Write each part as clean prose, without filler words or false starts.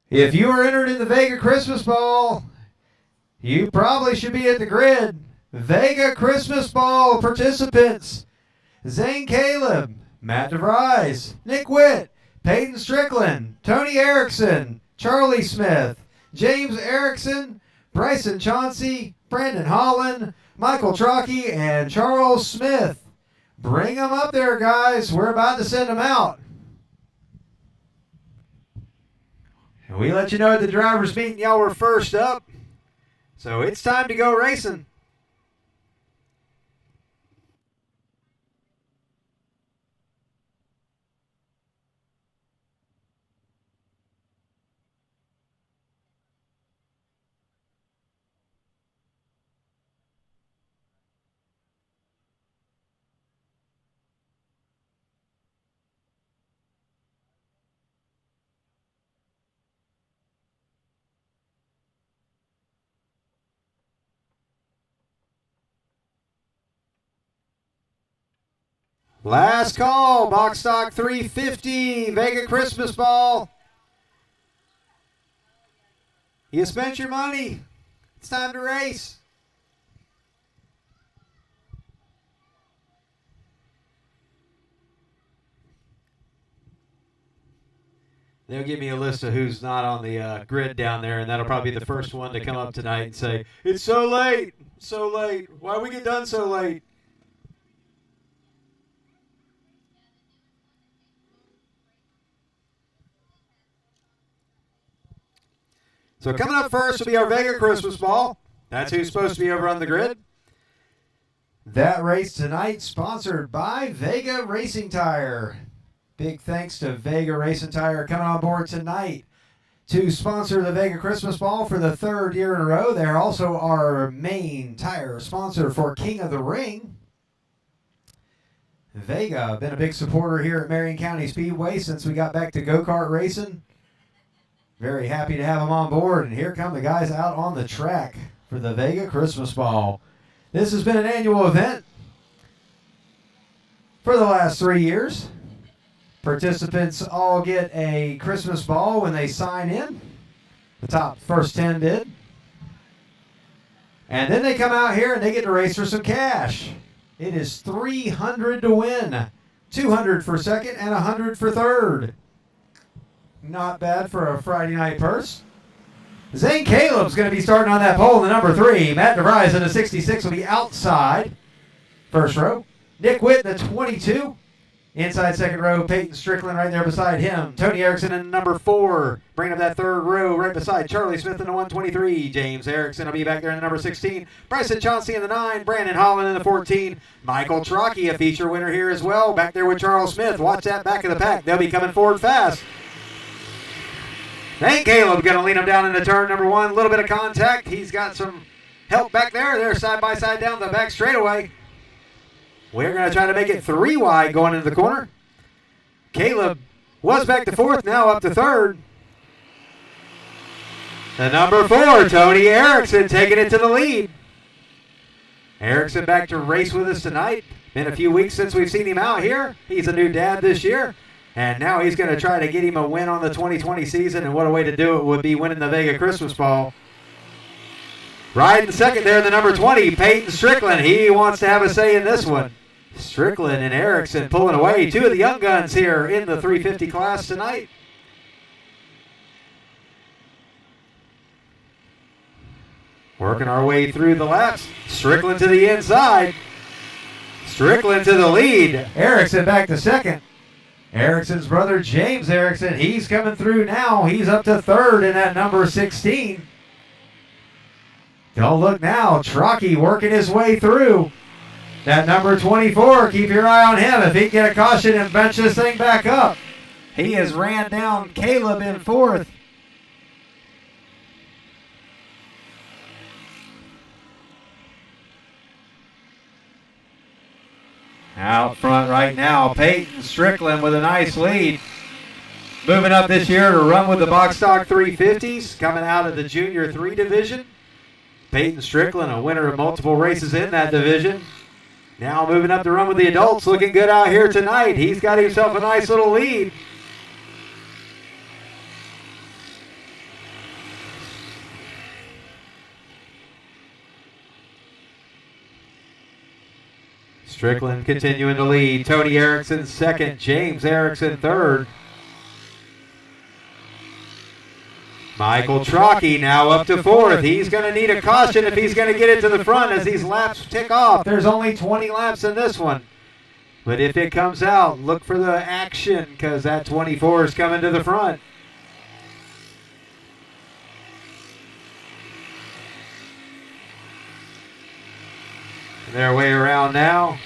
If you are entered in the Vega Christmas Ball, you probably should be at the grid. Vega Christmas Ball participants: Zane Caleb, Matt DeVries, Nick Witt, Peyton Strickland, Tony Erickson, Charlie Smith, James Erickson, Bryson Chauncey, Brandon Holland, Michael Trockey, and Charles Smith. Bring them up there, guys. We're about to send them out. And we let you know at the drivers' meeting y'all were first up. So it's time to go racing. Last call, box stock 350, Vega Christmas Ball. You spent your money. It's time to race. They'll give me a list of who's not on the grid down there, and that'll probably be the first one to come up tonight and say, "It's so late, so late. Why we get done so late?" So coming up first will be our Vega Christmas Ball. That's who's supposed to be over on the grid. That race tonight sponsored by Vega Racing Tire. Big thanks to Vega Racing Tire coming on board tonight to sponsor the Vega Christmas Ball for the third year in a row. They're also our main tire sponsor for King of the Ring. Vega, been a big supporter here at Marion County Speedway since we got back to go-kart racing. Very happy to have them on board, and here come the guys out on the track for the Vega Christmas Ball. This has been an annual event for the last 3 years. Participants all get a Christmas ball when they sign in. The top first 10 did. And then they come out here and they get to race for some cash. It is $300 to win, $200 for second, and $100 for third. Not bad for a Friday night purse. Zane Caleb's going to be starting on that pole in the number 3. Matt DeVries in the 66 will be outside. First row. Nick Witt in the 22. Inside second row, Peyton Strickland right there beside him. Tony Erickson in the number 4. Bringing up that third row right beside Charlie Smith in the 123. James Erickson will be back there in the number 16. Bryson Chauncey in the 9. Brandon Holland in the 14. Michael Trockey, a feature winner here as well. Back there with Charles Smith. Watch that back of the pack. They'll be coming forward fast. Zane Caleb going to lean him down into turn number 1. A little bit of contact. He's got some help back there. They're side by side down the back straightaway. We're going to try to make it 3 wide going into the corner. Caleb was back to 4th, now up to 3rd. The number 4, Tony Erickson, taking it to the lead. Erickson back to race with us tonight. Been a few weeks since we've seen him out here. He's a new dad this year. And now he's going to try to get him a win on the 2020 season, and what a way to do it would be winning the Vega Christmas Ball. Riding second there, the number 20, Peyton Strickland. He wants to have a say in this one. Strickland and Erickson pulling away. 2 of the young guns here in the 350 class tonight. Working our way through the laps. Strickland to the inside. Strickland to the lead. Erickson back to second. Erickson's brother, James Erickson, he's coming through now. He's up to 3rd in that number 16. Don't look now. Trockey working his way through. That number 24, keep your eye on him. If he can get a caution and bench this thing back up. He has ran down Caleb in 4th. Out front right now, Peyton Strickland with a nice lead. Moving up this year to run with the box stock 350s, coming out of the Junior 3 division. Peyton Strickland, a winner of multiple races in that division. Now moving up to run with the adults, looking good out here tonight. He's got himself a nice little lead. Strickland continuing to lead. Tony Erickson second. James Erickson third. Michael Trockey now up to fourth. He's going to need a caution if he's going to get it to the front as these laps tick off. There's only 20 laps in this one. But if it comes out, look for the action because that 24 is coming to the front. Their way around now.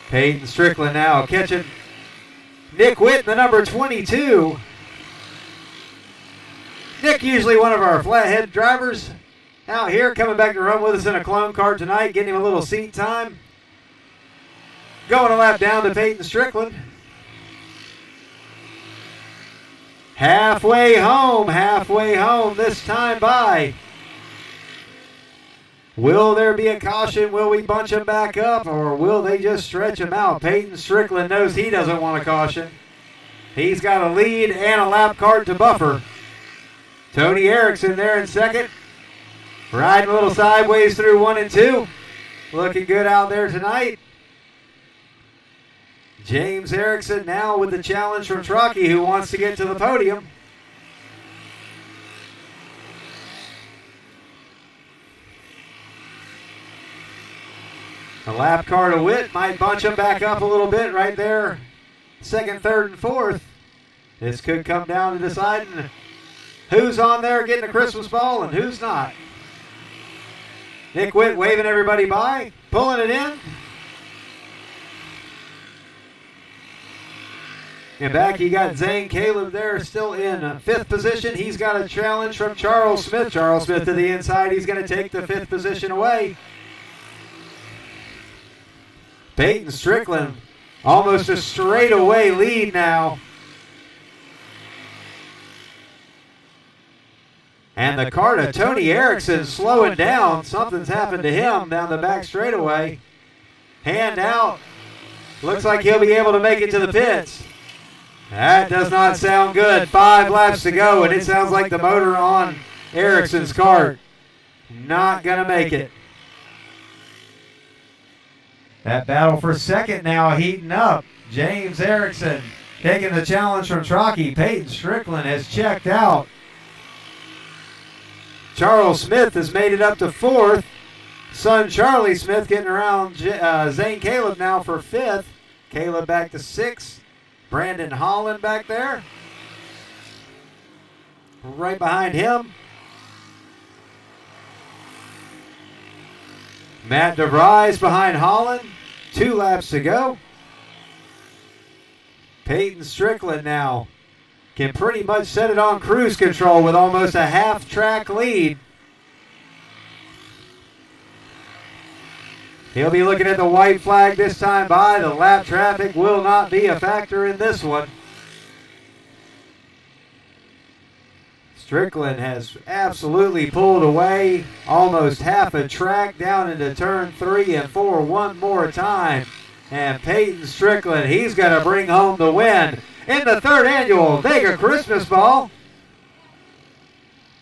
Peyton Strickland now catching Nick Witt, the number 22. Nick, usually one of our flathead drivers, out here coming back to run with us in a clone car tonight, getting him a little seat time. Going a lap down to Peyton Strickland. Halfway home this time by. Will there be a caution? Will we bunch him back up or will they just stretch him out? Peyton Strickland knows he doesn't want a caution. He's got a lead and a lap cart to buffer. Tony Erickson there in second. Riding a little sideways through 1 and 2. Looking good out there tonight. James Erickson now with the challenge from Trockey, who wants to get to the podium. The lap car to Witt might bunch him back up a little bit right there. Second, third, and fourth. This could come down to deciding who's on there getting a Christmas ball and who's not. Nick Witt waving everybody by, pulling it in. And back you got Zane Caleb there still in fifth position. He's got a challenge from Charles Smith. Charles Smith to the inside. He's going to take the fifth position away. Peyton Strickland almost a straightaway lead now. And the car to Tony Erickson slowing down. Something's happened to him down the back straightaway. Hand out. Looks like he'll be able to make it to the pits. That does not sound good. 5 laps to go, and it sounds like the motor on Erickson's kart not going to make it. That battle for second now heating up. James Erickson taking the challenge from Trockey. Peyton Strickland has checked out. Charles Smith has made it up to fourth. Son Charlie Smith getting around Zane Caleb now for fifth. Caleb back to sixth. Brandon Holland back there. Right behind him. Matt DeVries behind Holland. 2 laps to go. Peyton Strickland now can pretty much set it on cruise control with almost a half-track lead. He'll be looking at the white flag this time by. The lap traffic will not be a factor in this one. Strickland has absolutely pulled away almost half a track down into turn 3 and 4 one more time. And Peyton Strickland, he's going to bring home the win in the 3rd annual Vega Christmas Ball.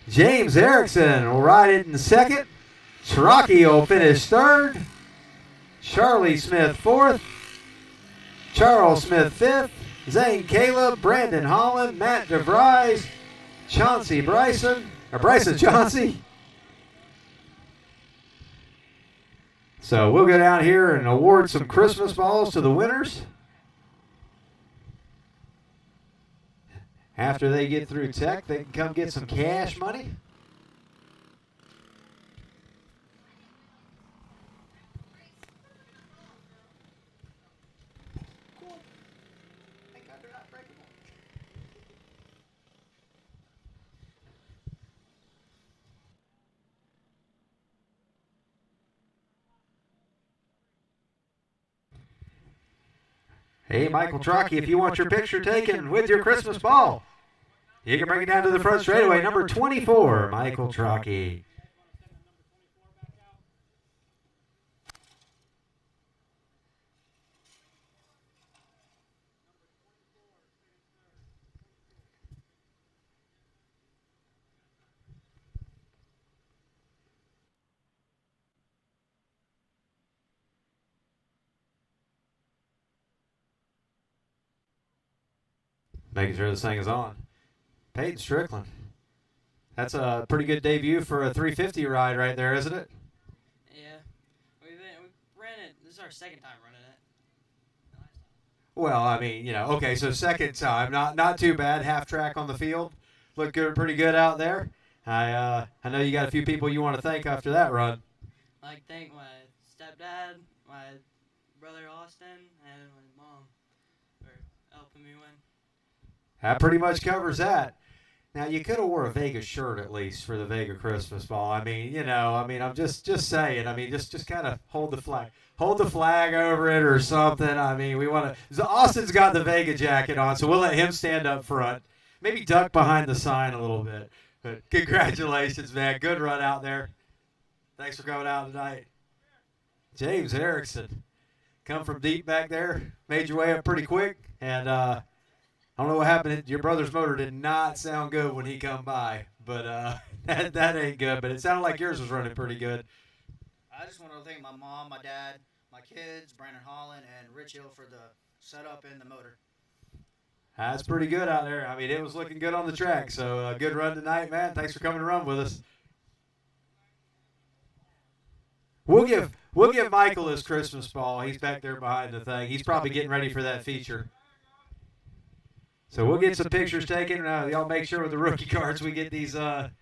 James Erickson will ride it in second. Trockey will finish 3rd. Charlie Smith 4th. Charles Smith 5th. Zane Caleb, Brandon Holland, Matt DeVries, Chauncey Bryson, or Bryson Chauncey. So we'll go down here and award some Christmas balls to the winners. After they get through tech, they can come get some cash money. Hey, Michael Trockey, if you want your picture taken with your Christmas ball, you can bring it down to the front straightaway. Number 24, Michael Trockey. Making sure this thing is on. Peyton Strickland. That's a pretty good debut for a 350 ride right there, isn't it? Yeah. We ran it. This is our second time running it. Well, I mean, okay, so second time, not too bad. Half track on the field. Looked good, pretty good out there. I know you got a few people you want to thank after that run. I'd like to thank my stepdad, my brother Austin, and my mom for helping me win. That pretty much covers that. Now, you could have wore a Vega shirt at least for the Vega Christmas ball. I mean, I'm just saying. I mean, just kind of hold the flag over it or something. I mean, we want to. Austin's got the Vega jacket on, so we'll let him stand up front. Maybe duck behind the sign a little bit. But congratulations, man. Good run out there. Thanks for coming out tonight. James Erickson, come from deep back there, made your way up pretty quick, and I don't know what happened. Your brother's motor did not sound good when he come by, but that ain't good. But it sounded like yours was running pretty good. I just want to thank my mom, my dad, my kids, Brandon Holland, and Rich Hill for the setup and the motor. That's pretty good out there. I mean, it was looking good on the track. So good run tonight, man. Thanks for coming to run with us. We'll give Michael his Christmas ball. He's back there behind the thing. He's probably getting ready for that feature. So we'll get some pictures taken. Y'all make sure with the rookie cards we get these guys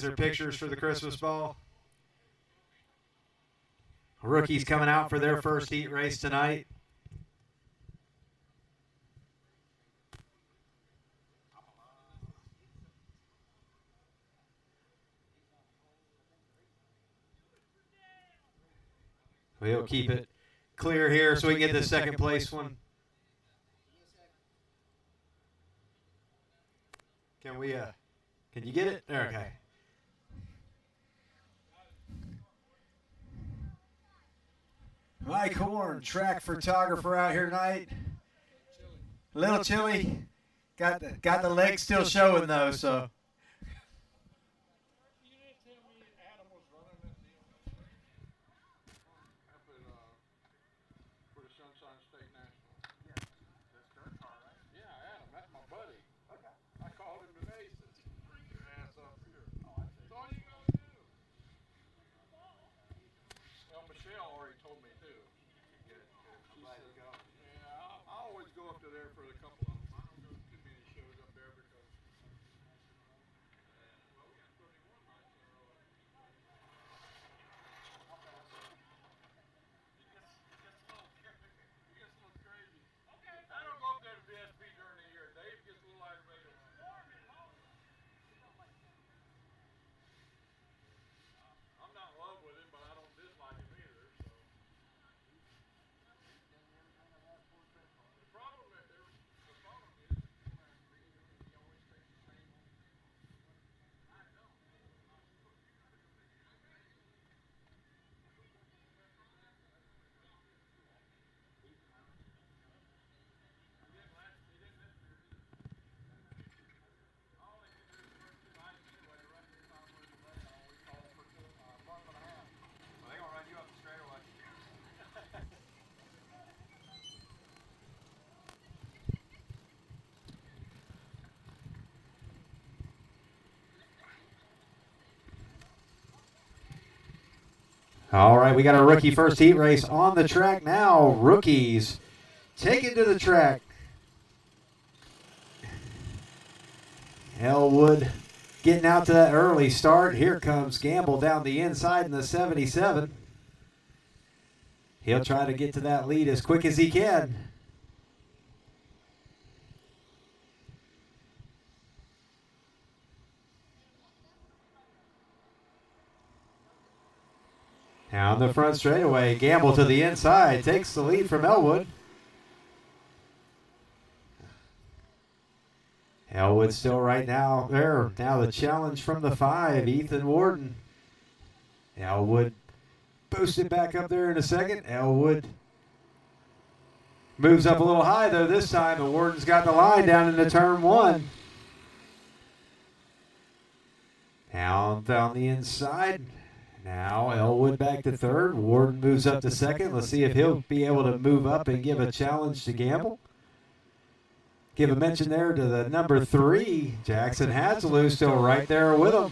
their pictures for the Christmas ball. Rookies coming out for their first heat race tonight. We'll keep it clear here so we can get the second place one. Can we, can you get it? Okay. Mike Horn, track photographer out here tonight. A little chilly. Got the legs still showing though, so. All right, we got our rookie first heat race on the track now. Rookies, take it to the track. Elwood getting out to that early start. Here comes Gamble down the inside in the 77. He'll try to get to that lead as quick as he can. Down the front straightaway, Gamble to the inside, takes the lead from Elwood. Elwood still right now there. Now the challenge from the 5, Ethan Warden. Elwood boosted back up there in a second. Elwood moves up a little high though this time, and Warden's got the line down into turn 1. Down the inside. Now Elwood back to third. Warden moves up to second. Let's see if he'll be able to move up and give a challenge to Gamble. Give a mention there to the number 3, Jackson Hatzelu, still right there with him.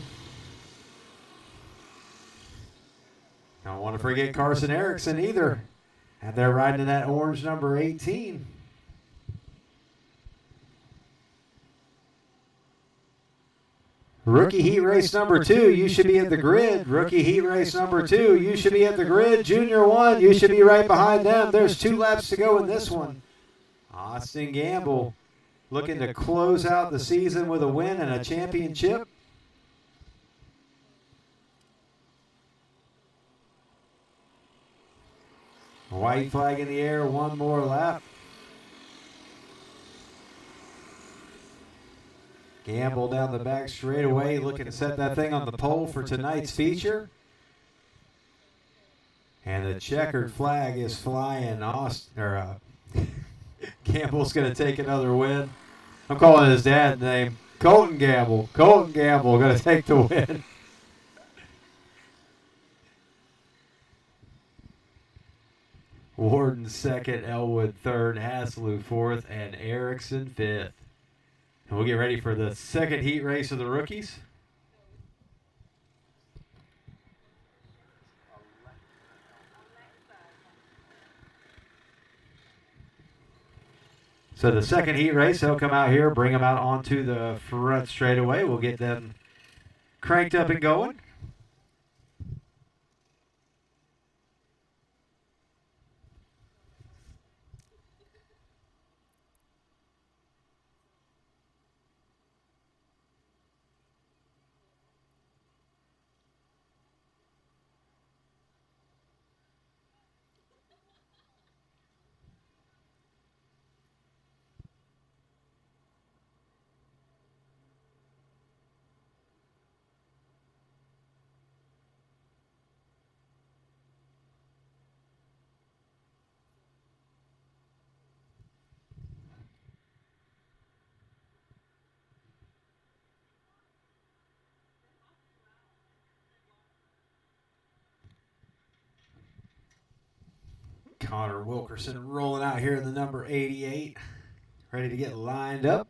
Don't want to forget Carson Erickson either. And they're riding in that orange number 18. Rookie heat race number 2, you should be at the grid. Rookie heat race number 2, you should be at the grid. Junior 1, you should be right behind them. There's 2 laps to go in this one. Austin Gamble looking to close out the season with a win and a championship. White flag in the air, 1 more lap. Gamble down the back straightaway, looking to set that thing on the pole for tonight's feature. And the checkered flag is flying. Gamble's going to take another win. I'm calling his dad's name. Colton Gamble. Colton Gamble going to take the win. Warden second, Elwood third, Hatzelu fourth, and Erickson fifth. And we'll get ready for the second heat race of the rookies. So the second heat race, they'll come out here, bring them out onto the front straightaway. We'll get them cranked up and going. Connor Wilkerson rolling out here in the number 88, ready to get lined up.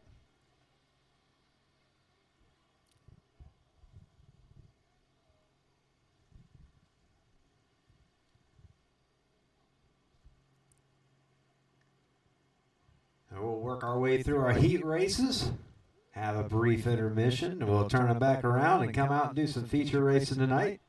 And we'll work our way through our heat races, have a brief intermission, and we'll turn them back around and come out and do some feature racing tonight.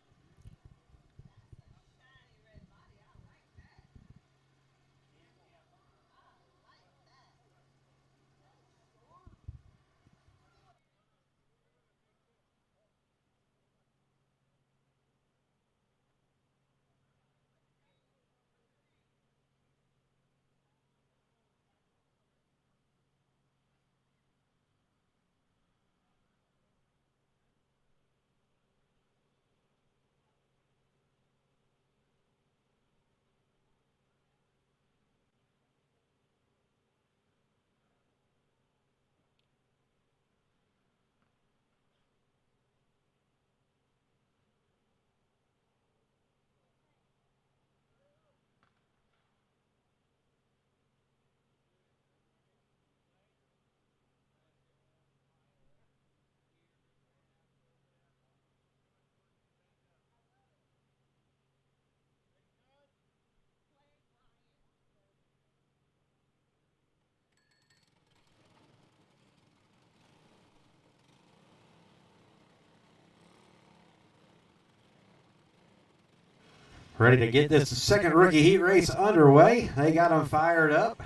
Ready to get this second rookie heat race underway. They got them fired up.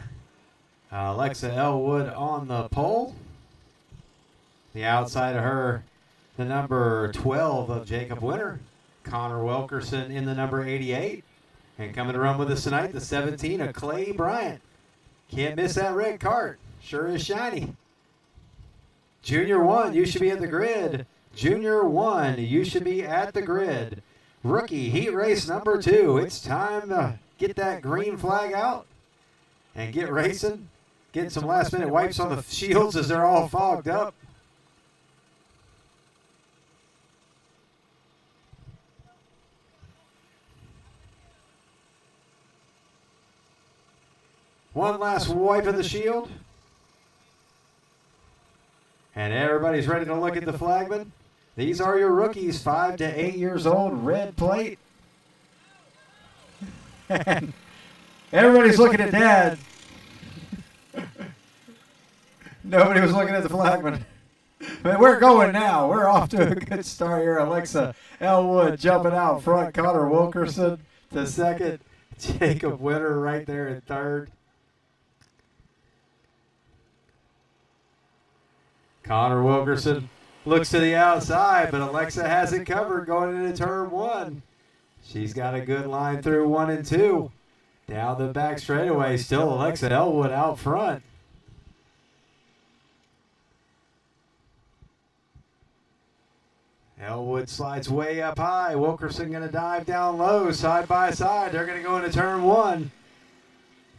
Alexa Elwood on the pole. The outside of her, the number 12 of Jacob Winter. Connor Wilkerson in the number 88. And coming to run with us tonight, the 17 of Clay Bryant. Can't miss that red cart. Sure is shiny. Junior 1, you should be at the grid. Junior 1, you should be at the grid. Rookie heat race number 2. It's time to get that green flag out and get racing. Getting some last minute wipes on the shields as they're all fogged up. One last wipe of the shield. And everybody's ready to look at the flagman. These are your rookies, 5 to 8 years old, red plate. And everybody's looking at Dad. Nobody was looking at the flagman. But we're going now. We're off to a good start here. Alexa Elwood jumping out front. Connor Wilkerson to second. Jacob Winter right there in third. Connor Wilkerson looks to the outside, but Alexa has it covered going into turn 1. She's got a good line through 1 and 2. Down the back straightaway, still Alexa Elwood out front. Elwood slides way up high. Wilkerson going to dive down low, side by side. They're going to go into turn 1.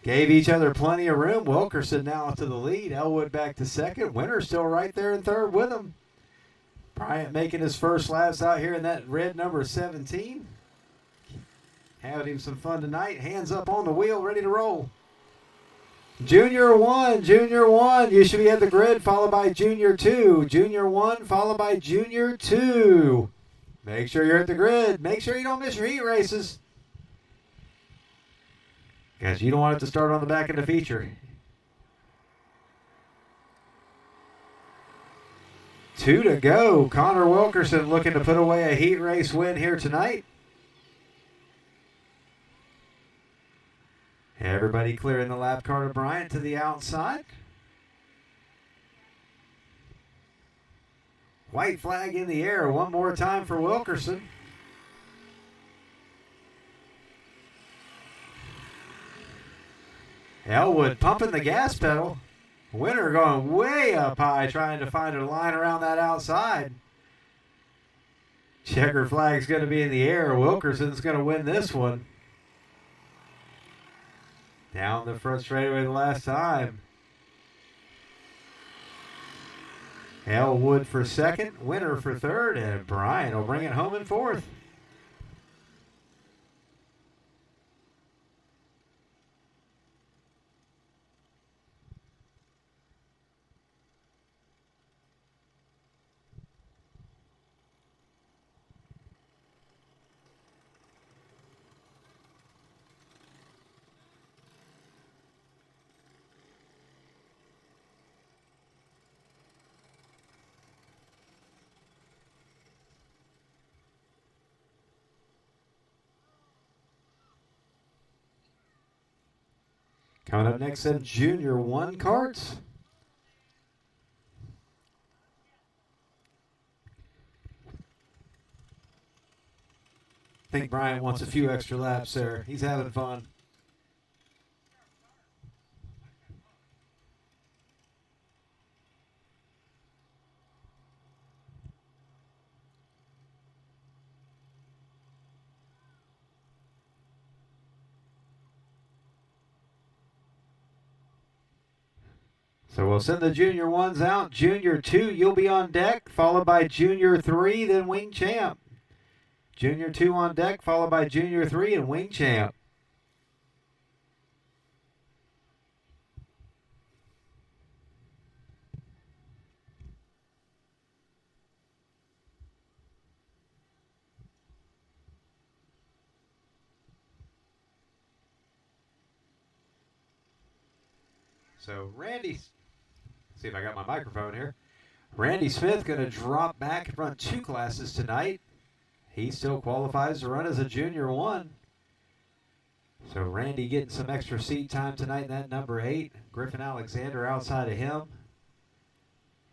Gave each other plenty of room. Wilkerson now to the lead. Elwood back to second. Winter still right there in third with him. Bryant making his first laps out here in that red number 17. Having him some fun tonight. Hands up on the wheel, ready to roll. Junior 1, Junior 1. You should be at the grid, followed by Junior 2. Junior 1, followed by Junior 2. Make sure you're at the grid. Make sure you don't miss your heat races, because you don't want it to start on the back of the feature. 2 to go. Connor Wilkerson looking to put away a heat race win here tonight. Everybody clearing the lap car to Bryant to the outside. White flag in the air one more time for Wilkerson. Elwood pumping the gas pedal. Winter going way up high, trying to find a line around that outside. Checker flag's going to be in the air. Wilkerson's going to win this one. Down the front straightaway the last time. Elwood for second, Winter for third, and Bryant will bring it home in fourth. Coming up next, then Junior 1 karts. I think Bryant wants a few extra laps there. He's having fun. So we'll send the Junior 1s out. Junior 2, you'll be on deck, followed by Junior 3, then Wing Champ. Junior 2 on deck, followed by Junior 3 and Wing Champ. So Randy, see if I got my microphone here. Randy Smith going to drop back and run 2 classes tonight. He still qualifies to run as a Junior 1. So Randy getting some extra seat time tonight in that number 8. Griffin Alexander outside of him.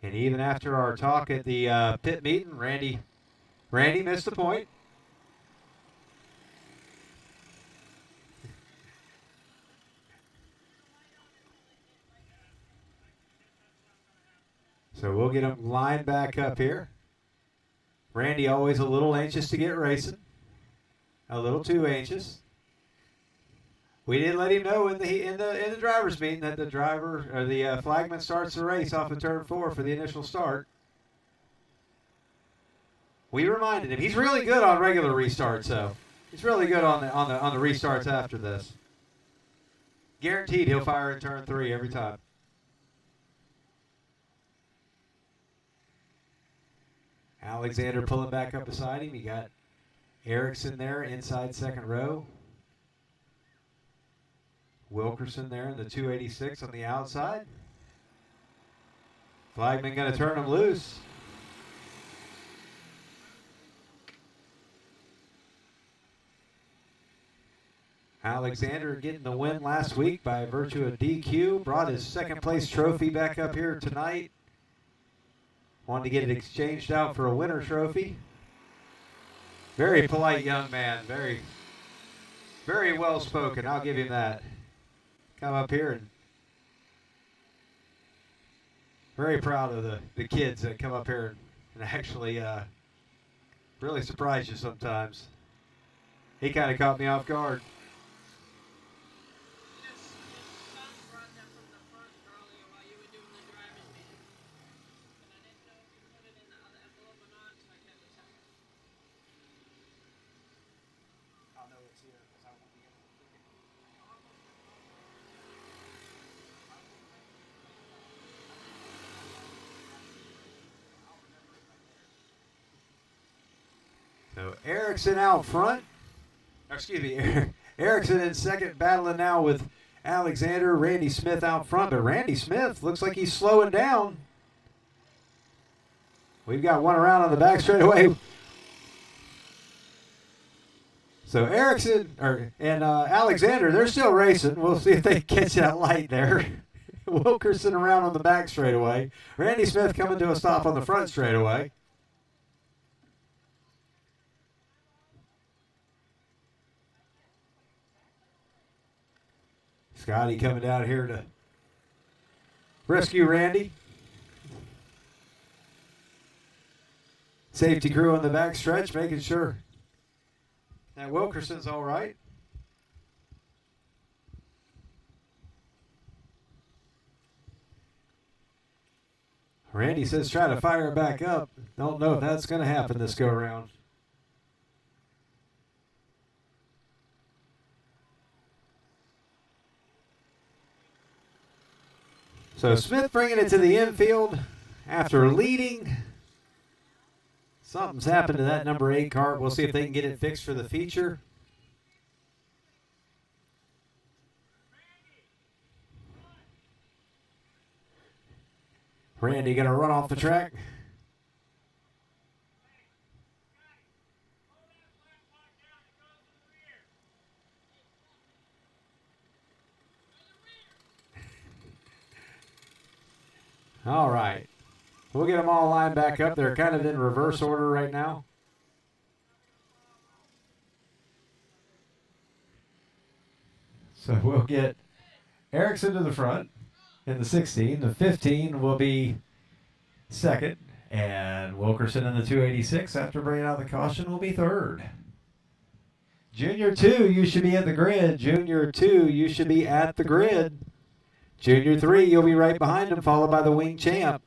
And even after our talk at the pit meeting, Randy missed the point. So we'll get him lined back up here. Randy always a little anxious to get racing. A little too anxious. We did let him know in the driver's meeting that the driver or the flagman starts the race off of turn 4 for the initial start. We reminded him he's really good on regular restarts, so he's really good on the restarts after this. Guaranteed he'll fire in turn 3 every time. Alexander pulling back up beside him. You got Erickson there inside second row. Wilkerson there in the 286 on the outside. Flagman going to turn him loose. Alexander getting the win last week by virtue of DQ. Brought his second place trophy back up here tonight. Wanted to get it exchanged out for a winner trophy. Very polite young man. Very, very well spoken. I'll give him that. Come up here and very proud of the kids that come up here and actually really surprise you sometimes. He kind of caught me off guard. So Erickson out front. Excuse me, Erickson in second, battling now with Alexander. Randy Smith out front, but Randy Smith looks like he's slowing down. We've got one around on the back straightaway. So Erickson and Alexander, they're still racing. We'll see if they catch that light there. Wilkerson around on the back straightaway. Randy Smith coming to a stop on the front straightaway. Scotty coming down here to rescue Randy. Safety crew on the back stretch making sure that Wilkerson's all right. Randy says try to fire it back up. Don't know if that's going to happen this go around. So Smith bringing it to the infield after leading. Something's happened to that number 8 cart. We'll see if they can get it fixed for the feature. Randy going to run off the track. All right. We'll get them all lined back up. They're kind of in reverse order right now. So we'll get Erickson to the front in the 16. The 15 will be second. And Wilkerson in the 286 after bringing out the caution will be third. Junior 2, you should be at the grid. Junior 2, you should be at the grid. Junior 3, you'll be right behind him, followed by the wing champ.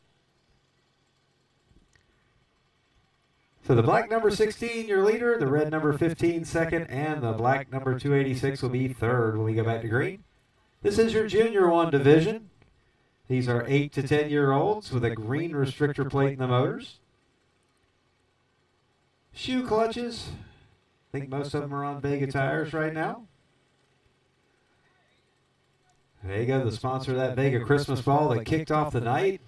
So the black number 16, your leader, the red number 15, second, and the black number 286 will be third when we go back to green. This is your Junior 1 division. These are 8 to 10-year-olds with a green restrictor plate in the motors. Shoe clutches. I think most of them are on Vega tires right now. Vega, the sponsor of that Vega Christmas ball that kicked off the night.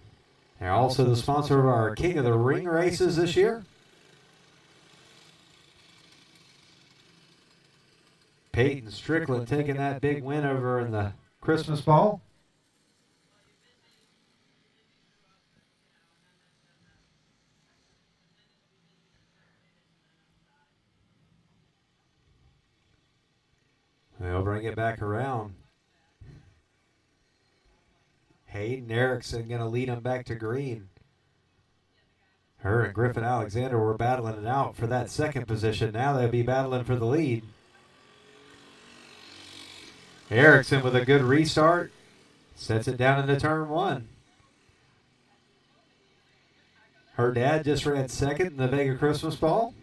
They're also the sponsor of our King of the Ring races this year. Peyton Strickland taking that big win over in the Christmas ball. They'll bring it back around. Hayden Erickson going to lead him back to green. Her and Griffin Alexander were battling it out for that second position. Now they'll be battling for the lead. Erickson with a good restart. Sets it down into turn 1. Her dad just ran second in the Vega Christmas ball.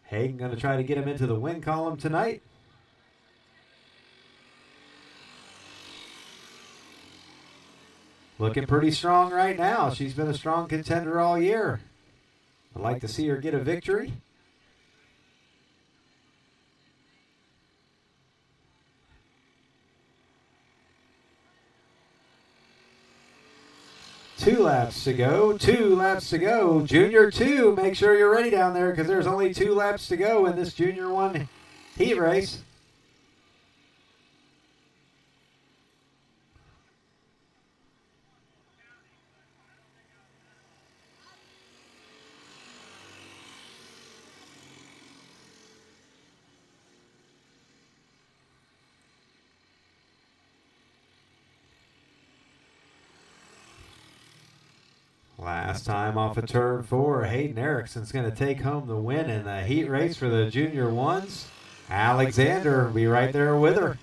Hayden going to try to get him into the win column tonight. looking pretty strong right now. She's been a strong contender all year. I'd like to see her get a victory. Two laps to go. Junior 2, make sure you're ready down there because there's only 2 laps to go in this Junior 1 heat race. Last time off of turn 4, Hayden Erickson's going to take home the win in the heat race for the Junior 1s. Alexander will be right there with her.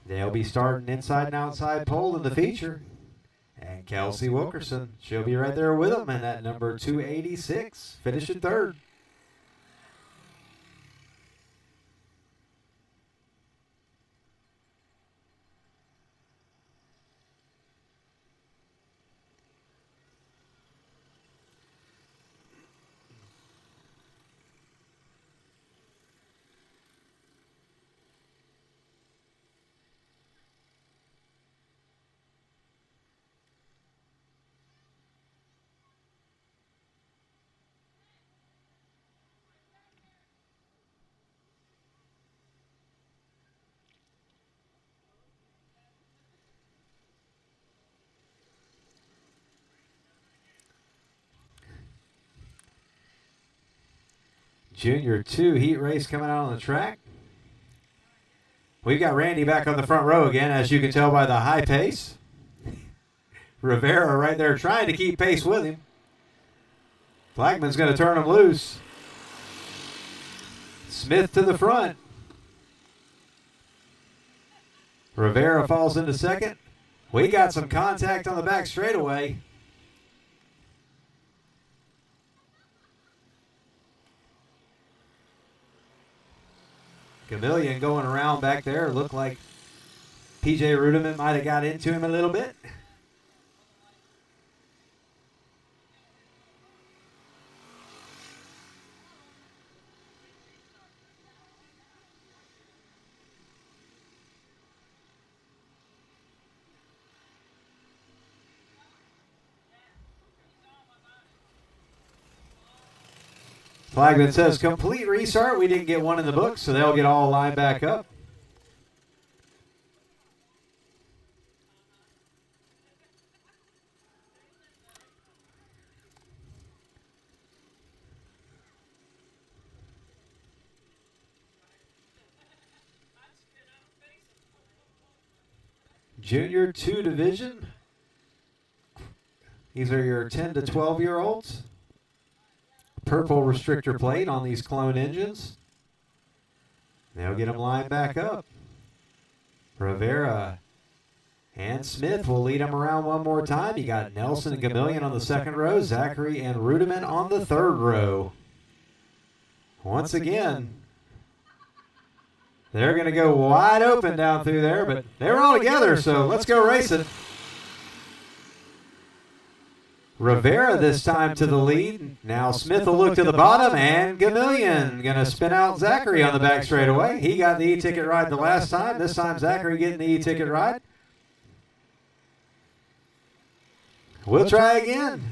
They'll be starting inside and outside pole in the feature. And Kelsey Wilkerson, she'll be right there with them in that number 286, finishing third. Junior 2 heat race coming out on the track. We've got Randy back on the front row again, as you can tell by the high pace. Rivera right there trying to keep pace with him. Blackman's going to turn him loose. Smith to the front. Rivera falls into second. We got some contact on the back straightaway. Chameleon going around back there. Looked like PJ Rudiman might have got into him a little bit. Flag that says complete restart. We didn't get one in the book, so they'll get all lined back up. Junior 2 division. These are your 10 to 12-year-olds. Purple restrictor plate on these clone engines. They'll get them lined back up. Rivera and Smith will lead them around one more time. You got Nelson and Chameleon on the second row, Zachary and Rudiman on the third row. Once again, they're going to go wide open down through there, but they're all together, so let's go racing. Rivera this time to the lead. Now Smith will look to the bottom, and Chameleon going to spin out Zachary on the back straightaway. He got the e-ticket ride the last time. This time Zachary getting the e-ticket ride. We'll try again.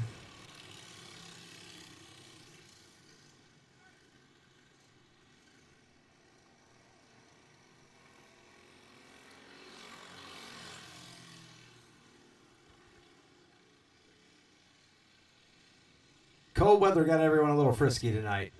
Cold weather got everyone a little frisky tonight.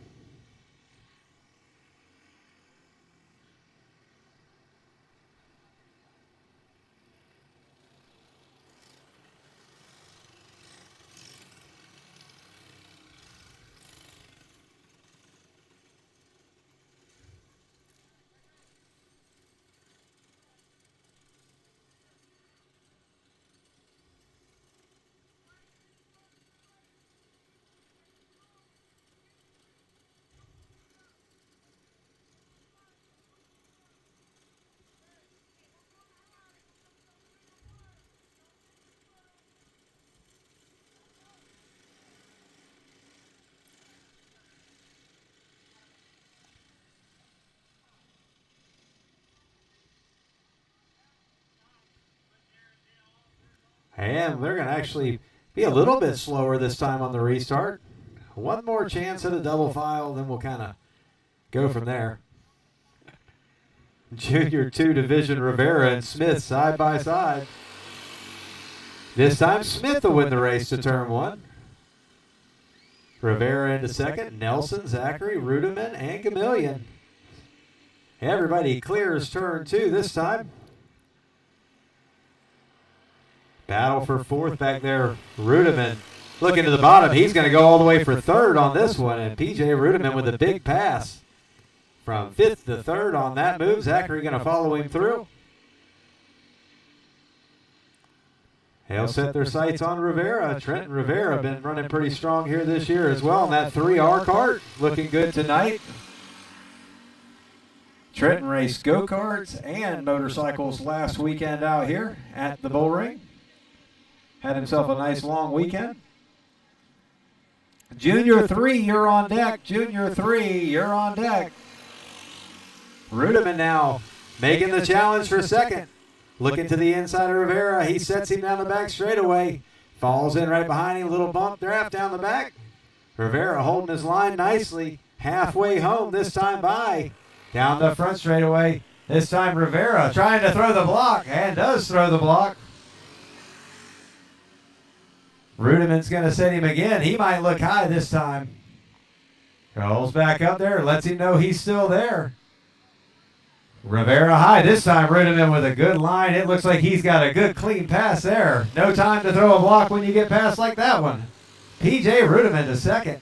And they're going to actually be a little bit slower this time on the restart. One more chance at a double file, then we'll kind of go from there. Junior 2 Division Rivera and Smith side by side. This time Smith will win the race to turn 1. Rivera into second, Nelson, Zachary, Rudiman, and Gamillion. Everybody clears turn 2 this time. Battle for 4th back there. Rudiman looking to the bottom. He's going to go all the way for 3rd on this one. And PJ Rudiman with a big pass. From 5th to 3rd on that move. Zachary going to follow him through. They'll set their sights on Rivera. Trenton Rivera been running pretty strong here this year as well. And that 3R kart looking good tonight. Trenton raced go-karts and motorcycles last weekend out here at the Bullring. Had himself a nice long weekend. Junior 3, you're on deck. Junior 3, you're on deck. Rudiman now making the challenge for second. Looking to the inside of Rivera. He sets him down the back straightaway. Falls in right behind him. A little bump draft down the back. Rivera holding his line nicely. Halfway home this time by. Down the front straightaway. This time Rivera trying to throw the block. And does throw the block. Rudiman's going to set him again. He might look high this time. Rolls back up there. Lets him know he's still there. Rivera high this time. Rudiman with a good line. It looks like he's got a good clean pass there. No time to throw a block when you get past like that one. PJ Rudiman to second.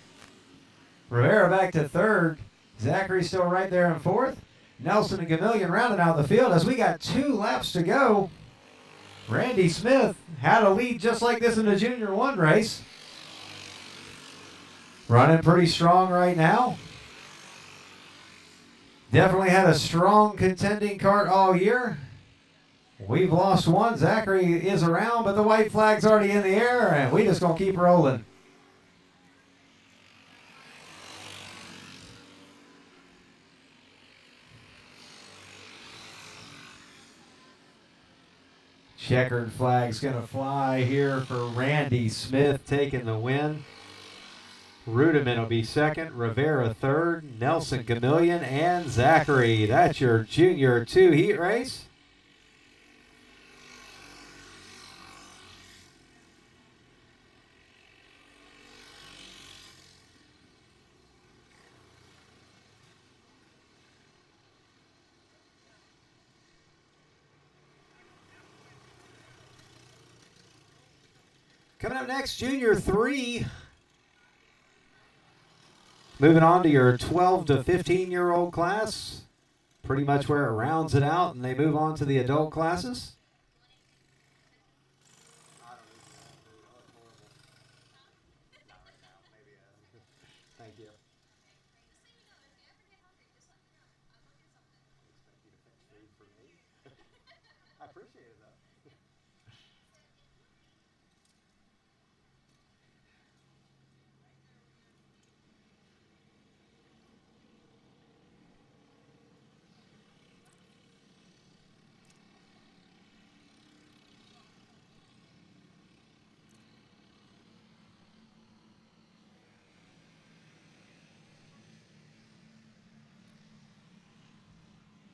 Rivera back to 3rd. Zachary still right there in 4th. Nelson and Gamillion rounding out the field as we got 2 laps to go. Randy Smith had a lead just like this in the Junior 1 race. Running pretty strong right now. Definitely had a strong contending kart all year. We've lost one. Zachary is around, but the white flag's already in the air, and we just going to keep rolling. Checkered flag's going to fly here for Randy Smith taking the win. Rudiman will be second, Rivera 3rd, Nelson Gamillion, and Zachary. That's your Junior 2 heat race. Coming up next, Junior 3. Moving on to your 12 to 15-year-old class. Pretty much where it rounds it out, and they move on to the adult classes. Thank you. I appreciate it, though.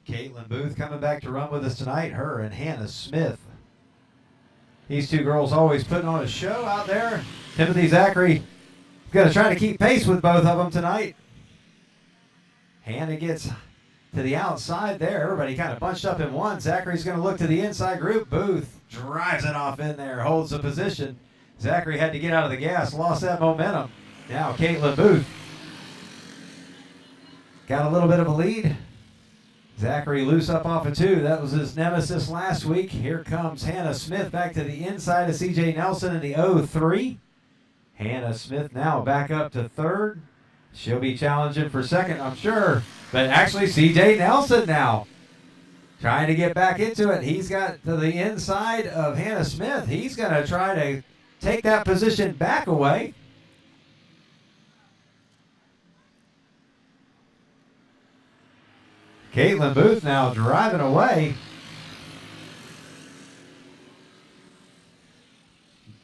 Caitlin Booth coming back to run with us tonight. Her and Hannah Smith. These two girls always putting on a show out there. Timothy Zachary going to try to keep pace with both of them tonight. Hannah gets to the outside there. Everybody kind of bunched up in one. Zachary's going to look to the inside group. Booth drives it off in there, holds the position. Zachary had to get out of the gas, lost that momentum. Now Caitlin Booth got a little bit of a lead. Zachary loose up off of 2. That was his nemesis last week. Here comes Hannah Smith back to the inside of CJ Nelson in the 0-3. Hannah Smith now back up to 3rd. She'll be challenging for 2nd, I'm sure. But actually, CJ Nelson now trying to get back into it. He's got to the inside of Hannah Smith. He's going to try to take that position back away. Caitlin Booth now driving away.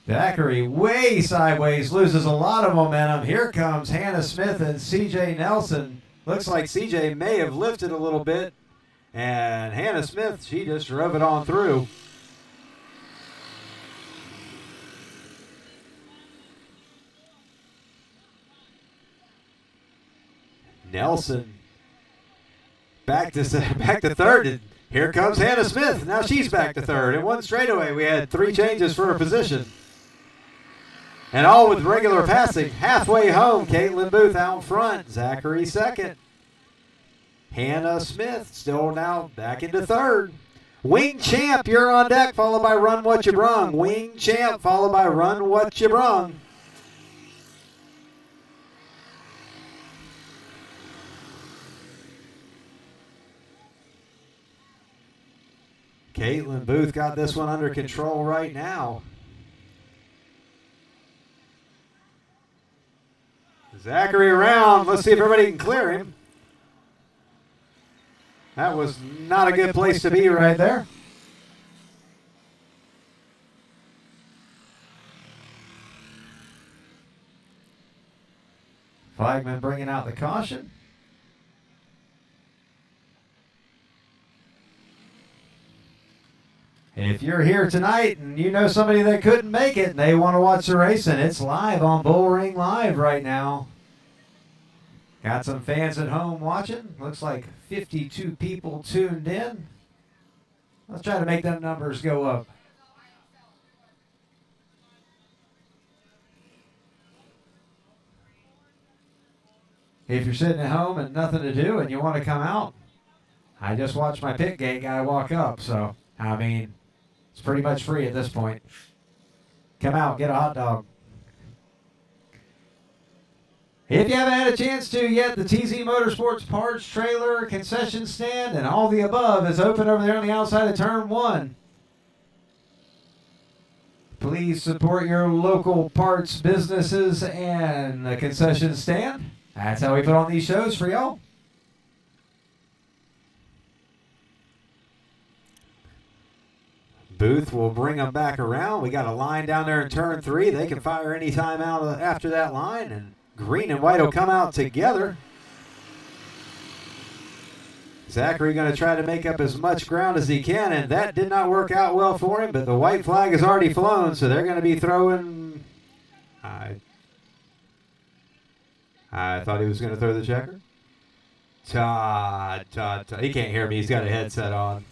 Zachary way sideways, loses a lot of momentum. Here comes Hannah Smith and CJ Nelson. Looks like CJ may have lifted a little bit. And Hannah Smith, she just drove it on through. Nelson back to third. Here comes Hannah Smith. Now she's back to third. And one straightaway. We had 3 changes for her position. And all with regular passing. Halfway home, Caitlin Booth out front. Zachary second. Hannah Smith still now back into third. Wing Champ, you're on deck, followed by Run What You Brung. Wing Champ, followed by Run What You Brung. Caitlin Booth got this one under control right now. Zachary around. Let's see if everybody can clear him. That was not a good place to be right there. Flagman bringing out the caution. If you're here tonight and you know somebody that couldn't make it and they want to watch the racing, it's live on Bullring Live right now. Got some fans at home watching. Looks like 52 people tuned in. Let's try to make them numbers go up. If you're sitting at home and nothing to do and you want to come out, I just watched my pit gate guy walk up. So, I mean, it's pretty much free at this point. Come out, get a hot dog. If you haven't had a chance to yet, the TZ Motorsports parts, trailer, concession stand, and all the above is open over there on the outside of Turn 1. Please support your local parts businesses and the concession stand. That's how we put on these shows for y'all. Booth will bring them back around. We got a line down there in Turn 3. They can fire any time out after that line, and green and white will come out together. Zachary going to try to make up as much ground as he can, and that did not work out well for him, but the white flag has already flown, so they're going to be throwing. I thought he was going to throw the checker. Todd. He can't hear me. He's got a headset on.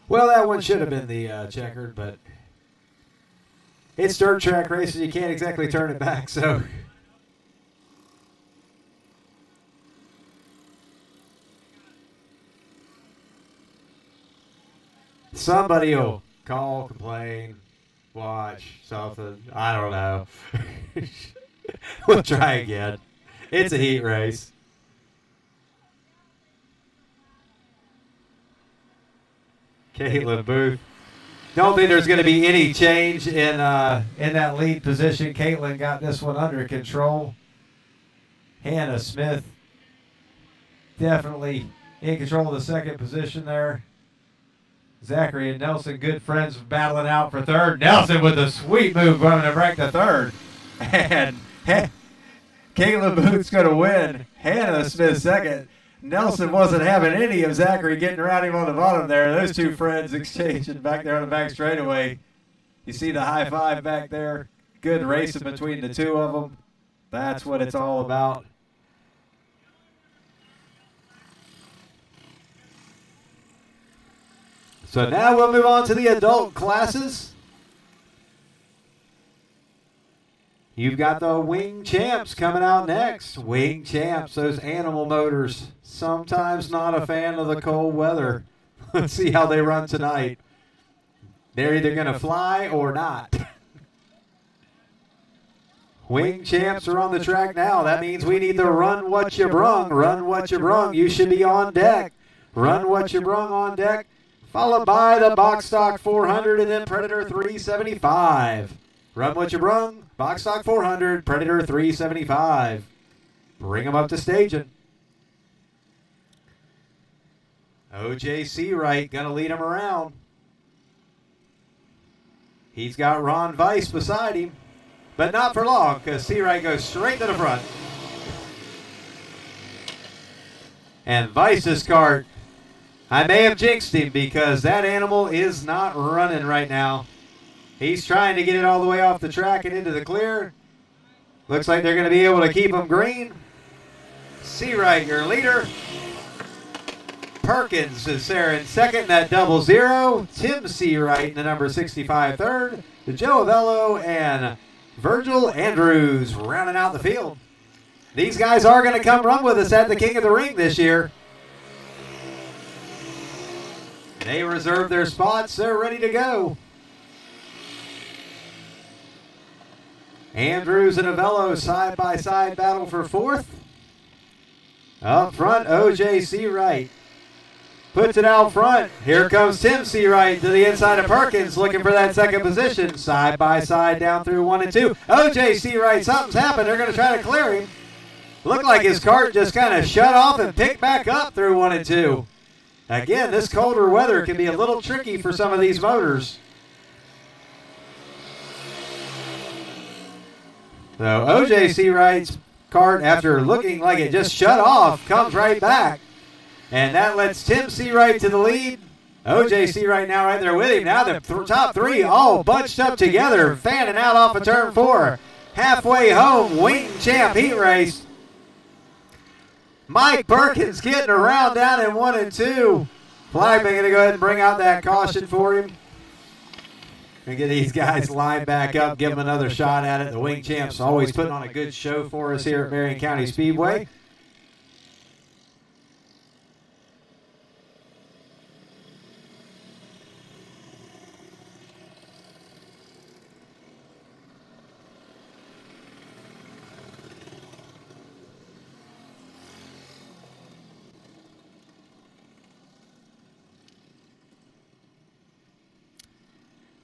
Well, that one should have been the checkered, but it's dirt track races. You can't exactly turn it back, so. Somebody will call, complain, watch, something. I don't know. We'll try again. It's a heat race. Caitlin Booth. Don't think there's going to be any change in that lead position. Caitlin got this one under control. Hannah Smith definitely in control of the second position there. Zachary and Nelson, good friends, battling out for third. Nelson with a sweet move going to break the third. And Caitlin Booth's going to win. Hannah Smith second. Nelson wasn't having any of Zachary getting around him on the bottom there. Those two friends exchanging back there on the back straightaway. You see the high five back there. Good racing between the two of them. That's what it's all about. So now we'll move on to the adult classes. You've got the Wing Champs coming out next. Wing Champs, those animal motors. Sometimes not a fan of the cold weather. Let's see how they run tonight. They're either going to fly or not. Wing Champs are on the track now. That means we need the Run What You Brung. Run What You Brung. You should be on deck. Run What You Brung on deck. Followed by the Box Stock 400 and then Predator 375. Run What You Brung. Box Stock 400, Predator 375. Bring them up to staging. O.J. Seawright going to lead him around. He's got Ron Weiss beside him, but not for long because Seawright goes straight to the front. And Weiss's cart, I may have jinxed him because that animal is not running right now. He's trying to get it all the way off the track and into the clear. Looks like they're going to be able to keep him green. Seawright, your leader. Perkins is there in second, that 00. Tim Seawright in the number 65 third. Joe Avello and Virgil Andrews rounding out the field. These guys are going to come run with us at the King of the Ring this year. They reserve their spots. They're ready to go. Andrews and Avello side-by-side battle for fourth. Up front, O.J. Seawright puts it out front. Here comes Tim Seawright to the inside of Perkins, looking for that second position. Side-by-side down through 1 and 2. O.J. Seawright, something's happened. They're going to try to clear him. Looked like his cart just kind of shut off and picked back up through 1 and 2. Again, this colder weather can be a little tricky for some of these motors. So O.J. Seawright's cart, after looking like it just shut off, comes right back. And that lets Tim Seawright to the lead. O.J. Seawright now right there with him. Now the top three all bunched up together, fanning out off of turn 4. Halfway home, wing champ heat race. Mike Perkins getting around down in 1 and 2. Flagman going to go ahead and bring out that caution for him. And get these guys lined back up, give them another shot at it. The wing champs always putting on a good show for us here at Marion County Speedway.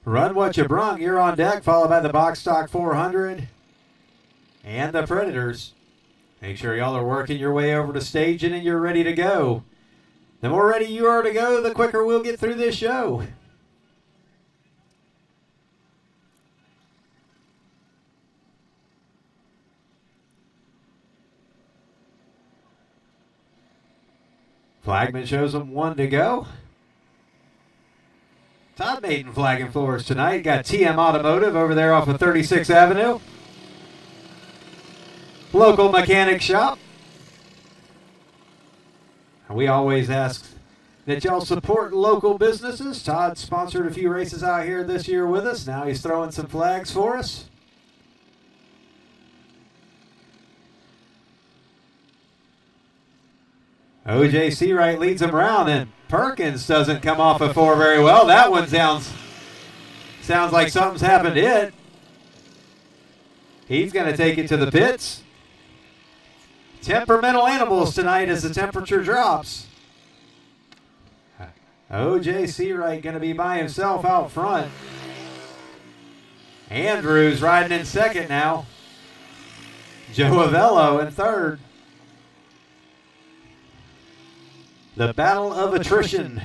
Run What You Brung, you're on deck, followed by the Box Stock 400 and the Predators. Make sure y'all are working your way over to staging and you're ready to go. The more ready you are to go, the quicker we'll get through this show. Flagman shows them 1 to go. Todd Maiden flagging for us tonight. Got TM Automotive over there off of 36th Avenue. Local mechanic shop. We always ask that y'all support local businesses. Todd sponsored a few races out here this year with us. Now he's throwing some flags for us. O.J. Seawright leads him around, and Perkins doesn't come off of 4 very well. That one sounds like something's happened to it. He's going to take it to the pits. Temperamental animals tonight as the temperature drops. O.J. Seawright going to be by himself out front. Andrews riding in second now. Joe Avello in third. The battle of attrition.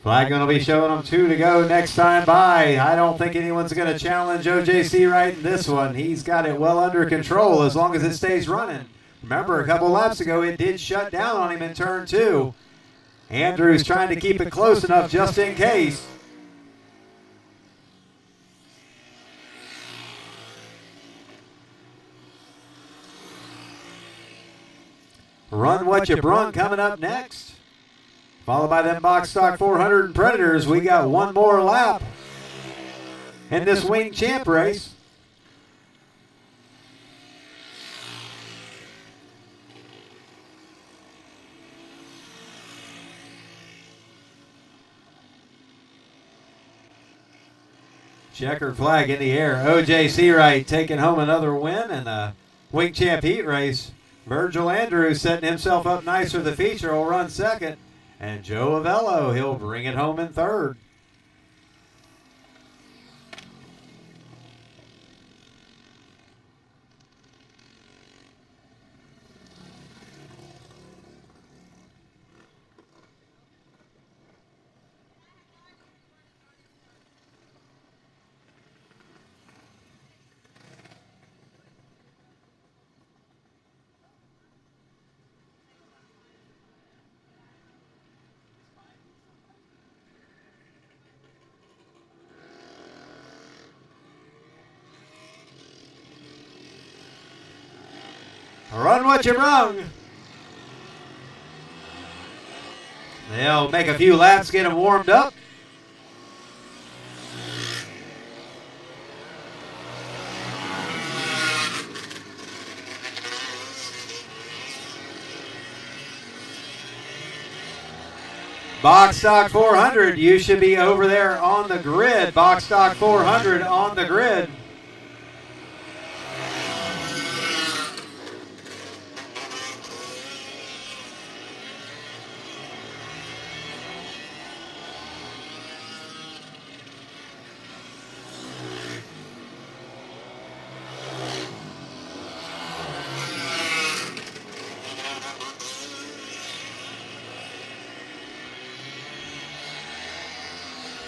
Flag going to be showing them 2 to go next time by. I don't think anyone's going to challenge O.J. Seawright in this one. He's got it well under control as long as it stays running. Remember, a couple laps ago, it did shut down on him in turn 2. Andrews trying to keep it close enough just in case. Run What You Brung coming up next. Followed by them Box Stock 400 and Predators. We got 1 more lap in this wing champ race. Checkered flag in the air. O.J. Seawright taking home another win in the wing champ heat race. Virgil Andrews setting himself up nice for the feature. Will run second. And Joe Avello, he'll bring it home in third. Run what you brung. They'll make a few laps, get them warmed up. Box stock 400, you should be over there on the grid. Box stock 400 on the grid.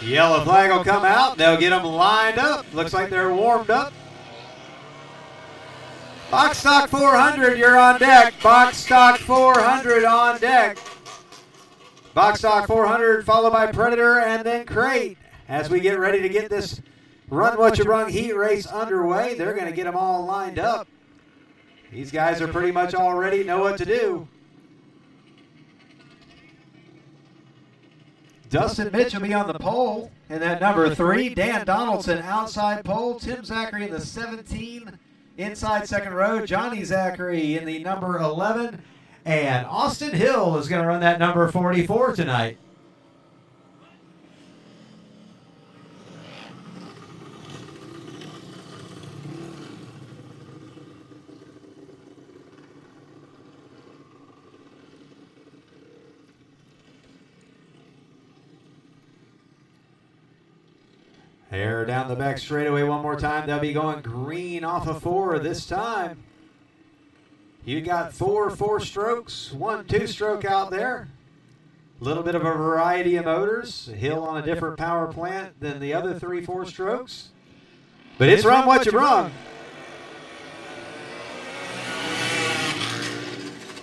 Yellow flag will come out. They'll get them lined up. Looks like they're warmed up. Box stock 400, you're on deck. Box stock 400 on deck. Box stock 400 followed by Predator and then Crate. As we get ready to get this Run What You Brung heat race underway, they're going to get them all lined up. These guys are pretty much already know what to do. Dustin Mitch will be on the pole in that number 3. Dan Donaldson outside pole. Tim Zachary in the 17 inside second row. Johnny Zachary in the number 11. And Austin Hill is going to run that number 44 tonight. They're down the back straightaway one more time. They'll be going green off of 4 this time. You got 4 4-strokes, 1 2-stroke out there. A little bit of a variety of motors. Hill on a different power plant than the other 3 4-strokes. But it's Run What You Brung.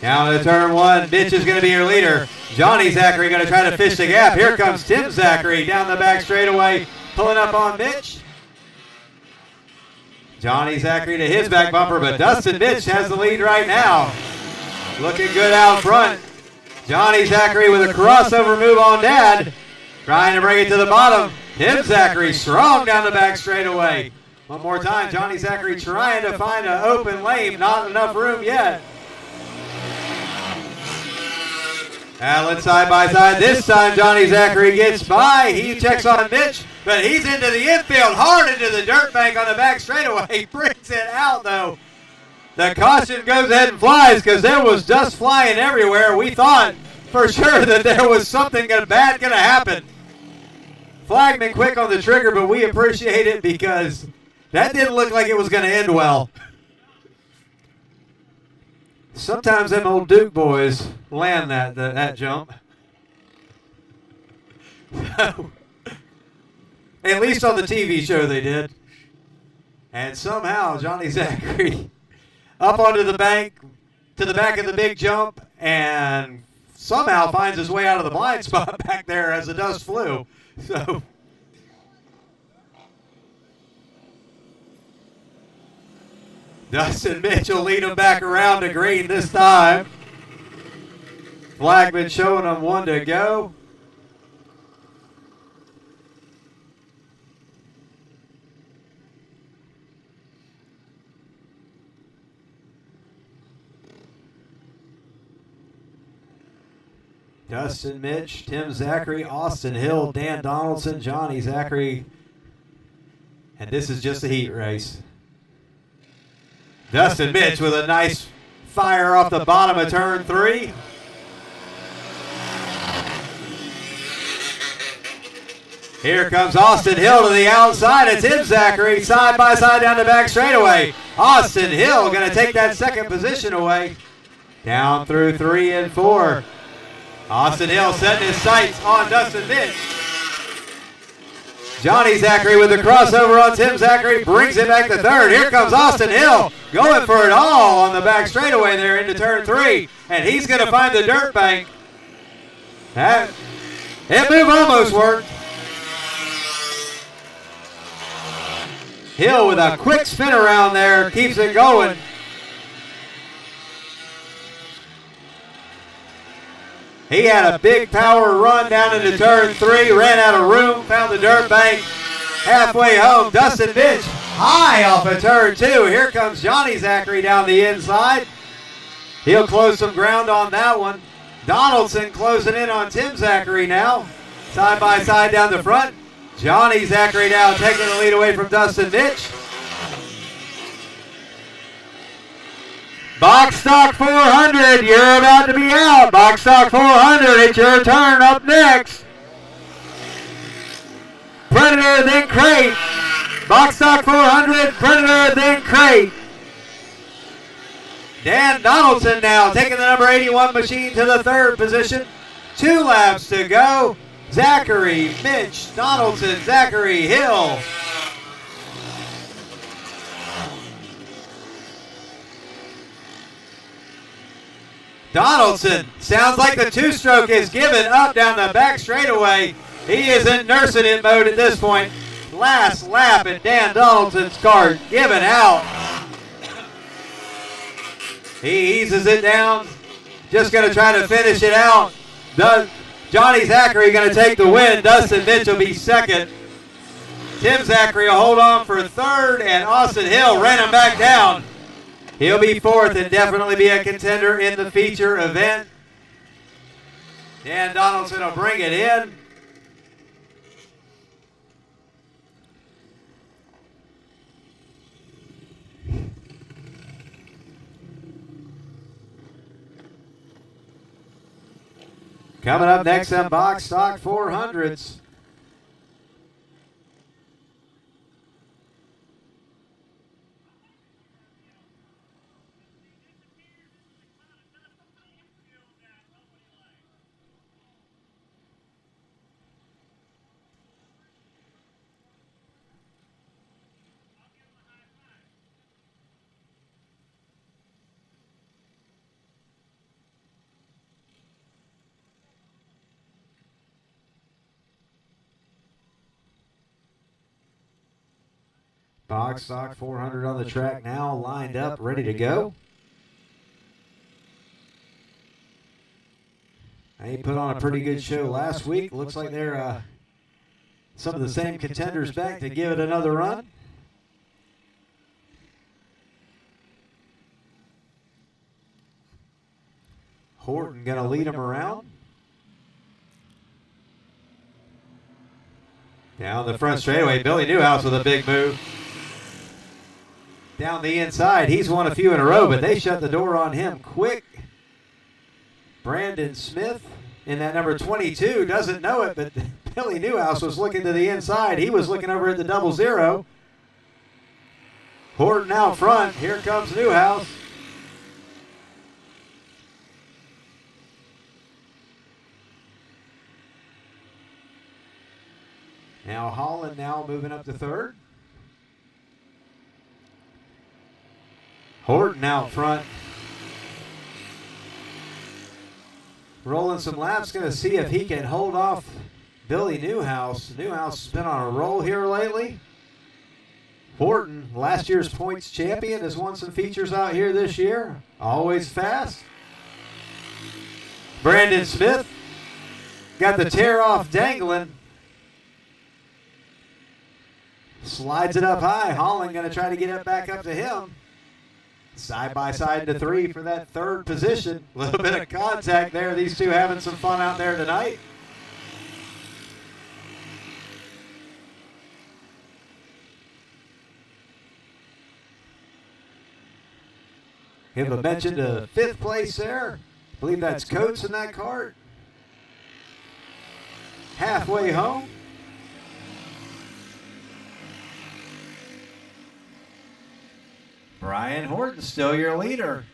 Down to turn 1, Mitch is going to be your leader. Johnny Zachary going to try to fish the gap. Here comes Tim Zachary down the back straightaway. Pulling up on Mitch. Johnny Zachary to his back bumper, but Dustin Mitch has the lead right now. Looking good out front. Johnny Zachary with a crossover move on Dad. Trying to bring it to the bottom. Tim Zachary strong down the back straightaway. One more time, Johnny Zachary trying to find an open lane. Not enough room yet. Allen side by side. This time Johnny Zachary gets by. He checks on Mitch, but he's into the infield, hard into the dirt bank on the back straightaway. He brings it out, though. The caution goes ahead and flies because there was dust flying everywhere. We thought for sure that there was something bad going to happen. Flagman quick on the trigger, but we appreciate it because that didn't look like it was going to end well. Sometimes them old Duke boys land that jump. At least on the TV show they did. And somehow Johnny Zachary up onto the bank, to the back of the big jump, and somehow finds his way out of the blind spot back there as the dust flew. So Dustin Mitchell lead him back around to green this time. Flagman showing him 1 to go. Dustin Mitch, Tim Zachary, Austin Hill, Dan Donaldson, Johnny Zachary. And this is just a heat race. Dustin Mitch with a nice fire off the bottom of turn 3. Here comes Austin Hill to the outside. It's Tim Zachary side by side down the back straightaway. Austin Hill going to take that second position away. Down through 3 and 4. Austin Hill setting his sights on Dustin Mitch. Johnny Zachary with the crossover on Tim Zachary brings it back to 3rd. Here comes Austin Hill going for it all on the back straightaway there into turn 3. And he's going to find the dirt bank. That move almost worked. Hill with a quick spin around there keeps it going. He had a big power run down into turn 3, ran out of room, found the dirt bank halfway home. Dustin Mitch high off of turn 2. Here comes Johnny Zachary down the inside. He'll close some ground on that one. Donaldson closing in on Tim Zachary now. Side by side down the front. Johnny Zachary now taking the lead away from Dustin Mitch. Box stock 400, you're about to be out. Box stock 400, it's your turn. Up next, Predator, then Crate. Box stock 400, Predator, then Crate. Dan Donaldson now taking the number 81 machine to the 3rd position. 2 laps to go. Zachary, Mitch, Donaldson, Zachary, Hill. Donaldson, sounds like the 2-stroke is given up down the back straightaway. He is in nursing it mode at this point. Last lap in Dan Donaldson's kart, given out. He eases it down, just going to try to finish it out. Johnny Zachary going to take the win. Dustin Mitch will be 2nd. Tim Zachary will hold on for 3rd, and Austin Hill ran him back down. He'll be 4th and definitely be a contender in the feature event. Dan Donaldson will bring it in. Coming up next on Box Stock 400s. Box Stock 400 on the track now, lined up, ready to go. They put on a pretty good show last week. Looks like they're some of the same contenders back to give it another run. Horton going to lead them around. Down the front straightaway, Billy Newhouse with a big move. Down the inside, he's won a few in a row, but they shut the door on him quick. Brandon Smith in that number 22 doesn't know it, but Billy Newhouse was looking to the inside. He was looking over at the 00. Horton out front. Here comes Newhouse. Now Holland now moving up to 3rd. Horton out front. Rolling some laps, going to see if he can hold off Billy Newhouse. Newhouse has been on a roll here lately. Horton, last year's points champion, has won some features out here this year. Always fast. Brandon Smith got the tear off dangling. Slides it up high. Holland going to try to get it back up to him. Side by side to 3 for that 3rd position. A little bit of contact there. These two having some fun out there tonight. Give a mention to 5th place there. I believe that's Coates in that cart. Halfway home. Brian Horton still your leader.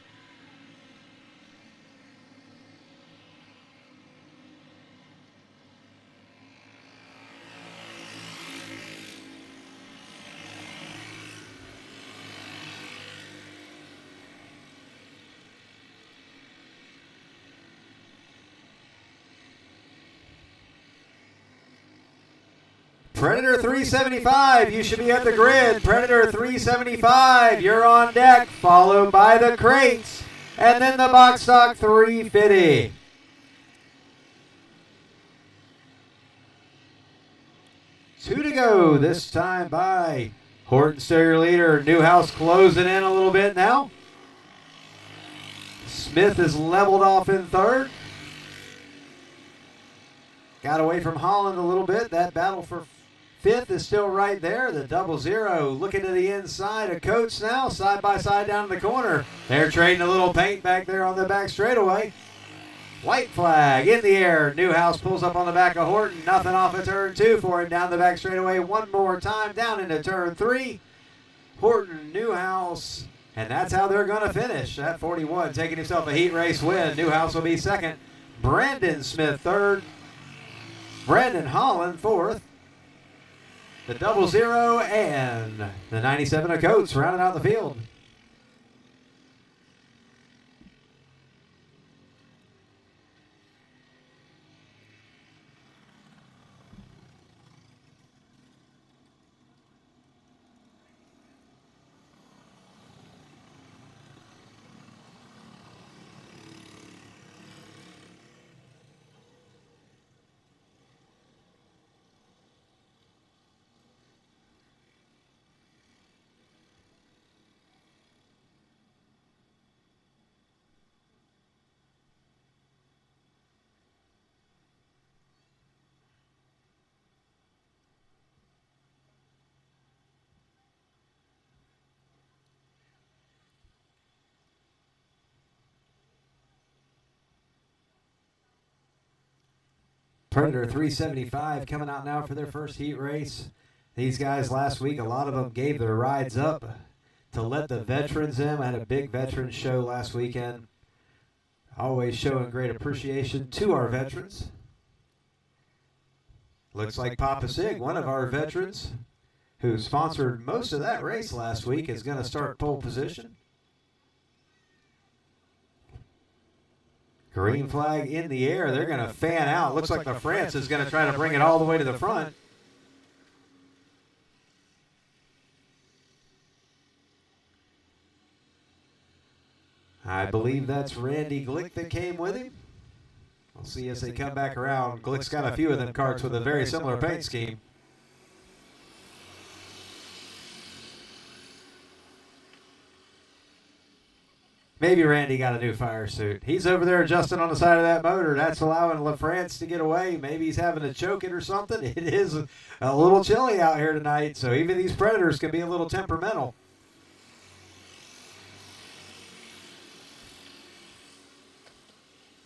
Predator 375, you should be at the grid. Predator 375, you're on deck, followed by the crates, and then the box stock 350. 2 to go this time by Horton, still your leader. Newhouse closing in a little bit now. Smith is leveled off in third. Got away from Holland a little bit. That battle for fifth is still right there. The 00 looking to the inside of Coates now. Side by side down the corner. They're trading a little paint back there on the back straightaway. White flag in the air. Newhouse pulls up on the back of Horton. Nothing off of turn 2 for him. Down the back straightaway one more time. Down into turn 3. Horton, Newhouse. And that's how they're going to finish. At 41, taking himself a heat race win. Newhouse will be second. Brandon Smith third. Brandon Holland fourth. The 00 and the 97 of Coates rounding out the field. Predator 375 coming out now for their first heat race. These guys last week, a lot of them gave their rides up to let the veterans in. I had a big veterans show last weekend. Always showing great appreciation to our veterans. Looks like Papa Sig, one of our veterans, who sponsored most of that race last week, is going to start pole position. Green flag in the air. They're going to fan out. Looks like the France is going to try to bring it all the way to the front. I believe that's Randy Glick that came with him. We'll see as they come back around. Glick's got a few of them karts with a very similar paint scheme. Maybe Randy got a new fire suit. He's over there adjusting on the side of that motor. That's allowing LaFrance to get away. Maybe he's having to choke it or something. It is a little chilly out here tonight, so even these Predators can be a little temperamental.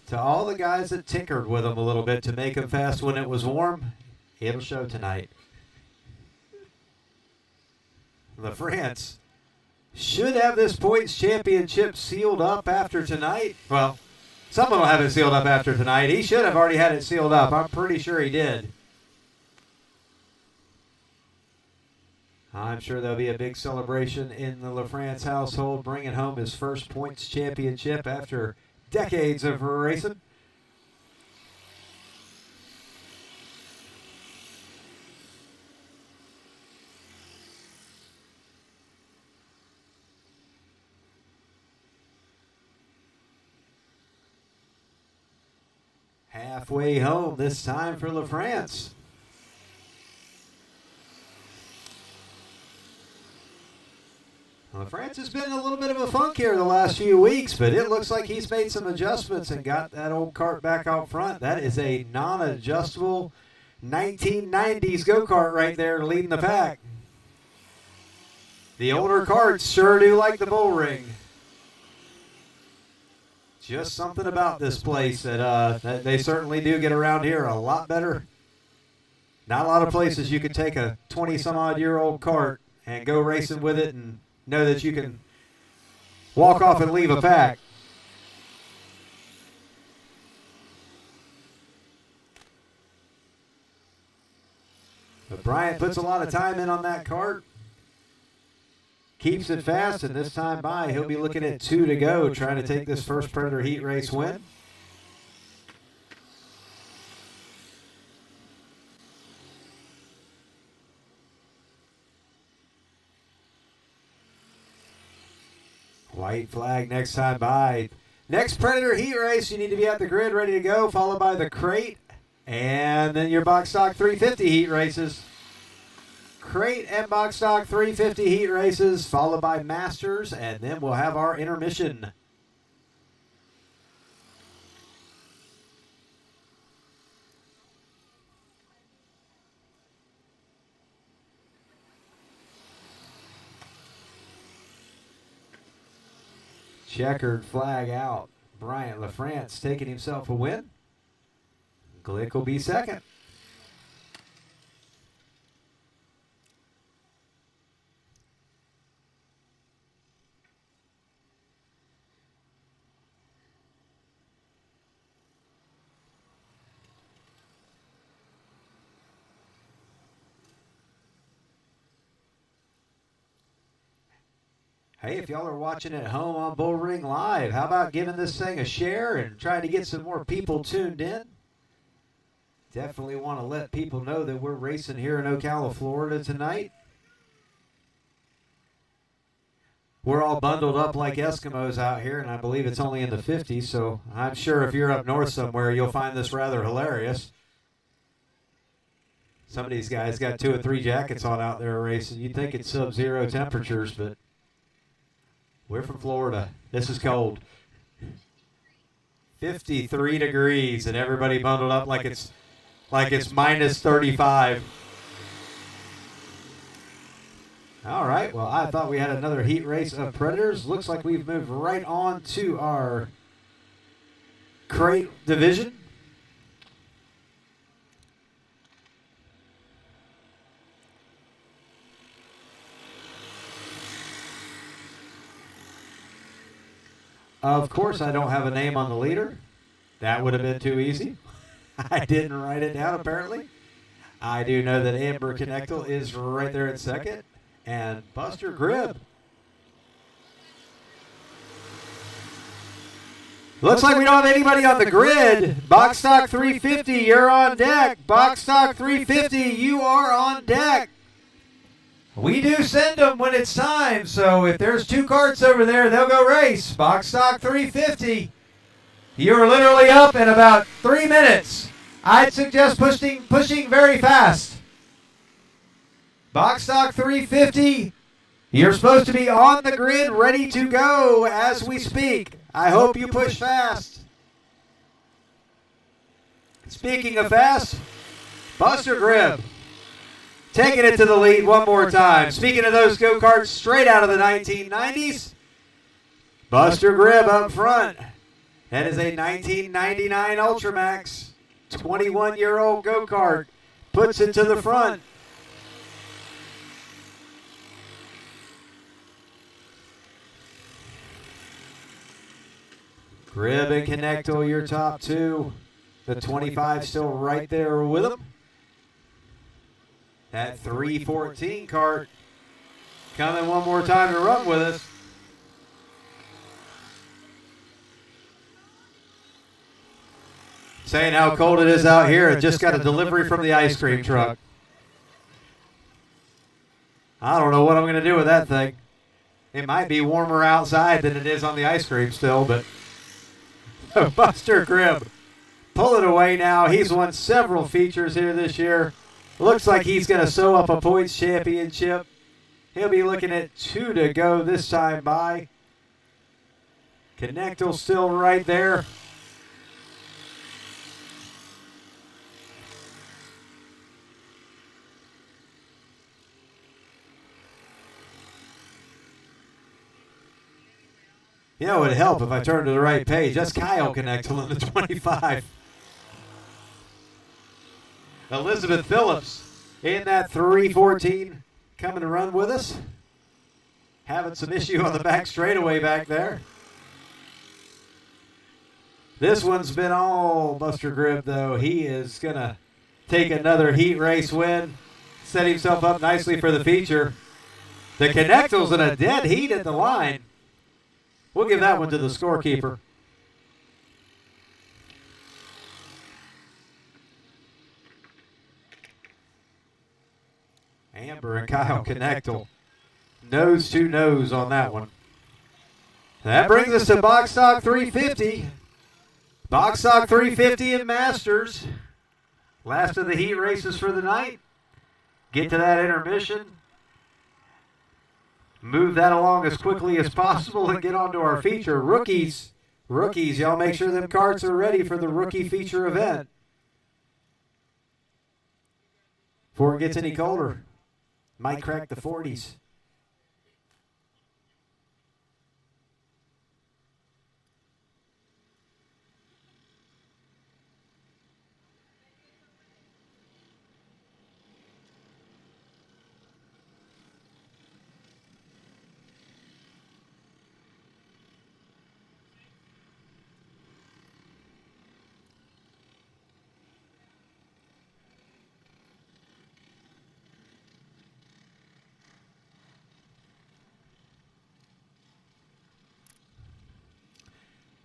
To all the guys that tinkered with them a little bit to make them fast when it was warm, it'll show tonight. LaFrance should have this points championship sealed up after tonight. Well, someone will have it sealed up after tonight. He should have already had it sealed up. I'm pretty sure he did. I'm sure there'll be a big celebration in the LaFrance household, bringing home his first points championship after decades of racing. Halfway home this time for LaFrance. LaFrance has been in a little bit of a funk here the last few weeks, but it looks like he's made some adjustments and got that old kart back out front. That is a non-adjustable 1990s go-kart right there leading the pack. The older karts sure do like the Bullring. Just something about this place that they certainly do get around here a lot better. Not a lot of places you can take a 20-some-odd-year-old kart and go racing with it and know that you can walk off and leave a pack. But Bryant puts a lot of time in on that kart. Keeps it fast, and this time by, he'll be looking at 2 to go, trying to take this first Predator heat race win. White flag next time by. Next Predator heat race, you need to be at the grid ready to go, followed by the crate, and then your box stock 350 heat races. crate and box stock 350 heat races, followed by Masters, and then we'll have our intermission. Checkered flag out. Bryant LaFrance taking himself a win. Glick will be second. Hey, if y'all are watching at home on Bullring Live, how about giving this thing a share and trying to get some more people tuned in? Definitely want to let people know that we're racing here in Ocala, Florida tonight. We're all bundled up like Eskimos out here, and I believe it's only in the 50s, so I'm sure if you're up north somewhere, you'll find this rather hilarious. Some of these guys got 2 or 3 jackets on out there racing. You'd think it's sub-zero temperatures, but we're from Florida. This is cold. 53 degrees, and everybody bundled up like it's minus 35. All right, well, I thought we had another heat race of Predators. Looks like we've moved right on to our crate division. Of course, I don't have a name on the leader. That would have been too easy. I didn't write it down, apparently. I do know that Amber Connectal is right there at second. And Buster Gribb. Looks like we don't have anybody on the grid. Box Stock 350, you're on deck. Box Stock 350, you are on deck. We do send them when it's time, so if there's 2 carts over there, they'll go race. Box Stock 350, you're literally up in about 3 minutes. I'd suggest pushing very fast. Box Stock 350, you're supposed to be on the grid, ready to go as we speak. I hope you push fast. Speaking of fast, Buster Gribb taking it to the lead one more time. Speaking of those go-karts straight out of the 1990s, Buster Gribb up front. That is a 1999 Ultramax, 21-year-old go-kart. Puts it to the front. Gribb and Connectal, your top 2. The 25 still right there with them. That 314 cart coming one more time to run with us. Saying how cold it is out here, and just got a delivery from the ice cream truck. I don't know what I'm going to do with that thing. It might be warmer outside than it is on the ice cream still, but Buster Gribb pulling away now. He's won several features here this year. Looks like he's going to sew up a points championship. He'll be looking at 2 to go this time by. Connectal still right there. You know, it would help if I turned to the right page. That's Kyle Connectal in the 25. Elizabeth Phillips in that 314 coming to run with us. Having some issue on the back straightaway back there. This one's been all Buster Gribb, though. He is going to take another heat race win. Set himself up nicely for the feature. The Connectal's in a dead heat at the line. We'll give that one to the scorekeeper. Amber and Kyle Connectal, nose to nose on that one. That brings us to Box Stock 350. Box Stock 350 in Masters. Last of the heat races for the night. get to that intermission, move that along as quickly as possible, and get on to our feature. Rookies, y'all make sure them carts are ready for the rookie feature event before it gets any colder. Might crack the 40s.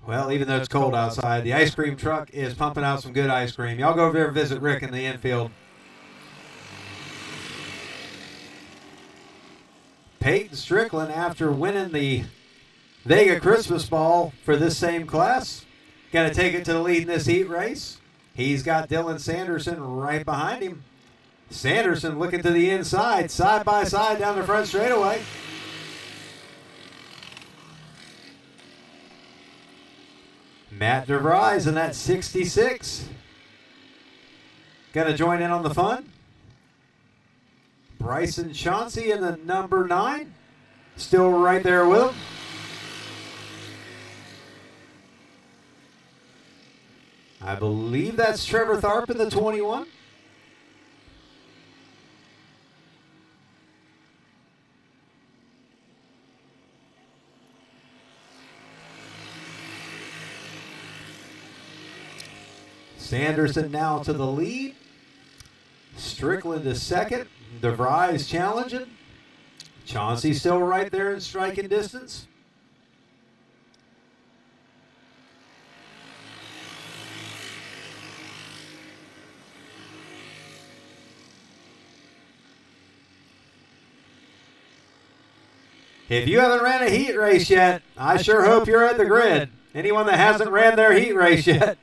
Well, even though it's cold outside, the ice cream truck is pumping out some good ice cream. Y'all go over there and visit Rick in the infield. Peyton Strickland, after winning the Vega Christmas Ball for this same class, going to take it to the lead in this heat race. He's got Dylan Sanderson right behind him. Sanderson looking to the inside, side by side down the front straightaway. Matt DeVries in that 66. Going to join in on the fun. Bryson Chauncey in the number 9. Still right there with him. I believe that's Trevor Tharp in the 21. Sanderson now to the lead. Strickland is second. DeVries challenging. Chauncey still right there in striking distance. If you haven't ran a heat race yet, I sure hope you're at the grid. Anyone that hasn't ran their heat race yet,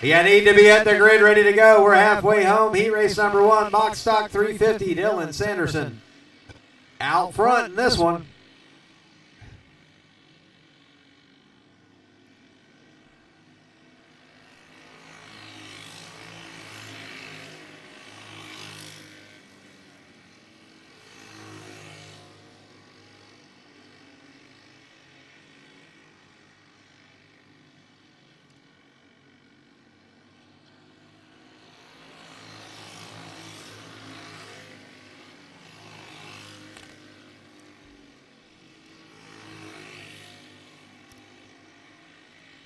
you need to be at the grid ready to go. We're halfway home. Heat race number 1, box stock 350, Dylan Sanderson out front in this one.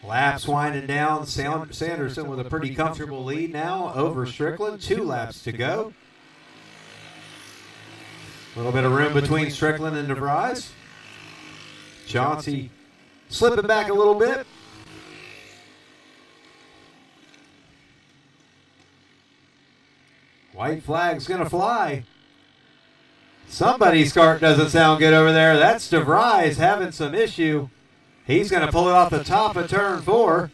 Laps winding down. Sanderson with a pretty comfortable lead now over Strickland. 2 laps to go. A little bit of room between Strickland and DeVries. Chauncey slipping back a little bit. White flag's going to fly. Somebody's cart doesn't sound good over there. That's DeVries having some issue. He's going to pull it off the top of turn 4.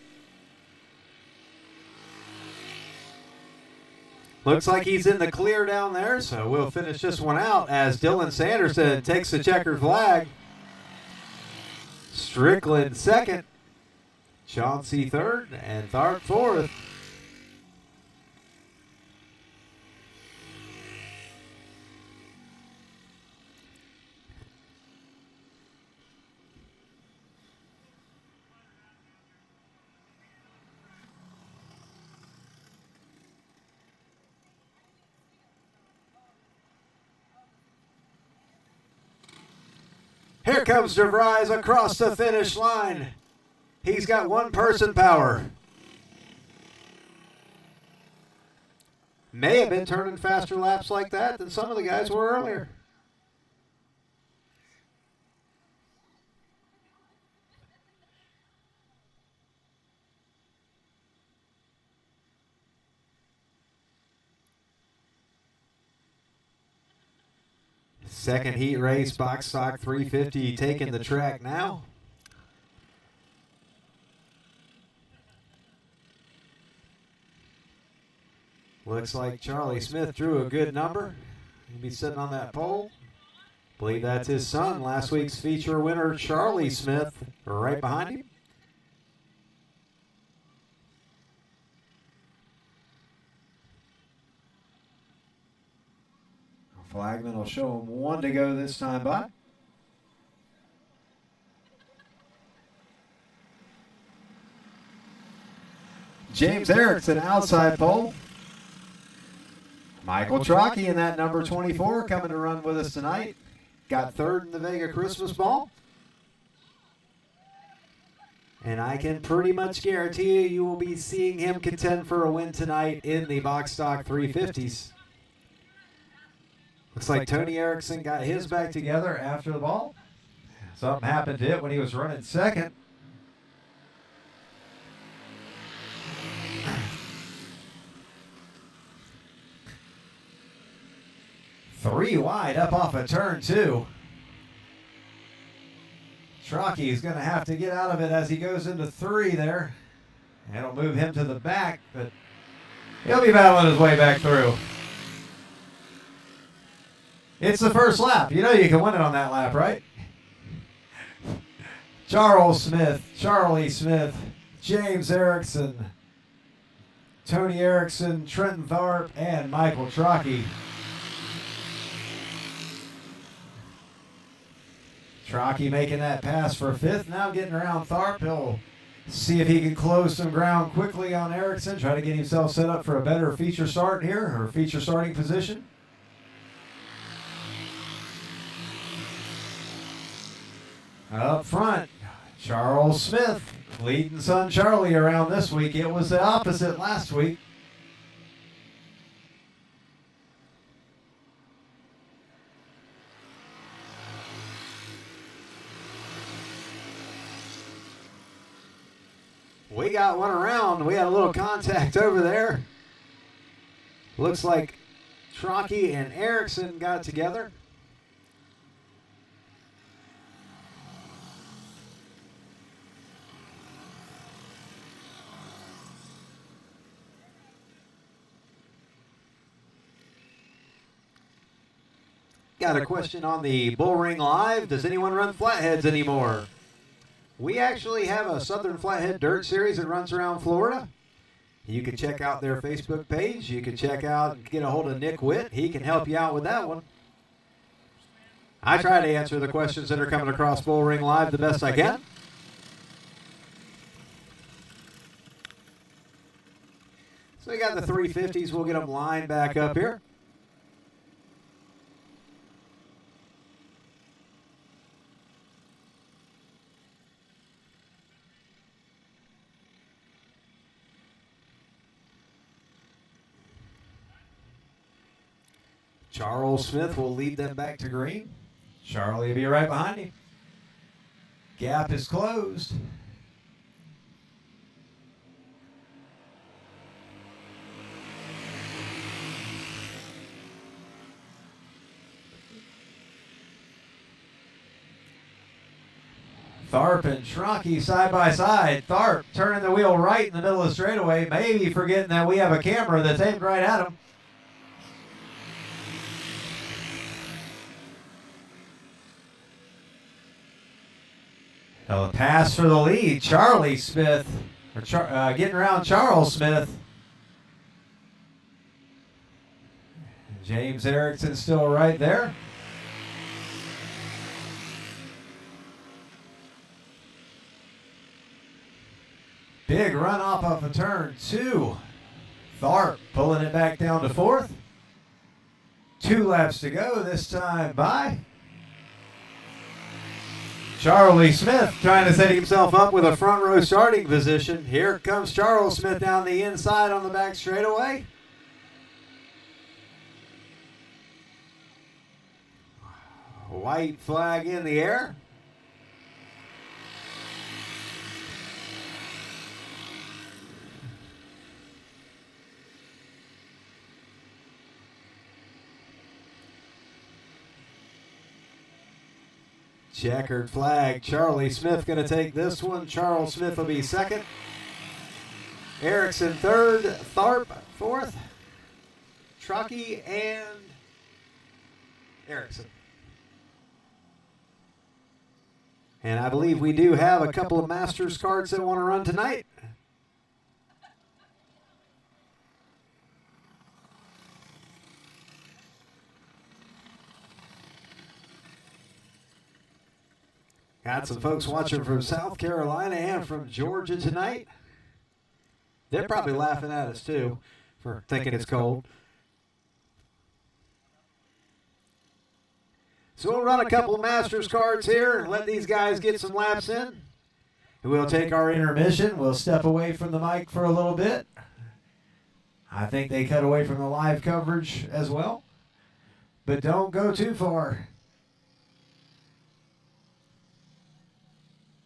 Looks like he's in the clear down there, so we'll finish this one out as Dylan Sanderson takes the checkered flag. Strickland second, Chauncey third, and Tharp fourth. Here comes DeVries across the finish line. He's got one person power. May have been turning faster laps like that than some of the guys were earlier. Second heat race, box stock 350 taking the track now. Looks like Charlie Smith drew a good number. He'll be sitting on that pole. Believe that's his son, last week's feature winner, Charlie Smith, right behind him. Flagman will show him 1 to go this time by. James Erickson, outside pole. Michael Trockey in that number 24 coming to run with us tonight. Got 3rd in the Vega Christmas Ball. And I can pretty much guarantee you will be seeing him contend for a win tonight in the box stock 350s. Looks like Tony Erickson got his back together after the ball. Something happened to it when he was running second. Three wide up off of turn 2. Trockey's going to have to get out of it as he goes into 3 there. That'll move him to the back, but he'll be battling his way back through. It's the first lap. You know you can win it on that lap, right? Charles Smith, Charlie Smith, James Erickson, Tony Erickson, Trenton Tharp, and Michael Trockey. Trockey making that pass for 5th. Now getting around Tharp. He'll see if he can close some ground quickly on Erickson. Try to get himself set up for a better feature start here, or feature starting position. Up front, Charles Smith leading son Charlie around this week. It was the opposite last week. We got one around. We had a little contact over there. Looks like Trockey and Erickson got together. Got a question on the Bullring Live. Does anyone run flatheads anymore? We actually have a Southern Flathead Dirt Series that runs around Florida. You can check out their Facebook page. You can check out and get a hold of Nick Witt. He can help you out with that one. I try to answer the questions that are coming across Bullring Live the best I can. So we got the 350s. We'll get them lined back up here. Charles Smith will lead them back to green. Charlie will be right behind him. Gap is closed. Tharp and Trockey side by side. Tharp turning the wheel right in the middle of the straightaway, maybe forgetting that we have a camera that's aimed right at him. A pass for the lead. Charlie Smith, getting around Charles Smith. James Erickson still right there. Big run off of a turn 2. Tharp pulling it back down to 4th. 2 laps to go this time by Charlie Smith, trying to set himself up with a front row starting position. Here comes Charles Smith down the inside on the back straightaway. White flag in the air. Checkered flag. Charlie Smith going to take this one. Charles Smith will be 2nd. Erickson 3rd. Tharp 4th. Truckee and Erickson. And I believe we do have a couple of Masters cards that want to run tonight. Got some folks watching from South Carolina and from Georgia tonight. They're probably laughing at us too for thinking it's cold. So we'll run a couple of Masters cards here and let these guys get some laps in. And we'll take our intermission. We'll step away from the mic for a little bit. I think they cut away from the live coverage as well. But don't go too far.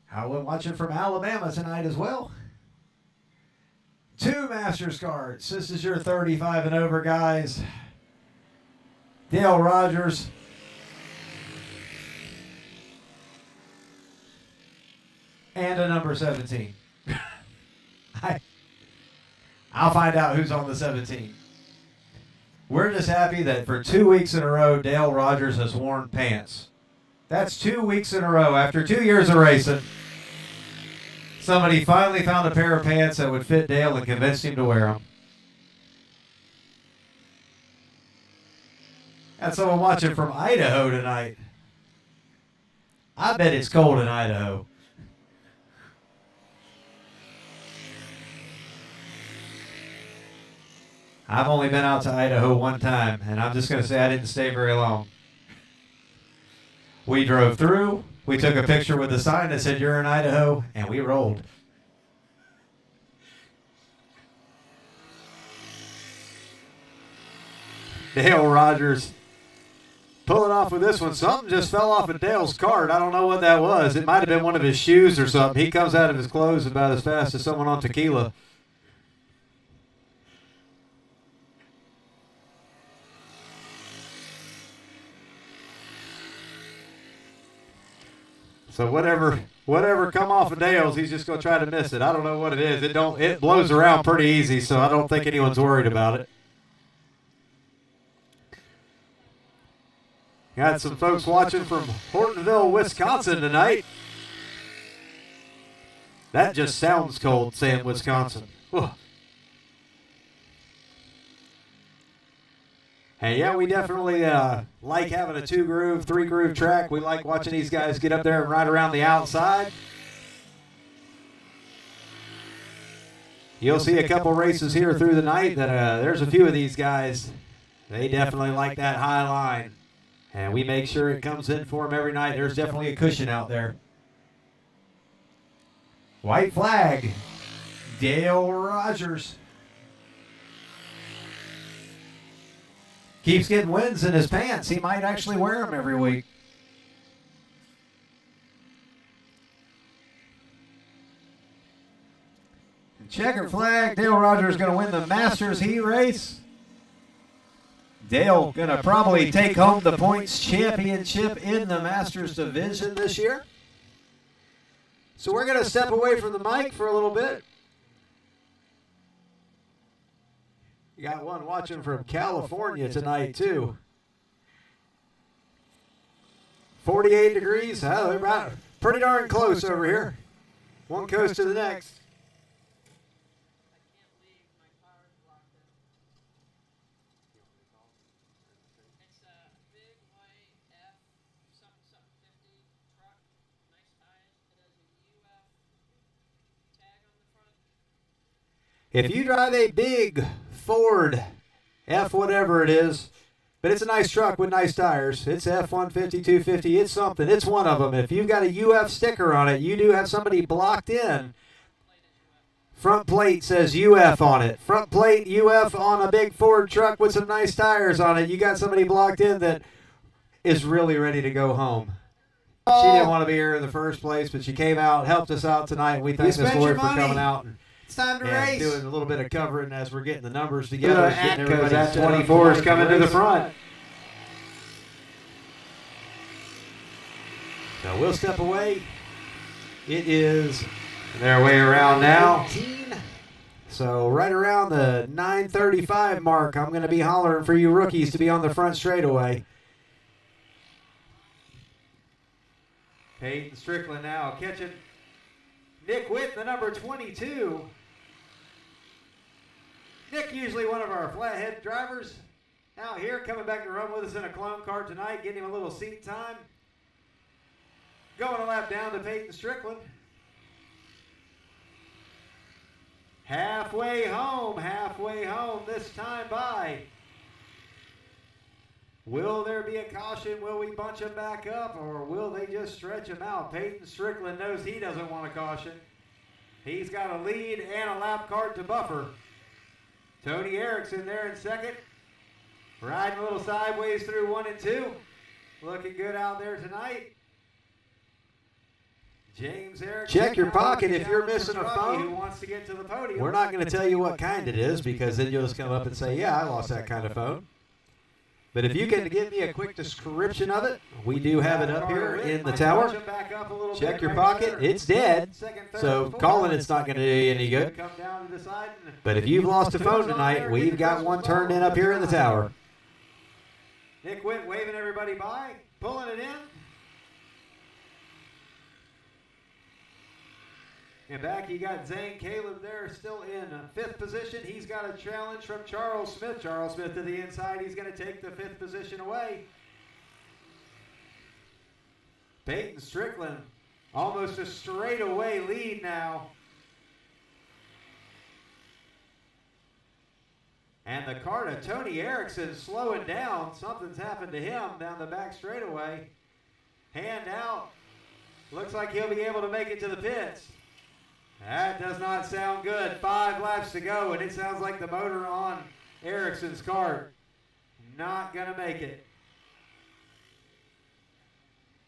Howard watching from Alabama tonight as well. 2 Masters cards. This is your 35 and over guys. Dale Rogers. And a number 17. I'll find out who's on the 17. We're just happy that for 2 weeks in a row, Dale Rogers has worn pants. That's 2 weeks in a row. After 2 years of racing, somebody finally found a pair of pants that would fit Dale and convinced him to wear them. And someone watching from Idaho tonight. I bet it's cold in Idaho. I've only been out to Idaho one time, and I'm just going to say I didn't stay very long. We drove through, we took a picture with the sign that said you're in Idaho, and we rolled. Dale Rogers pulling off with this one. Something just fell off of Dale's cart. I don't know what that was. It might have been one of his shoes or something. He comes out of his clothes about as fast as someone on tequila. So whatever come off of Dale's, he's just going to try to miss it. I don't know what it is. It blows around pretty easy, so I don't think anyone's worried about it. Got some folks watching from Hortonville, Wisconsin tonight. That just sounds cold, saying Wisconsin. Whew. Hey, yeah, we definitely like having a 2-groove, 3-groove track. We like watching these guys get up there and ride around the outside. You'll see a couple races here through the night that there's a few of these guys. They definitely like that high line. And we make sure it comes in for them every night. There's definitely a cushion out there. White flag, Dale Rogers. Keeps getting wins in his pants. He might actually wear them every week. Checkered flag. Dale Rogers going to win the Masters heat race. Dale going to probably take home the points championship in the Masters division this year. So we're going to step away from the mic for a little bit. You got one watching from California tonight, too. 48 degrees. Oh, they're about pretty darn close over here. One coast to the next. If you drive a big Ford F whatever it is, but it's a nice truck with nice tires, it's F-150, 250, it's something, it's one of them. If you've got a UF sticker on it, you do have somebody blocked in. Front plate says UF on it. Front plate UF on a big Ford truck with some nice tires on it. You got somebody blocked in that is really ready to go home. She didn't want to be here in the first place, but she came out, helped us out tonight. We thank Miss Lloyd for coming out. It's time to race. Doing a little bit of covering as we're getting the numbers together. Because that 24 is coming to the front. So we'll step away. It is their way around now. So right around the 9:35 mark, I'm going to be hollering for you rookies to be on the front straightaway. Peyton Strickland now catching Nick Witt, the number 22. Nick, usually one of our flathead drivers. Now here, coming back to run with us in a clone car tonight, getting him a little seat time. Going a lap down to Peyton Strickland. Halfway home this time by. Will there be a caution? Will we bunch him back up, or will they just stretch him out? Peyton Strickland knows he doesn't want a caution. He's got a lead and a lap card to buffer. Tony Erickson there in second. Riding a little sideways through 1 and 2. Looking good out there tonight. James Erickson. Check your pocket if you're missing a phone. Who wants to get to the podium. We're not going to tell you what kind it is, because then you'll just come up and say, yeah, I lost that kind of phone. But if you can give me a quick description of it, we do have it up here in the tower. Check your pocket. It's dead, so calling it's not going to do you any good. But if you've lost a phone tonight, we've got one turned in up here in the tower. Nick Witt waving everybody by, pulling it in. And back you got Zane Caleb there still in 5th position. He's got a challenge from Charles Smith. Charles Smith to the inside. He's going to take the 5th position away. Peyton Strickland almost a straightaway lead now. And the car to Tony Erickson slowing down. Something's happened to him down the back straightaway. Hand out. Looks like he'll be able to make it to the pits. That does not sound good. 5 laps to go, and it sounds like the motor on Erickson's car not going to make it.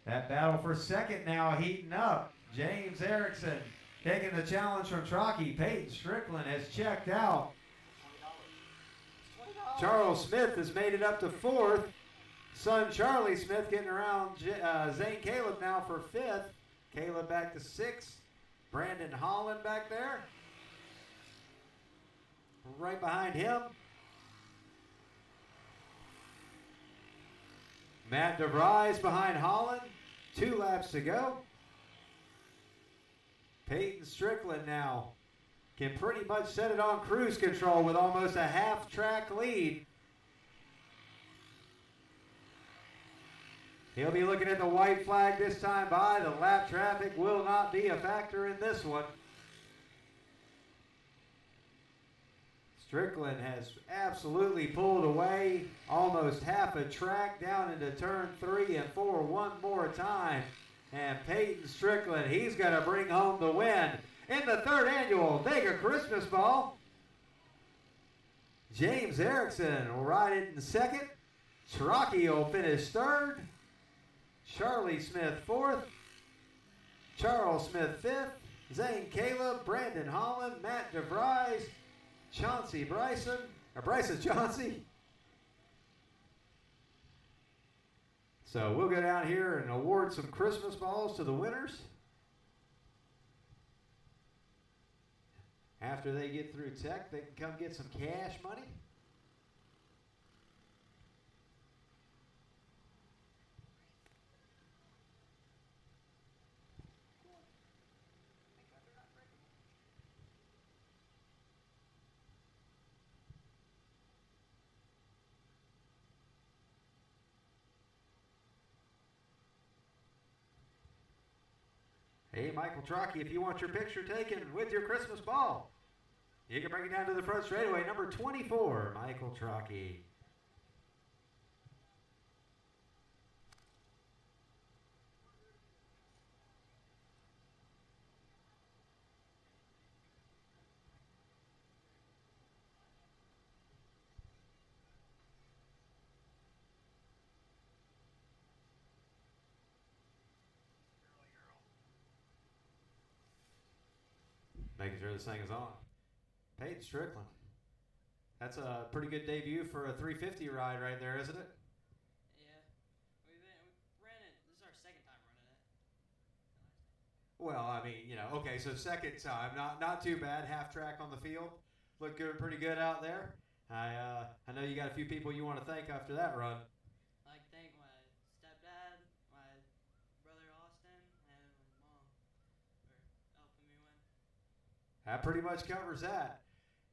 That battle for second now heating up. James Erickson taking the challenge from Trockey. Peyton Strickland has checked out. Charles Smith has made it up to 4th. Son Charlie Smith getting around Zane Caleb now for 5th. Caleb back to 6th. Brandon Holland back there. Right behind him. Matt DeVries behind Holland. 2 laps to go. Peyton Strickland now can pretty much set it on cruise control with almost a half-track lead. He'll be looking at the white flag this time by. The lap traffic will not be a factor in this one. Strickland has absolutely pulled away almost half a track down into turn 3 and 4 one more time. And Peyton Strickland, he's going to bring home the win in the 3rd annual Vega Christmas Ball. James Erickson will ride it in 2nd. Trockey will finish 3rd. Charlie Smith 4th, Charles Smith 5th, Zane Caleb, Brandon Holland, Matt DeVries, Bryson Chauncey. So we'll go down here and award some Christmas balls to the winners. After they get through tech, they can come get some cash money. Hey, Michael Trockey, if you want your picture taken with your Christmas ball, you can bring it down to the front straightaway, number 24, Michael Trockey. Making sure this thing is on. Peyton Strickland. That's a pretty good debut for a 350 ride right there, isn't it? Yeah. We ran it. This is our 2nd time running it. Well, I mean, you know, okay, so 2nd time, not too bad, half track on the field. Looked good, pretty good out there. I know you got a few people you want to thank after that run. I'd like to thank my stepdad, my brother Austin, and my mom for helping me win. That pretty much covers that.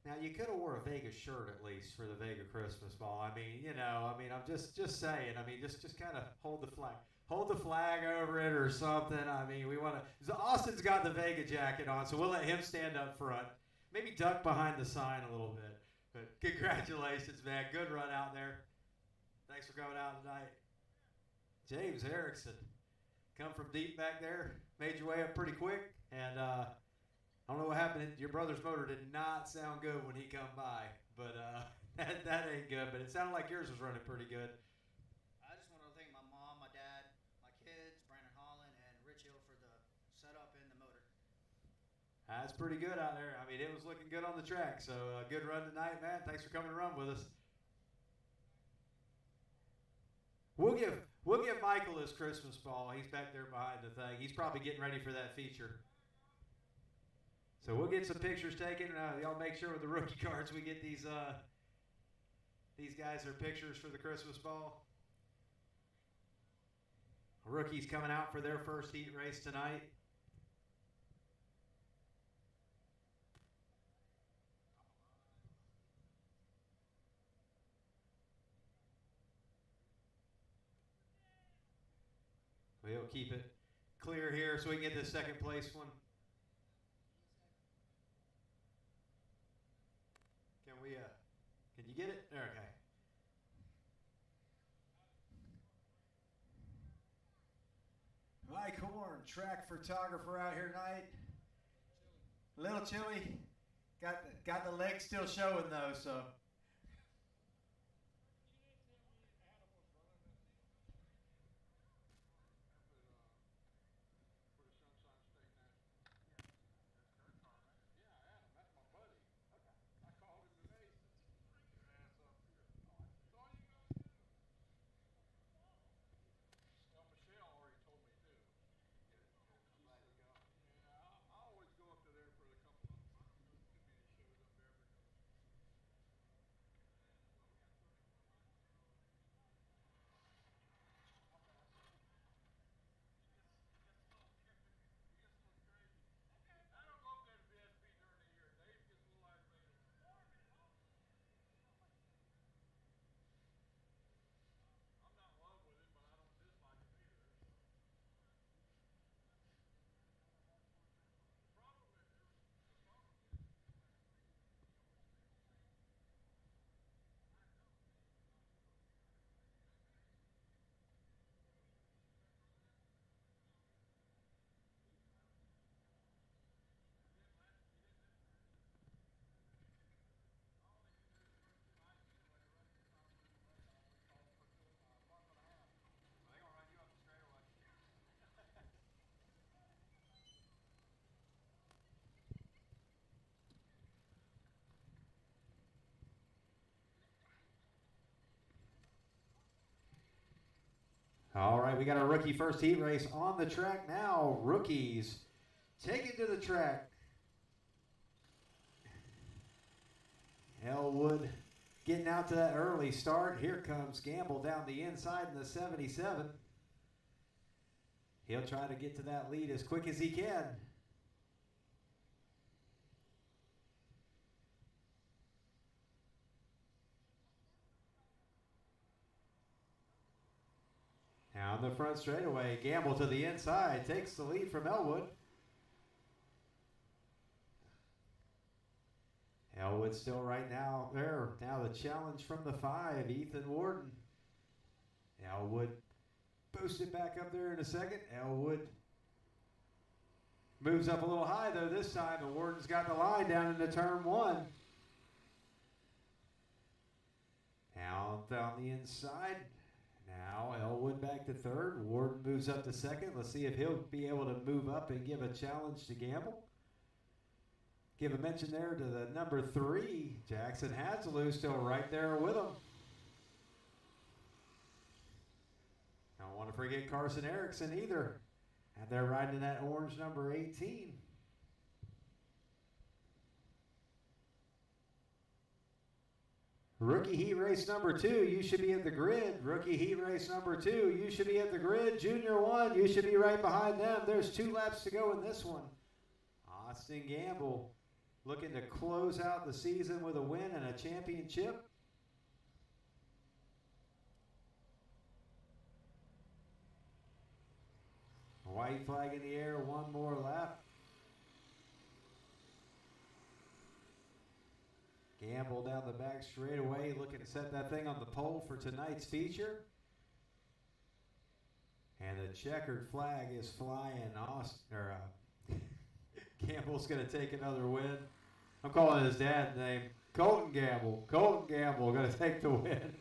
Now you could have wore a Vega shirt at least for the Vega Christmas ball. I mean, I'm just saying. I mean, just kind of hold the flag over it or something. I mean, we want to. Austin's got the Vega jacket on, so we'll let him stand up front. Maybe duck behind the sign a little bit. But congratulations, man. Good run out there. Thanks for coming out tonight. James Erickson, come from deep back there, made your way up pretty quick, and I don't know what happened. Your brother's motor did not sound good when he come by, but that ain't good. But it sounded like yours was running pretty good. I just want to thank my mom, my dad, my kids, Brandon Holland, and Rich Hill for the setup and the motor. That's pretty good out there. I mean, it was looking good on the track. So good run tonight, man. Thanks for coming to run with us. We'll give Michael his Christmas ball. He's back there behind the thing. He's probably getting ready for that feature. So we'll get some pictures taken. Y'all make sure with the rookie cards we get these guys their pictures for the Christmas ball. Rookies coming out for their first heat race tonight. We'll keep it clear here so we can get the second place one. Can you get it? Okay. Mike Horn, track photographer out here tonight. A little chilly. Got the legs still showing though, so. All right, we got our rookie first heat race on the track now. Rookies, take it to the track. Elwood getting out to that early start. Here comes Gamble down the inside in the 77. He'll try to get to that lead as quick as he can. Now on the front straightaway, Gamble to the inside, takes the lead from Elwood. Elwood still right now there. Now the challenge from the 5, Ethan Warden. Elwood boosted back up there in a second. Elwood moves up a little high though this time. The Warden's got the line down into turn 1. Now down the inside. Now Elwood back to third. Warden moves up to second. Let's see if he'll be able to move up and give a challenge to Gamble. Give a mention there to the number 3, Jackson Hatzaloo, still right there with him. Don't want to forget Carson Erickson either. And they're riding in that orange number 18. Rookie heat race number 2, you should be at the grid. Rookie heat race number 2, you should be at the grid. Junior 1, you should be right behind them. There's 2 laps to go in this one. Austin Gamble looking to close out the season with a win and a championship. White flag in the air, 1 more lap. Gamble down the back straightaway, looking to set that thing on the pole for tonight's feature. And the checkered flag is flying. Gamble's going to take another win. I'm calling his dad's name. Colton Gamble. Colton Gamble going to take the win.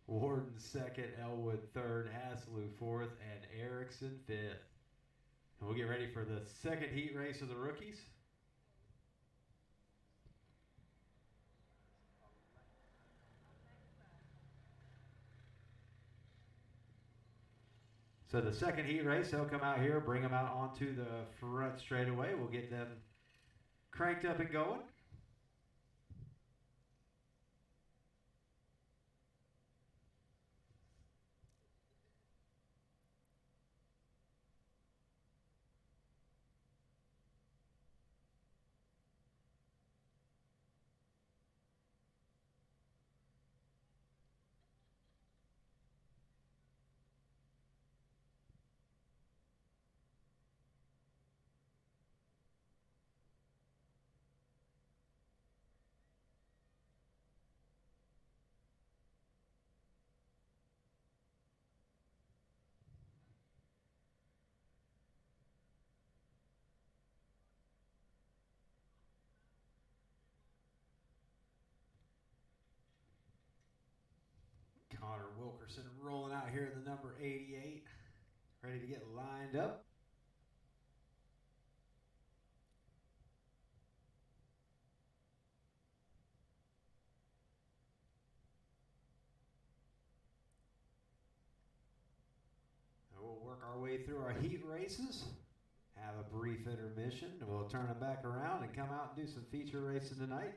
Warden second, Elwood third, Hasselou fourth, and Erickson fifth. And we'll get ready for the second heat race of the rookies. So the second heat race, they'll come out here, bring them out onto the front straightaway. We'll get them cranked up and going. Connor Wilkerson rolling out here in the number 88, ready to get lined up. And we'll work our way through our heat races, have a brief intermission, and we'll turn them back around and come out and do some feature racing tonight.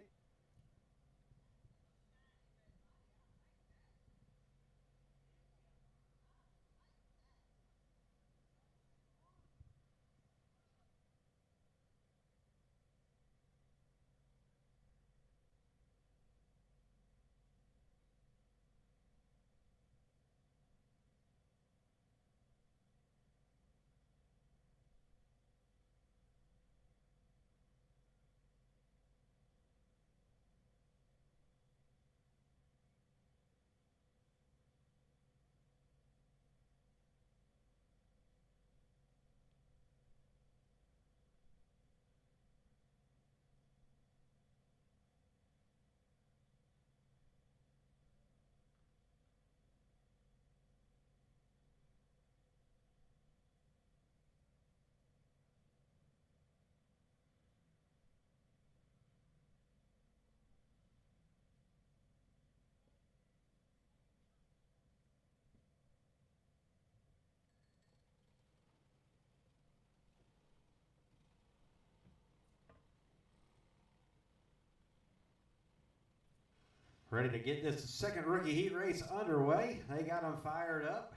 Ready to get this second rookie heat race underway. They got them fired up.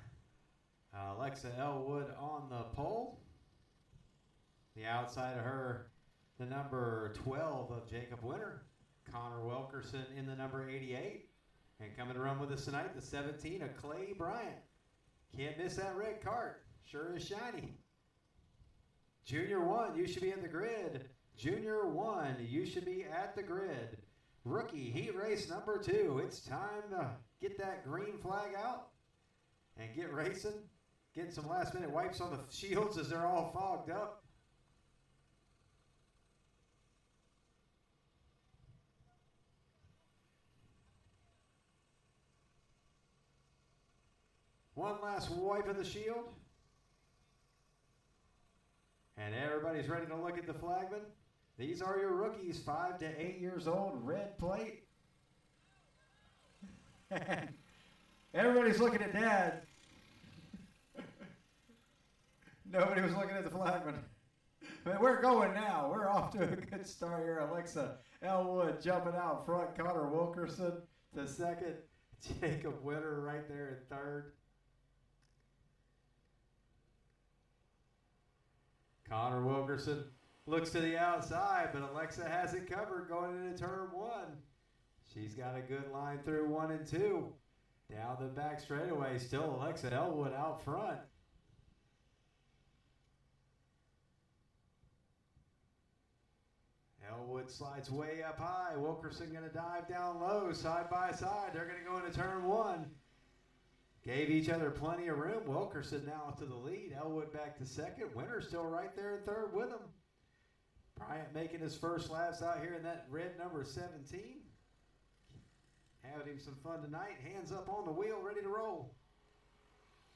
Alexa Elwood on the pole. The outside of her, the number 12 of Jacob Winter. Connor Wilkerson in the number 88. And coming to run with us tonight, the 17 of Clay Bryant. Can't miss that red cart. Sure is shiny. Junior 1, you should be at the grid. Junior 1, you should be at the grid. Rookie heat race number 2. It's time to get that green flag out and get racing. Getting some last minute wipes on the shields as they're all fogged up. One last wipe of the shield. And everybody's ready to look at the flagman. These are your rookies, 5 to 8 years old, red plate. Everybody's looking at Dad. Nobody was looking at the flagman. But we're going now. We're off to a good start here. Alexa Elwood jumping out front. Connor Wilkerson to second. Jacob Winter right there in third. Connor Wilkerson looks to the outside, but Alexa has it covered going into turn one. She's got a good line through 1 and 2. Down the back straightaway, still Alexa Elwood out front. Elwood slides way up high. Wilkerson going to dive down low, side by side. They're going to go into turn one. Gave each other plenty of room. Wilkerson now to the lead. Elwood back to second. Winter still right there in third with him. Bryant making his first laps out here in that red number 17. Having him some fun tonight. Hands up on the wheel, ready to roll.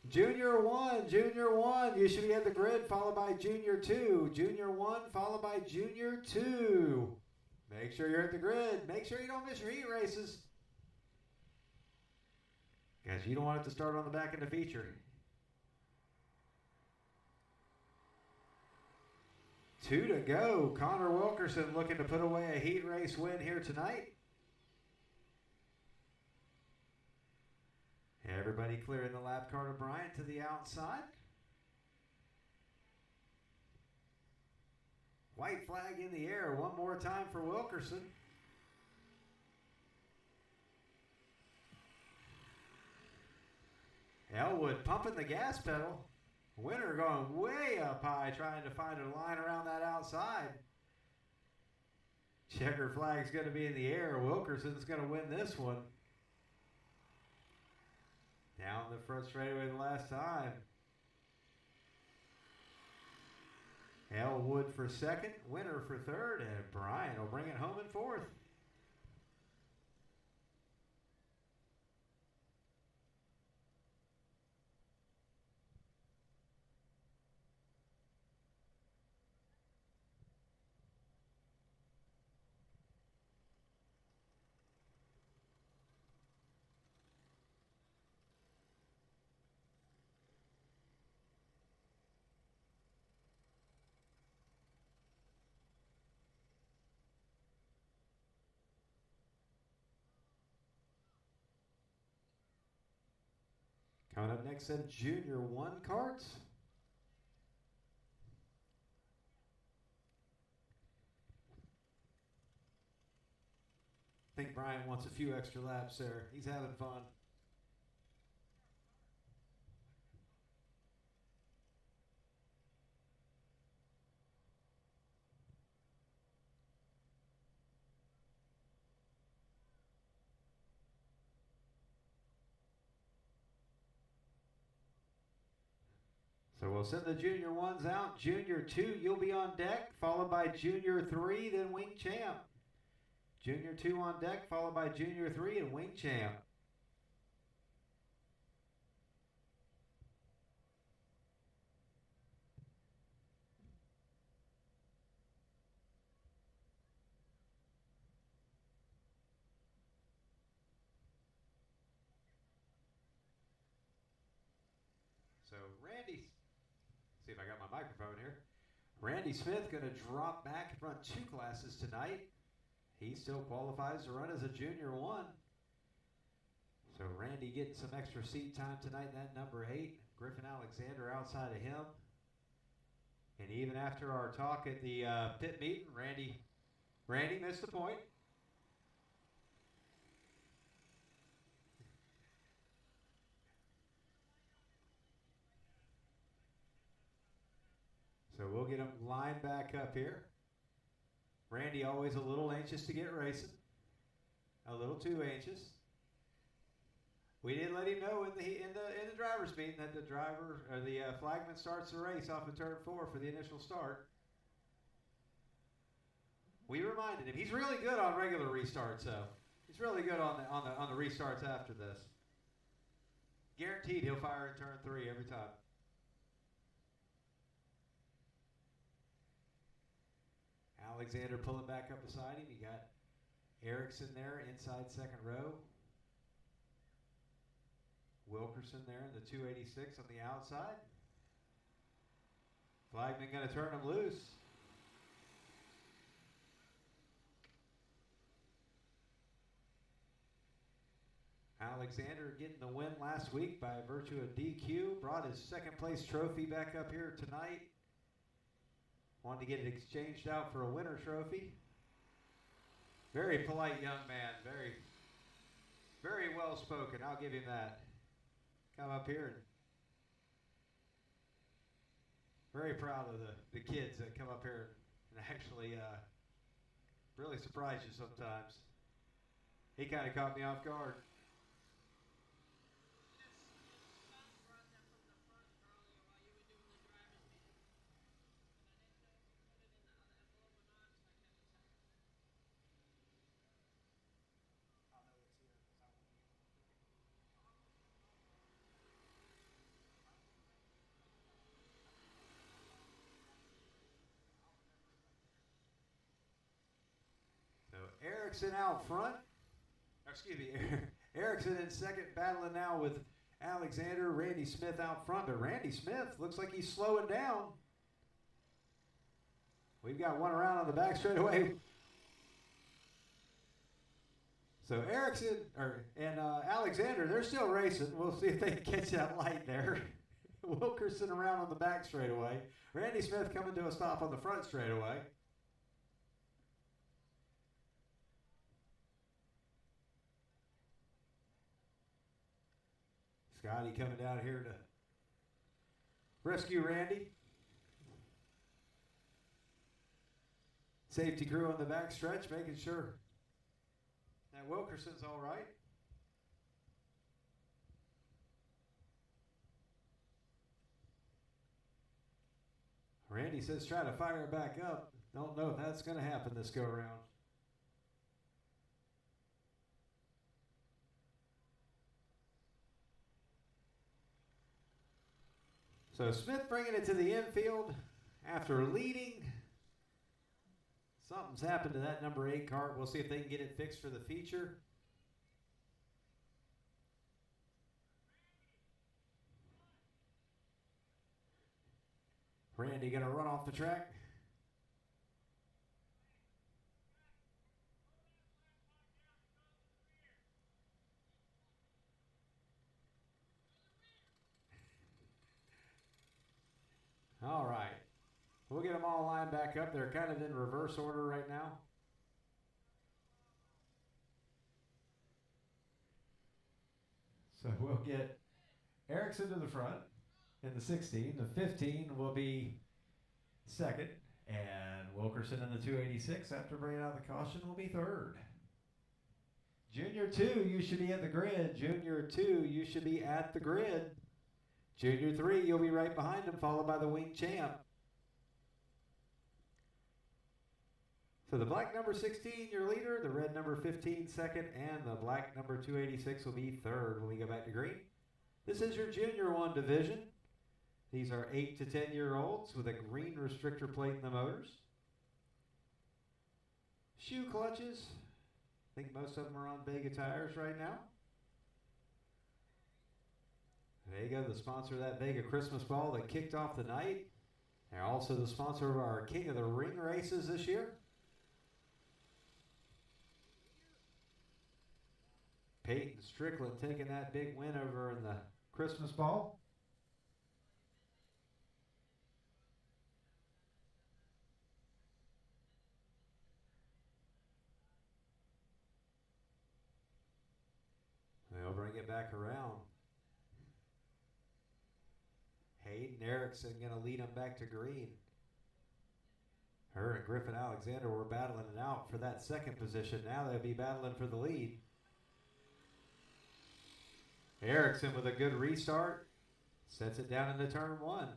Junior 1, Junior 1. You should be at the grid, followed by Junior 2. Junior 1, followed by Junior 2. Make sure you're at the grid. Make sure you don't miss your heat races. Guys, you don't want it to start on the back of the feature. 2 to go. Connor Wilkerson looking to put away a heat race win here tonight. Everybody clearing the lap car to Bryant to the outside. White flag in the air one more time for Wilkerson. Elwood pumping the gas pedal. Winter going way up high, trying to find a line around that outside. Checker flag's going to be in the air. Wilkerson's going to win this one. Down the front straightaway the last time. Elwood for second, Winter for third, and Brian will bring it home in fourth. Coming up next, then Junior 1 karts. I think Brian wants a few extra laps there. He's having fun. So we'll send the Junior 1s out. Junior 2, you'll be on deck, followed by Junior 3, then Wing Champ. Junior 2 on deck, followed by Junior 3 and Wing Champ. So Randy, see if I got my microphone here. Randy Smith going to drop back and run 2 classes tonight. He still qualifies to run as a Junior 1. So Randy getting some extra seat time tonight, that number 8. Griffin Alexander outside of him. And even after our talk at the pit meeting, Randy missed the point. So we'll get him lined back up here. Randy always a little anxious to get racing. A little too anxious. We did let him know in the driver's meeting that the flagman starts the race off of turn 4 for the initial start. We reminded him he's really good on regular restarts, though. He's really good on the restarts after this. Guaranteed he'll fire in turn 3 every time. Alexander pulling back up beside him. You got Erickson there inside second row. Wilkerson there in the 286 on the outside. Flagman going to turn him loose. Alexander getting the win last week by virtue of DQ. Brought his second place trophy back up here tonight. Wanted to get it exchanged out for a winner trophy. Very polite young man. Very, very well spoken. I'll give him that. Come up here and very proud of the kids that come up here and actually really surprise you sometimes. He kind of caught me off guard. Erickson out front. Excuse me, Erickson in second, battling now with Alexander. Randy Smith out front, but Randy Smith looks like he's slowing down. We've got one around on the back straightaway. So Erickson and Alexander, they're still racing. We'll see if they can catch that light there. Wilkerson around on the back straightaway. Randy Smith coming to a stop on the front straightaway. Scotty coming down here to rescue Randy. Safety crew on the back stretch making sure that Wilkerson's all right. Randy says try to fire it back up. Don't know if that's going to happen this go around. So Smith bringing it to the infield after leading. Something's happened to that number 8 cart. We'll see if they can get it fixed for the feature. Randy going to run off the track. All right. We'll get them all lined back up. They're kind of in reverse order right now. So we'll get Erickson to the front in the 16. The 15 will be second. And Wilkerson in the 286 after bringing out the caution will be third. Junior 2, you should be at the grid. Junior 2, you should be at the grid. Junior 3, you'll be right behind him, followed by the wing champ. So the black number 16, your leader, the red number 15, second, and the black number 286 will be third when we go back to green. This is your Junior 1 division. These are 8 to 10-year-olds with a green restrictor plate in the motors. Shoe clutches. I think most of them are on Vega tires right now. Vega, the sponsor of that Vega Christmas ball that kicked off the night. They're also the sponsor of our King of the Ring races this year. Peyton Strickland taking that big win over in the Christmas ball. They'll bring it back around. Hayden Erickson going to lead them back to green. Her and Griffin Alexander were battling it out for that second position. Now they'll be battling for the lead. Erickson with a good restart. Sets it down into turn 1.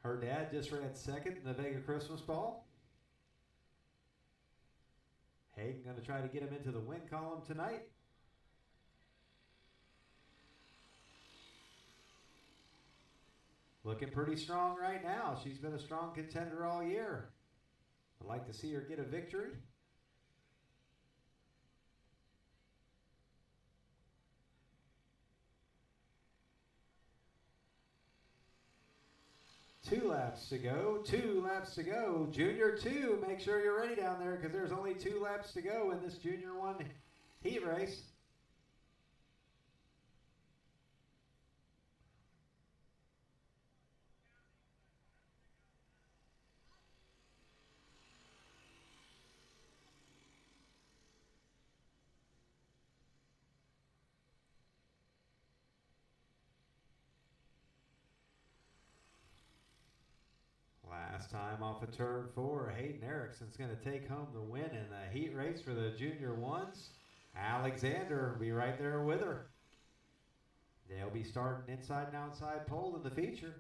Her dad just ran second in the Vega Christmas ball. Hayden going to try to get him into the win column tonight. Looking pretty strong right now. She's been a strong contender all year. I'd like to see her get a victory. Two laps to go. 2 laps to go. Junior 2, make sure you're ready down there because there's only 2 laps to go in this Junior 1 heat race. Last time off of turn 4, Hayden Erickson's going to take home the win in the heat race for the junior ones. Alexander will be right there with her. They'll be starting inside and outside pole in the feature.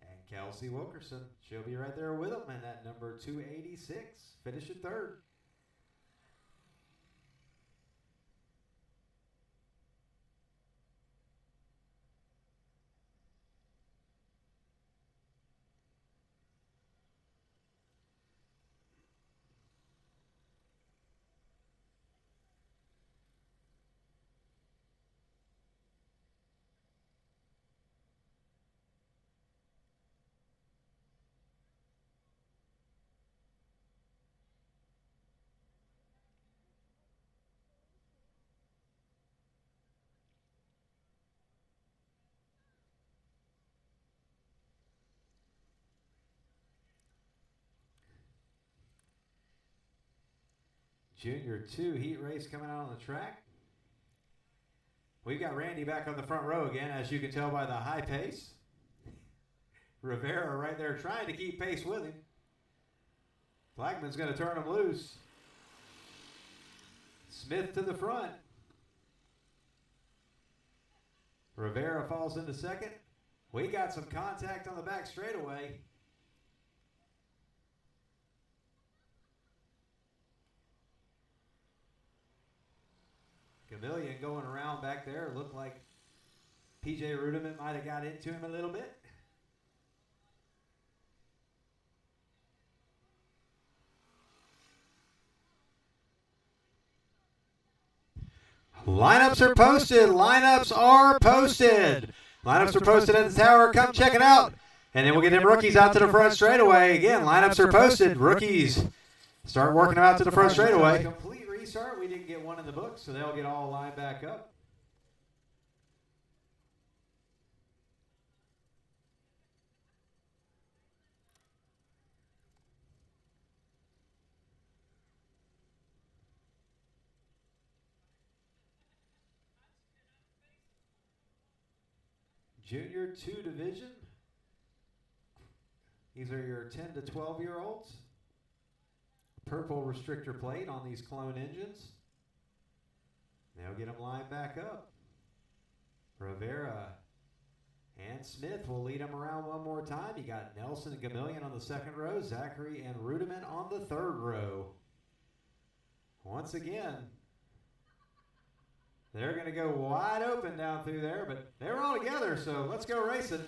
And Kelsey Wilkerson, she'll be right there with them in that number 286, finishing third. Junior 2 heat race coming out on the track. We've got Randy back on the front row again, as you can tell by the high pace. Rivera right there trying to keep pace with him. Flagman's going to turn him loose. Smith to the front. Rivera falls into second. We got some contact on the back straightaway. Chameleon going around back there. Looked like PJ Rudiment might have got into him a little bit. Lineups are posted. Lineups are posted. Lineups are posted at the tower. Come check it out. And then we'll get them rookies out to the front straightaway. Again, lineups are posted. Rookies start working them out to the front straightaway. Complete restart. We didn't get one in the book, so they'll get all lined back up. Junior 2 division. These are your 10 to 12-year-olds. Purple restrictor plate on these clone engines. They'll get them lined back up. Rivera and Smith will lead them around one more time. You got Nelson and Gamillion on the second row, Zachary and Rudiment on the third row. Once again, they're going to go wide open down through there, but they're all together, so let's go racing.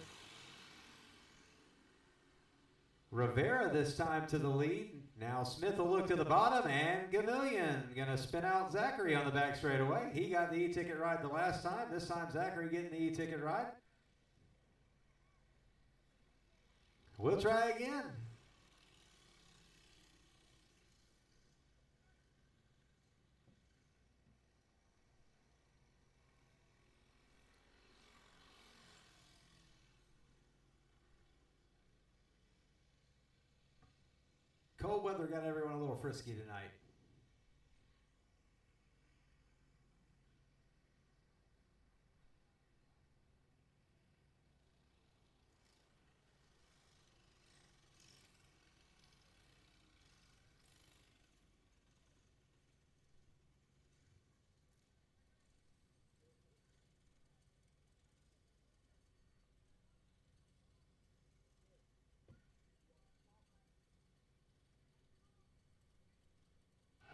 Rivera this time to the lead. Now Smith will look to the bottom, and Gamillion going to spin out Zachary on the back straightaway. He got the e-ticket ride the last time. This time Zachary getting the e-ticket ride. We'll try again. Cold weather got everyone a little frisky tonight.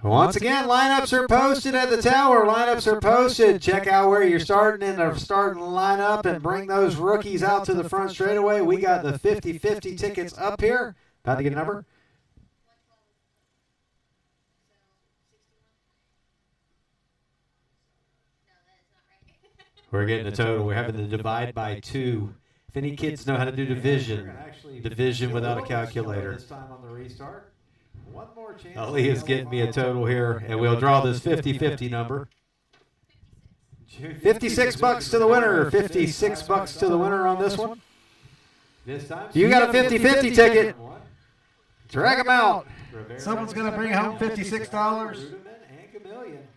Once again, lineups are posted at the tower. Lineups are posted. Check out where you're starting in the starting lineup and bring those rookies out to the front straightaway. We got the 50-50 tickets up here. About to get a number. We're getting a total. We're having to divide by 2. If any kids know how to do division without a calculator. This time on the restart. One more chance. Ali is getting me a total here, and we'll draw this 50-50 number. 56 bucks to the winner. 56 bucks to the winner on this one. This time, You got a 50-50 ticket. Drag them out. Someone's going to bring home $56. Ruderman and Chameleon.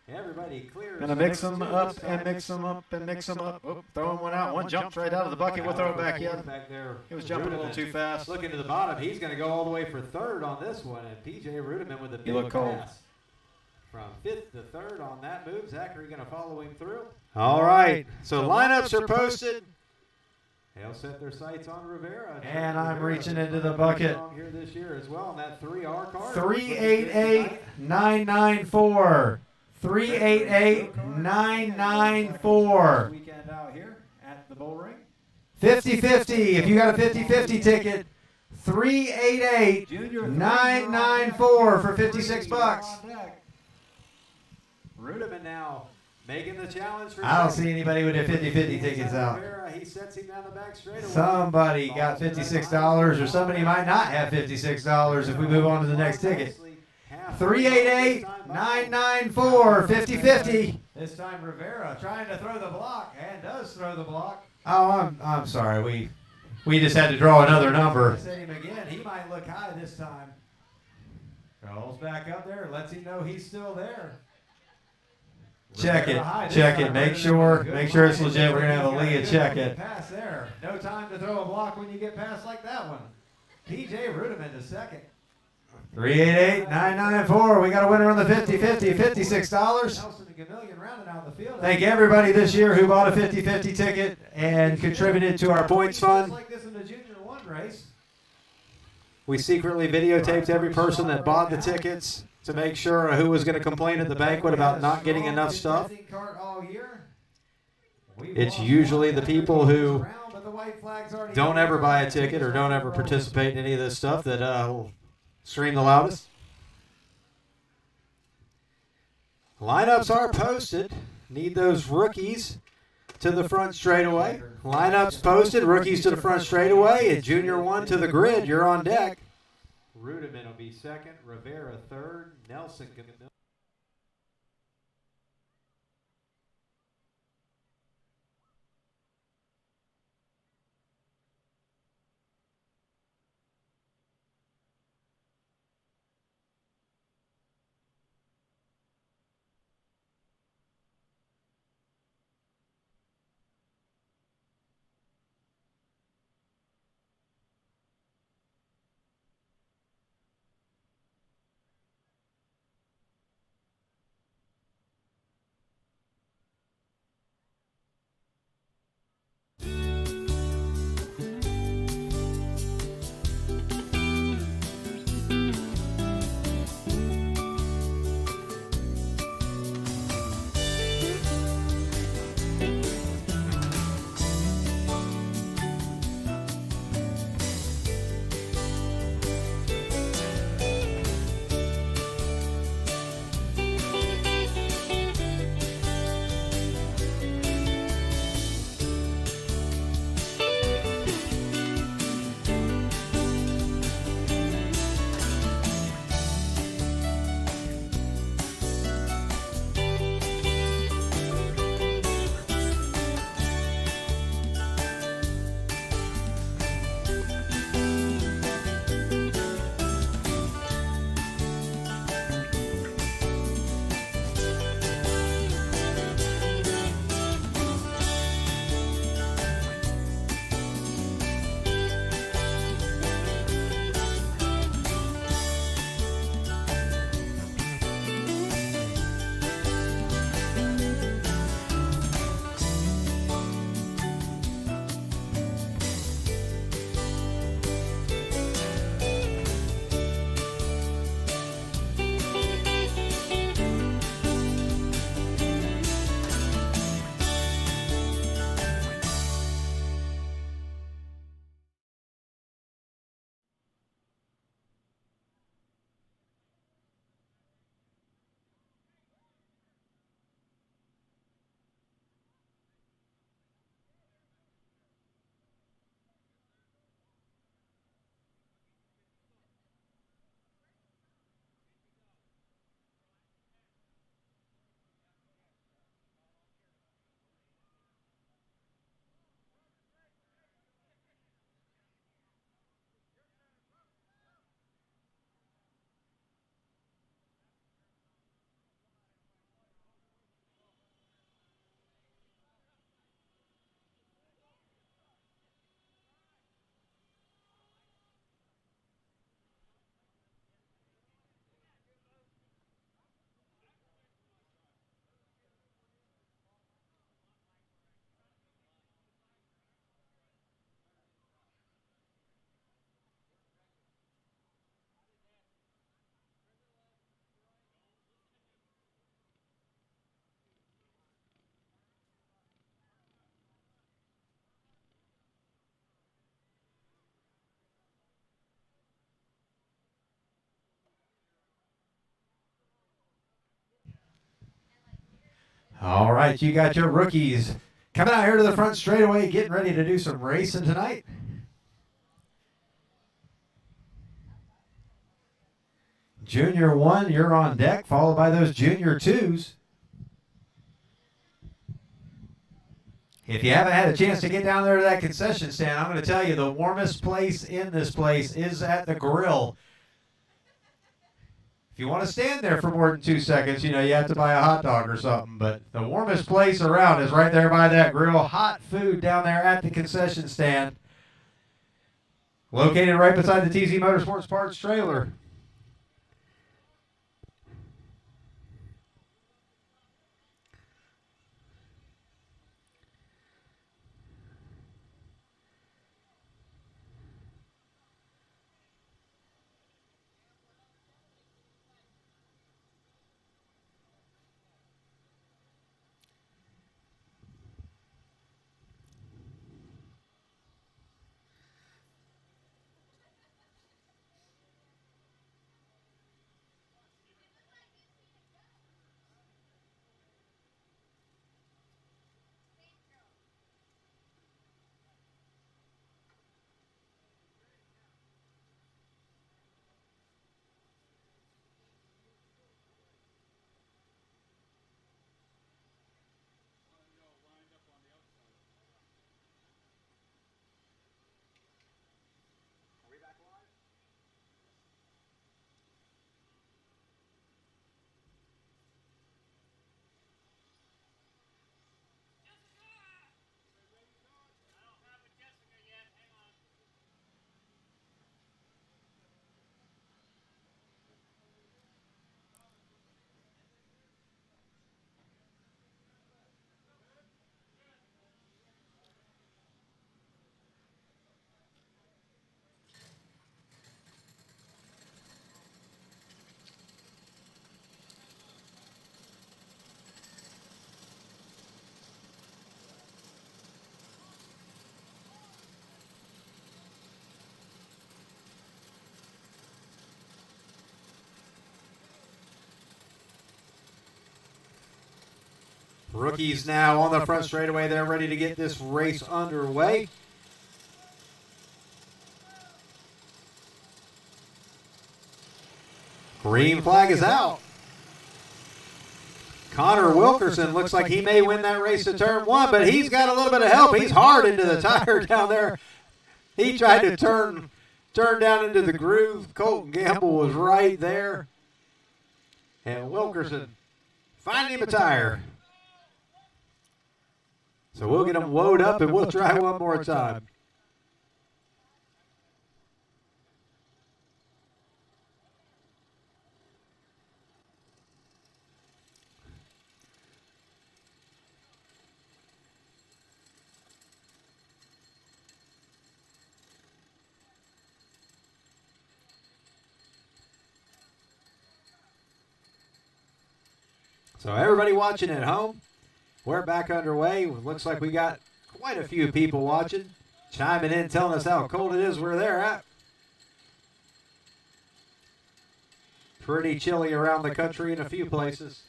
Everybody clears. Gonna mix them up and mix them up and mix them up. Oh, throwing one out. One jumps right out of the bucket. We'll throw it back in. It was jumping a little too fast. Looking to the bottom, he's going to go all the way for third on this one. And PJ Ruderman with a big look cold. pass. From fifth to third on that move. Zachary going to follow him through. All right. So lineups are posted. They'll set their sights on Rivera. And I'm reaching into the bucket. Here this year as well. And that 3R card. 388994. 388994. Weekend out here at the Bullring. 50-50. If you got a 50-50 ticket, 388994 for 56 bucks. Ruderman now making the challenge for I don't see anybody with their 50-50 tickets out. He sets him down the back straight away. Somebody got $56, or somebody might not have $56 if we move on to the next ticket. 388994, 50-50. This time Rivera trying to throw the block and does throw the block. Oh, I'm sorry. We just had to draw another number. Set him again. He might look high this time. Rolls back up there, lets him know he's still there. Check it. Check it. Make sure it's legit. We're gonna have Aaliyah check it. Pass there. No time to throw a block when you get past like that one. PJ Ruderman to second. 388994. We got a winner on the 50-50, $56. Thank everybody this year who bought a 50-50 ticket and contributed to our points fund. We secretly videotaped every person that bought the tickets to make sure who was going to complain at the banquet about not getting enough stuff. It's usually the people who don't ever buy a ticket or don't ever participate in any of this stuff that will scream the loudest. Lineups are posted. Need those rookies to the front straightaway. Lineups posted. Rookies to the front straightaway. And Junior 1 to the grid. You're on deck. Ruderman will be second. Rivera third. Nelson. All right, you got your rookies coming out here to the front straightaway, getting ready to do some racing tonight. Junior 1, you're on deck, followed by those Junior 2s. If you haven't had a chance to get down there to that concession stand, I'm going to tell you the warmest place in this place is at the grill. If you want to stand there for more than 2 seconds, you know, you have to buy a hot dog or something. But the warmest place around is right there by that grill. Hot food down there at the concession stand. Located right beside the TZ Motorsports Parts trailer. Rookies now on the front straightaway. They're ready to get this race underway. Green flag is out. Connor Wilkerson looks like he may win that race to turn 1, but he's got a little bit of help. He's hard into the tire down there. He tried to turn down into the groove. Colton Gamble was right there. And Wilkerson finding him a tire. So we'll get them woed up and we'll try one more time. So everybody watching at home, we're back underway. Looks like we got quite a few people watching, chiming in, telling us how cold it is where they're at. Pretty chilly around the country in a few places.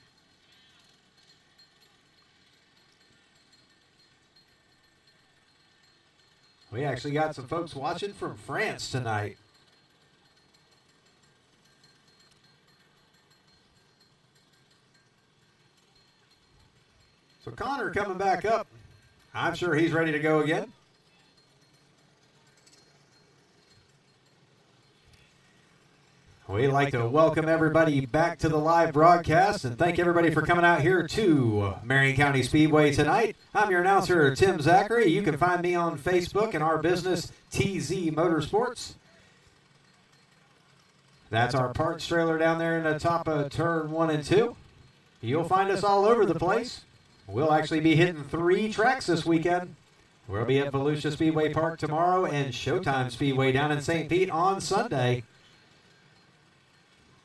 We actually got some folks watching from France tonight. So Connor coming back up. I'm sure he's ready to go again. We'd like to welcome everybody back to the live broadcast and thank everybody for coming out here to Marion County Speedway tonight. I'm your announcer, Tim Zachary. You can find me on Facebook and our business, TZ Motorsports. That's our parts trailer down there in the top of turn 1 and 2. You'll find us all over the place. We'll actually be hitting 3 tracks this weekend. We'll be at Volusia Speedway Park tomorrow and Showtime Speedway down in St. Pete on Sunday.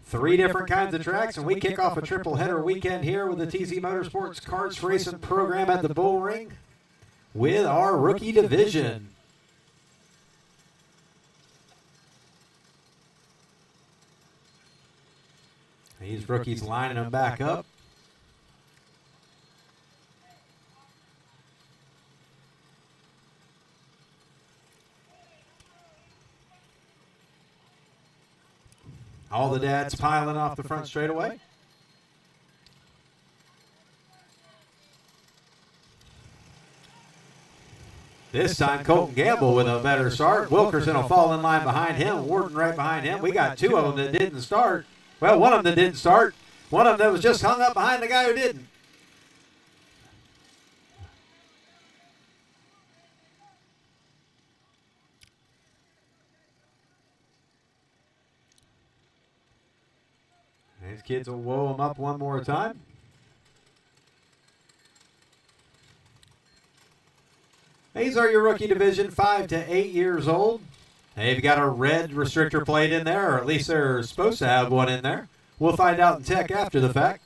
3 different kinds of tracks, and we kick off a triple header weekend here with the TZ Motorsports Kart Racing program at the Bullring with our rookie division. These rookies lining them back up. All the dads piling off the front straightaway. This time, Colton Gamble with a better start. Wilkerson will fall in line behind him. Warden right behind him. We got two of them that didn't start. Well, one of them that didn't start. One of them that was just hung up behind the guy who didn't. These kids will woe them up one more time. These are your rookie division, 5 to 8 years old. They've got a red restrictor plate in there, or at least they're supposed to have one in there. We'll find out in tech after the fact.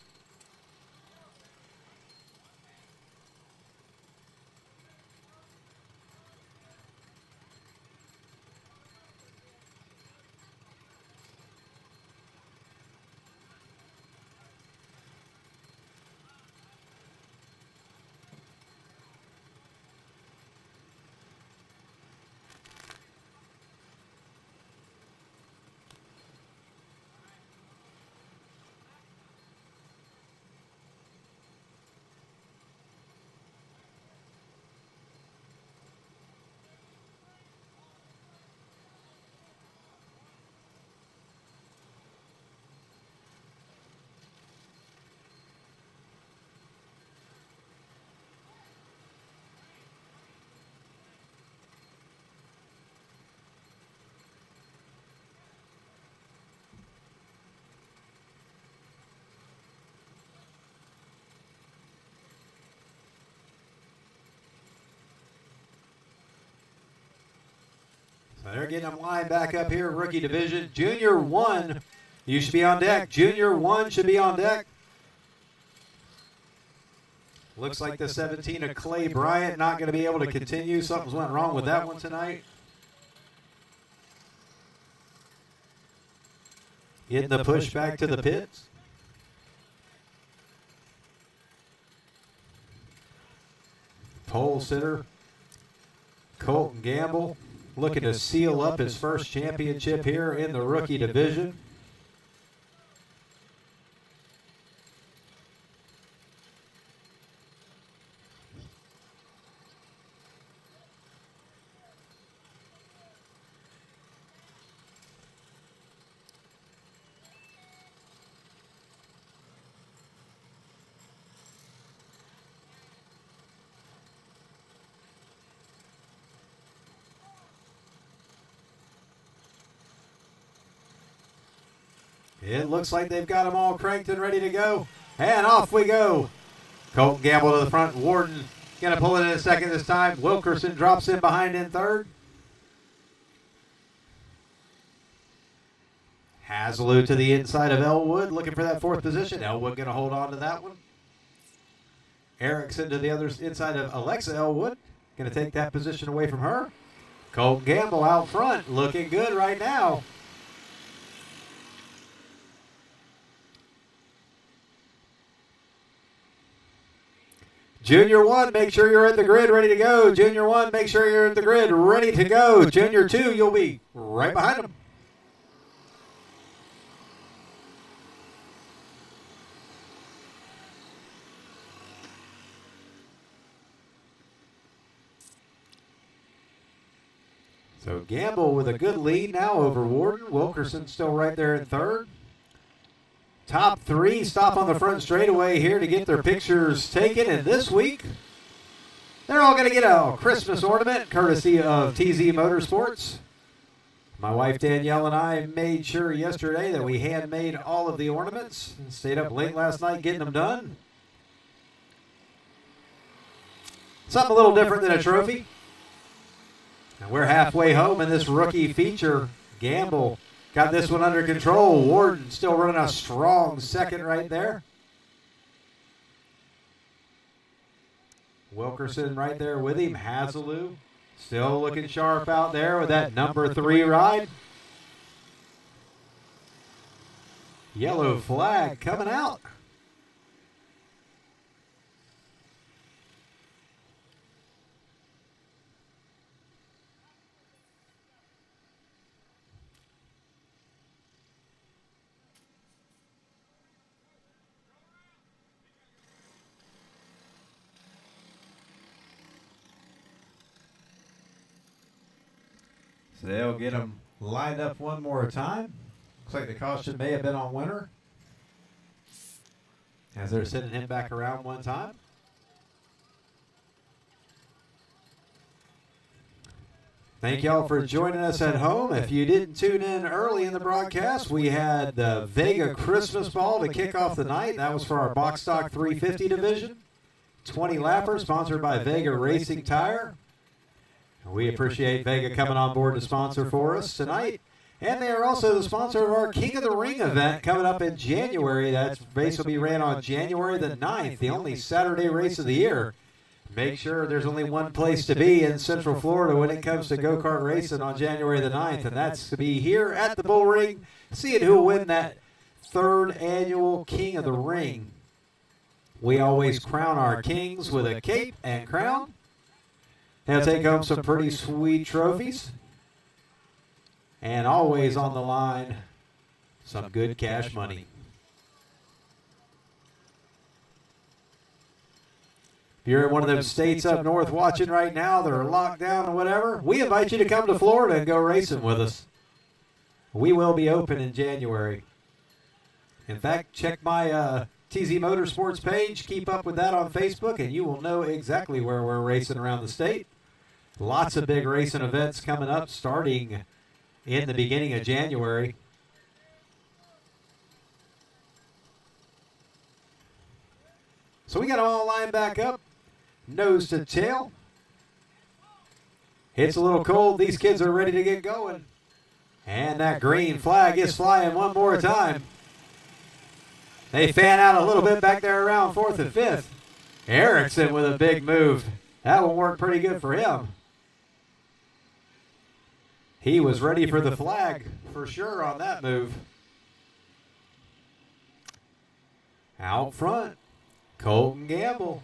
So they're getting them lined back up here, rookie division. Junior 1, you should be on deck. Junior 1 should be on deck. Looks like the 17 of Clay Bryant not going to be able to continue. Something's went wrong with that one tonight. Getting the push back to the pits. Pole sitter Colton Gamble looking to seal up his first championship here in the rookie division. It looks like they've got them all cranked and ready to go. And off we go. Colton Gamble to the front. Warden going to pull it in a second this time. Wilkerson drops in behind in third. Hazelou to the inside of Elwood, looking for that fourth position. Elwood going to hold on to that one. Erickson to the other inside of Alexa Elwood. Going to take that position away from her. Colton Gamble out front, looking good right now. Junior 1, make sure you're at the grid ready to go. Junior 1, make sure you're at the grid ready to go. Junior 2, you'll be right behind them. So Gamble with a good lead now over Warden. Wilkerson still right there in third. Top three stop on the front straightaway here to get their pictures taken. And this week, they're all going to get a Christmas ornament courtesy of TZ Motorsports. My wife Danielle and I made sure yesterday that we handmade all of the ornaments. Stayed up late last night getting them done. Something a little different than a trophy. And we're halfway home in this rookie feature. Gamble got this one under control. Warden still running a strong second right there. Wilkerson right there with him. Hazelou still looking sharp out there with that number 3 ride. Yellow flag coming out. So they'll get them lined up one more time. Looks like the caution may have been on Winter. As they're sending him back around one time. Thank y'all for joining us at home. If you didn't tune in early in the broadcast, we had the Vega Christmas Ball to kick off the night. That was for our Box Stock 350 division. 20 lapper, sponsored by Vega Racing Tire. We appreciate Vega coming on board to sponsor for us tonight. And they are also the sponsor of our King of the Ring event coming up in January. That race will be ran on January the 9th, the only Saturday race of the year. Make sure there's only one place to be in Central Florida when it comes to go-kart racing on January the 9th, and that's to be here at the Bullring, seeing who will win that 3rd annual King of the Ring. We always crown our kings with a cape and crown. They'll take home some pretty sweet trophies. And always on the line, some good cash money. If you're in one of those states up north watching right now that are locked down or whatever, we invite you to come to Florida and go racing with us. We will be open in January. In fact, check my TZ Motorsports page. Keep up with that on Facebook, and you will know exactly where we're racing around the state. Lots of big racing events coming up starting in the beginning of January. So we got them all lined back up, nose to tail. It's a little cold. These kids are ready to get going. And that green flag is flying one more time. They fan out a little bit back there around 4th and 5th. Erickson with a big move. That will work pretty good for him. He was ready for the flag for sure on that move. Out front, Colton Gamble.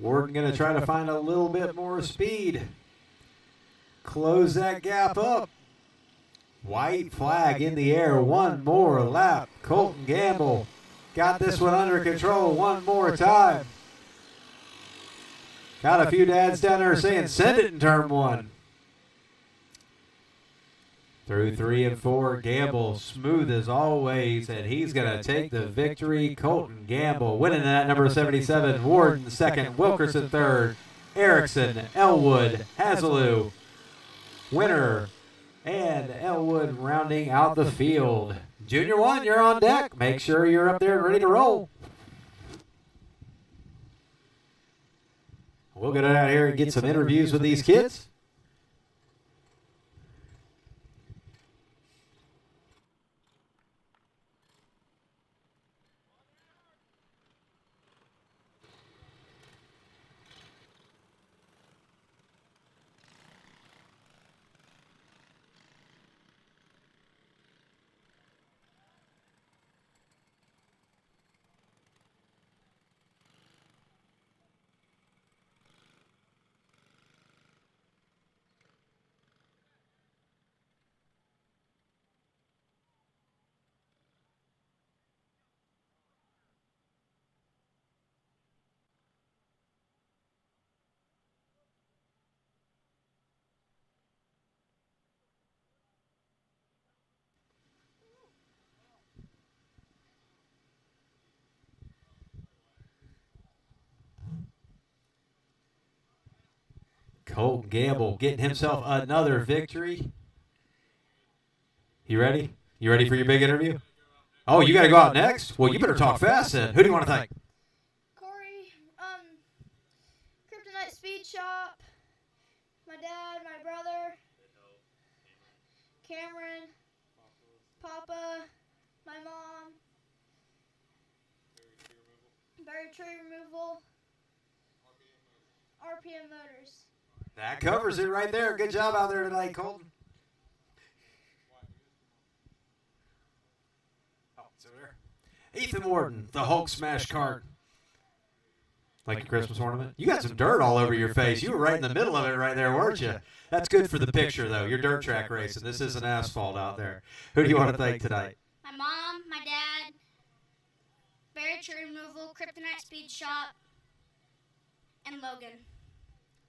Warden going to try to find a little bit more speed. Close that gap up. White flag in the air, one more lap. Colton Gamble got this one under control one more time. Got a few dads down there saying, send it in turn 1. Through 3 and 4, Gamble smooth as always, and he's going to take the victory. Colton Gamble winning that number 77. Warden second, Wilkerson third, Erickson, Elwood, Hazelou, winner, and Elwood rounding out the field. Junior 1, you're on deck. Make sure you're up there and ready to roll. We'll get out here and get some interviews with these kids. Colton Gamble getting himself another victory. You ready? You ready for your big interview? Oh, you got to go out next? Well, you better talk fast then. Who do you want to thank? Corey, Kryptonite Speed Shop, my dad, my brother, Cameron, Papa, my mom, Barrier Tree Removal, RPM Motors. That covers it right there. Good job out there tonight, Colton. Oh, it's over there. Ethan Warden, the Hulk Smash Kart. Like your Christmas ornament? You got some dirt all over your face. You were right in the middle of it right there, weren't you? That's good for the picture, though. You're dirt track racing. This isn't asphalt out there. Who do you want to thank tonight? My mom, my dad, barrier removal, kryptonite speed shot, and Logan.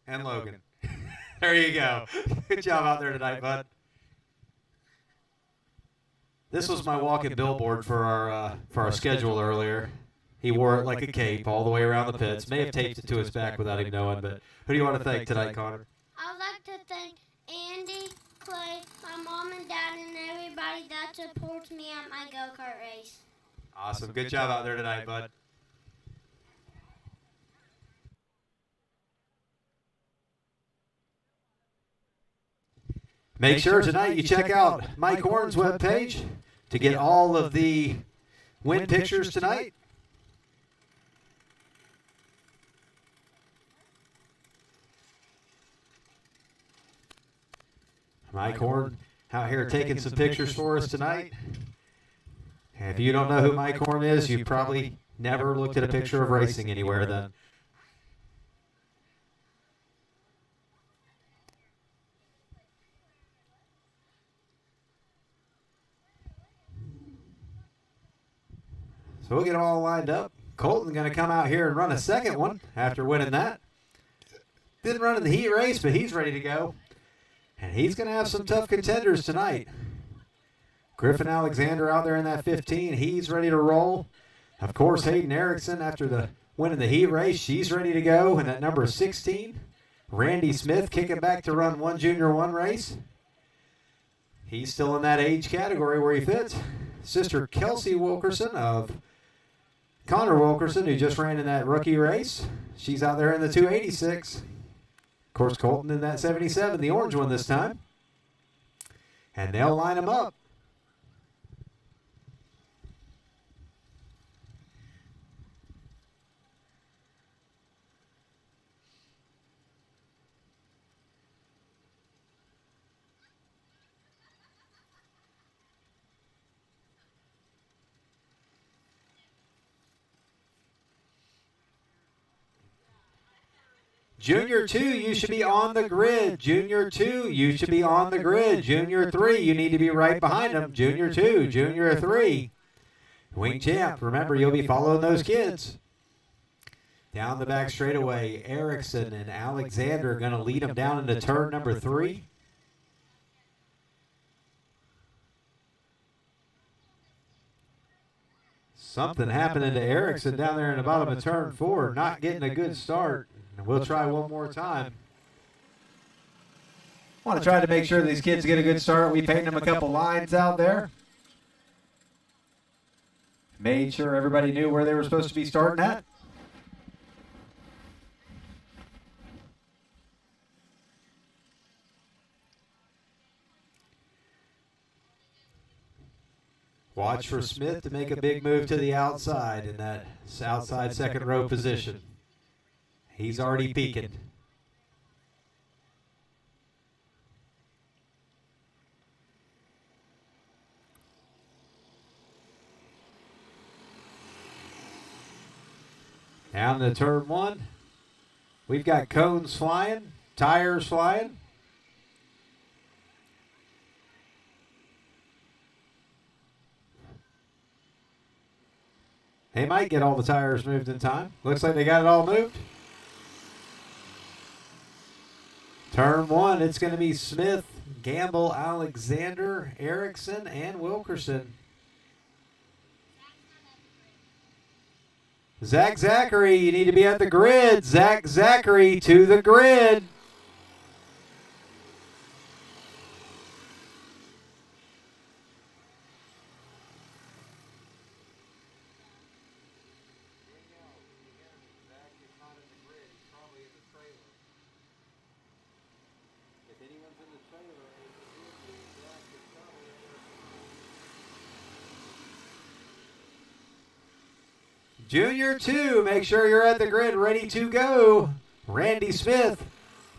And Logan. There you go. Good job out there tonight, bud. This was my walking billboard for our schedule earlier. He wore it like a cape all the way around the pits. May have taped it to his back without him knowing, but who do you want to thank tonight, Connor? I would like to thank Andy, Clay, my mom and dad, and everybody that supports me at my go-kart race. Awesome. Good job out there tonight, bud. Make sure tonight you check out Mike Horn's webpage to get all of the win pictures tonight. Mike Horn out here taking some pictures for us tonight. And if you don't know who Mike Horn is, you've probably never looked at a picture of racing anywhere then. So we'll get them all lined up. Colton going to come out here and run a second one after winning that. Didn't run in the heat race, but he's ready to go. And he's going to have some tough contenders tonight. Griffin Alexander out there in that 15. He's ready to roll. Of course, Hayden Erickson, after the winning the heat race, she's ready to go. And that number 16, Randy Smith, kicking back to run one Junior 1 race. He's still in that age category where he fits. Sister Kelsey Wilkerson of Connor Wilkerson, who just ran in that rookie race. She's out there in the 286. Of course, Colton in that 77, the orange one this time. And they'll line them up. Junior 2, you should be on the grid. Junior 2, you should be on the grid. Junior 3, you need to be right behind them. Junior 2, Junior 3. Wing champ, remember, you'll be following those kids. Down the back straightaway, Erickson and Alexander are going to lead them down into turn number 3. Something happening to Erickson down there in the bottom of turn 4, not getting a good start. We'll try one more time. Want to try to make sure these kids get a good start. We painted them a couple lines out there. Made sure everybody knew where they were supposed to be starting at. Watch for Smith to make a big move to the outside in that outside second row position. He's already peeking. Down to turn 1. We've got cones flying, tires flying. They might get all the tires moved in time. Looks like they got it all moved. Turn 1, it's going to be Smith, Gamble, Alexander, Erickson, and Wilkerson. Zach Zachary, you need to be at the grid. Zach Zachary to the grid. Junior 2, make sure you're at the grid ready to go. Randy Smith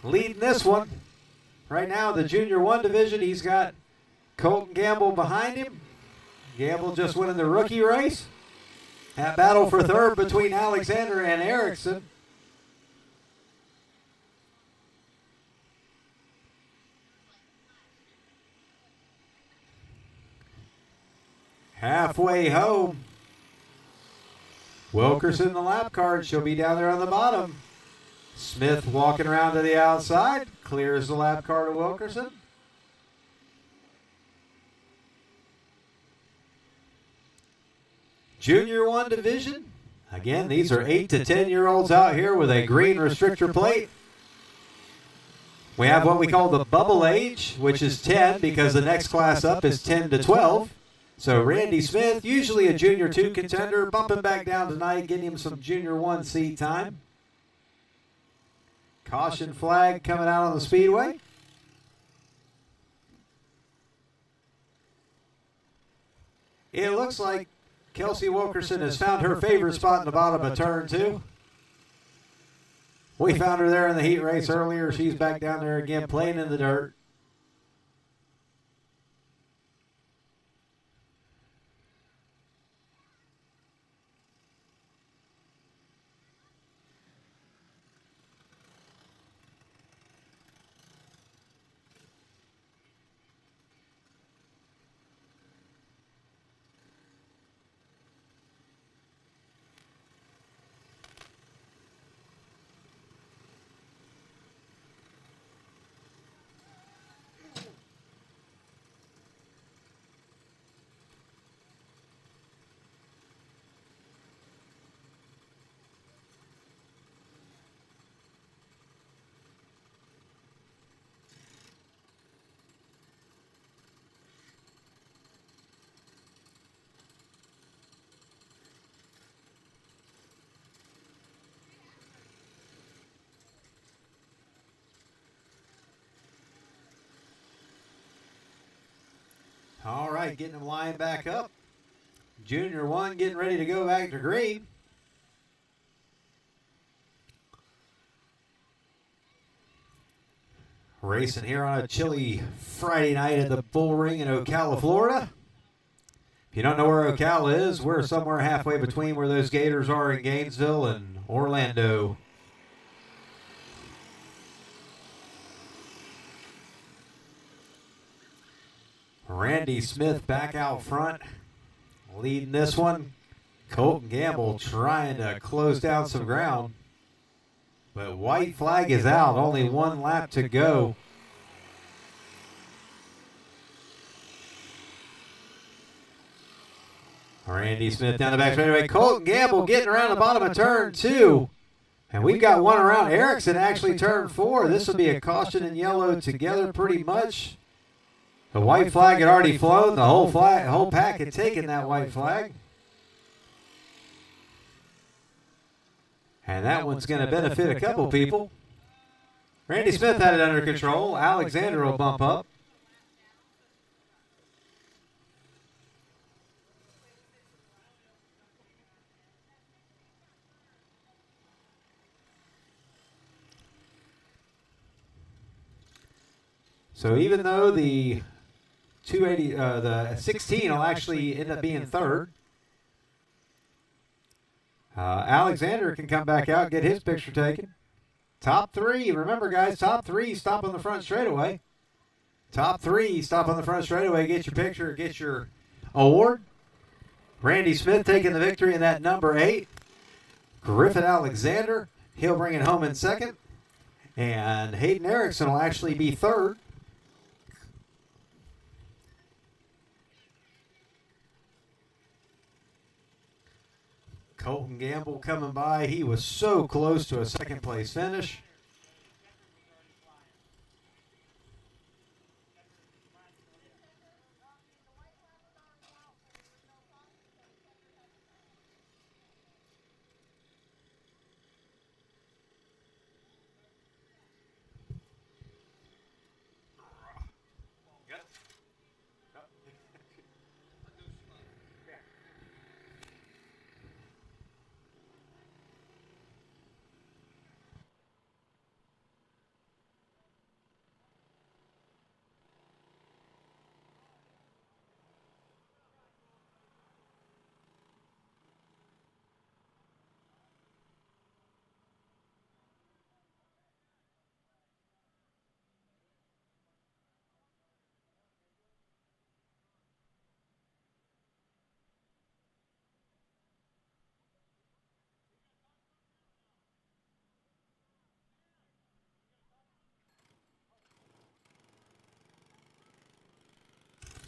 leading this one. Right now, the Junior 1 division, he's got Colton Gamble behind him. Gamble just winning the rookie race. That battle for third between Alexander and Erickson. Halfway home. Wilkerson, the lap card, she'll be down there on the bottom. Smith walking around to the outside, clears the lap car to Wilkerson. Junior 1 division. Again, these are 8 to 10-year-olds out here with a green restrictor plate. We have what we call the bubble age, which is 10 because the next class up is 10 to 12. So Randy Smith, usually a Junior 2 contender, bumping back down tonight, getting him some Junior 1 seat time. Caution flag coming out on the speedway. It looks like Kelsey Wilkerson has found her favorite spot in the bottom of turn 2. We found her there in the heat race earlier. She's back down there again, playing in the dirt. All right, getting them lined back up. Junior 1 getting ready to go back to green. Racing here on a chilly Friday night at the Bullring in Ocala, Florida. If you don't know where Ocala is, we're somewhere halfway between where those Gators are in Gainesville and Orlando. Randy Smith back out front, leading this one. Colton Gamble trying to close down some ground. But white flag is out, only one lap to go. Randy Smith down the back straightaway. Colton Gamble getting around the bottom of turn 2. And we've got one around. Erickson actually turned 4. This will be a caution and yellow together pretty much. The white flag had already flown. The whole pack had taken that white flag. And that one's going to benefit a couple people. Randy Smith had it under control. Alexander will bump up. So even though the 280, the 16 will actually end up being third, Alexander can come back out and get his picture taken. Top 3, remember guys, top 3 stop on the front straightaway. Top 3 stop on the front straightaway, get your picture, get your award. Randy Smith taking the victory in that number 8. Griffin Alexander, he'll bring it home in second. And Hayden Erickson will actually be third. Colton Gamble coming by. He was so close to a second place finish.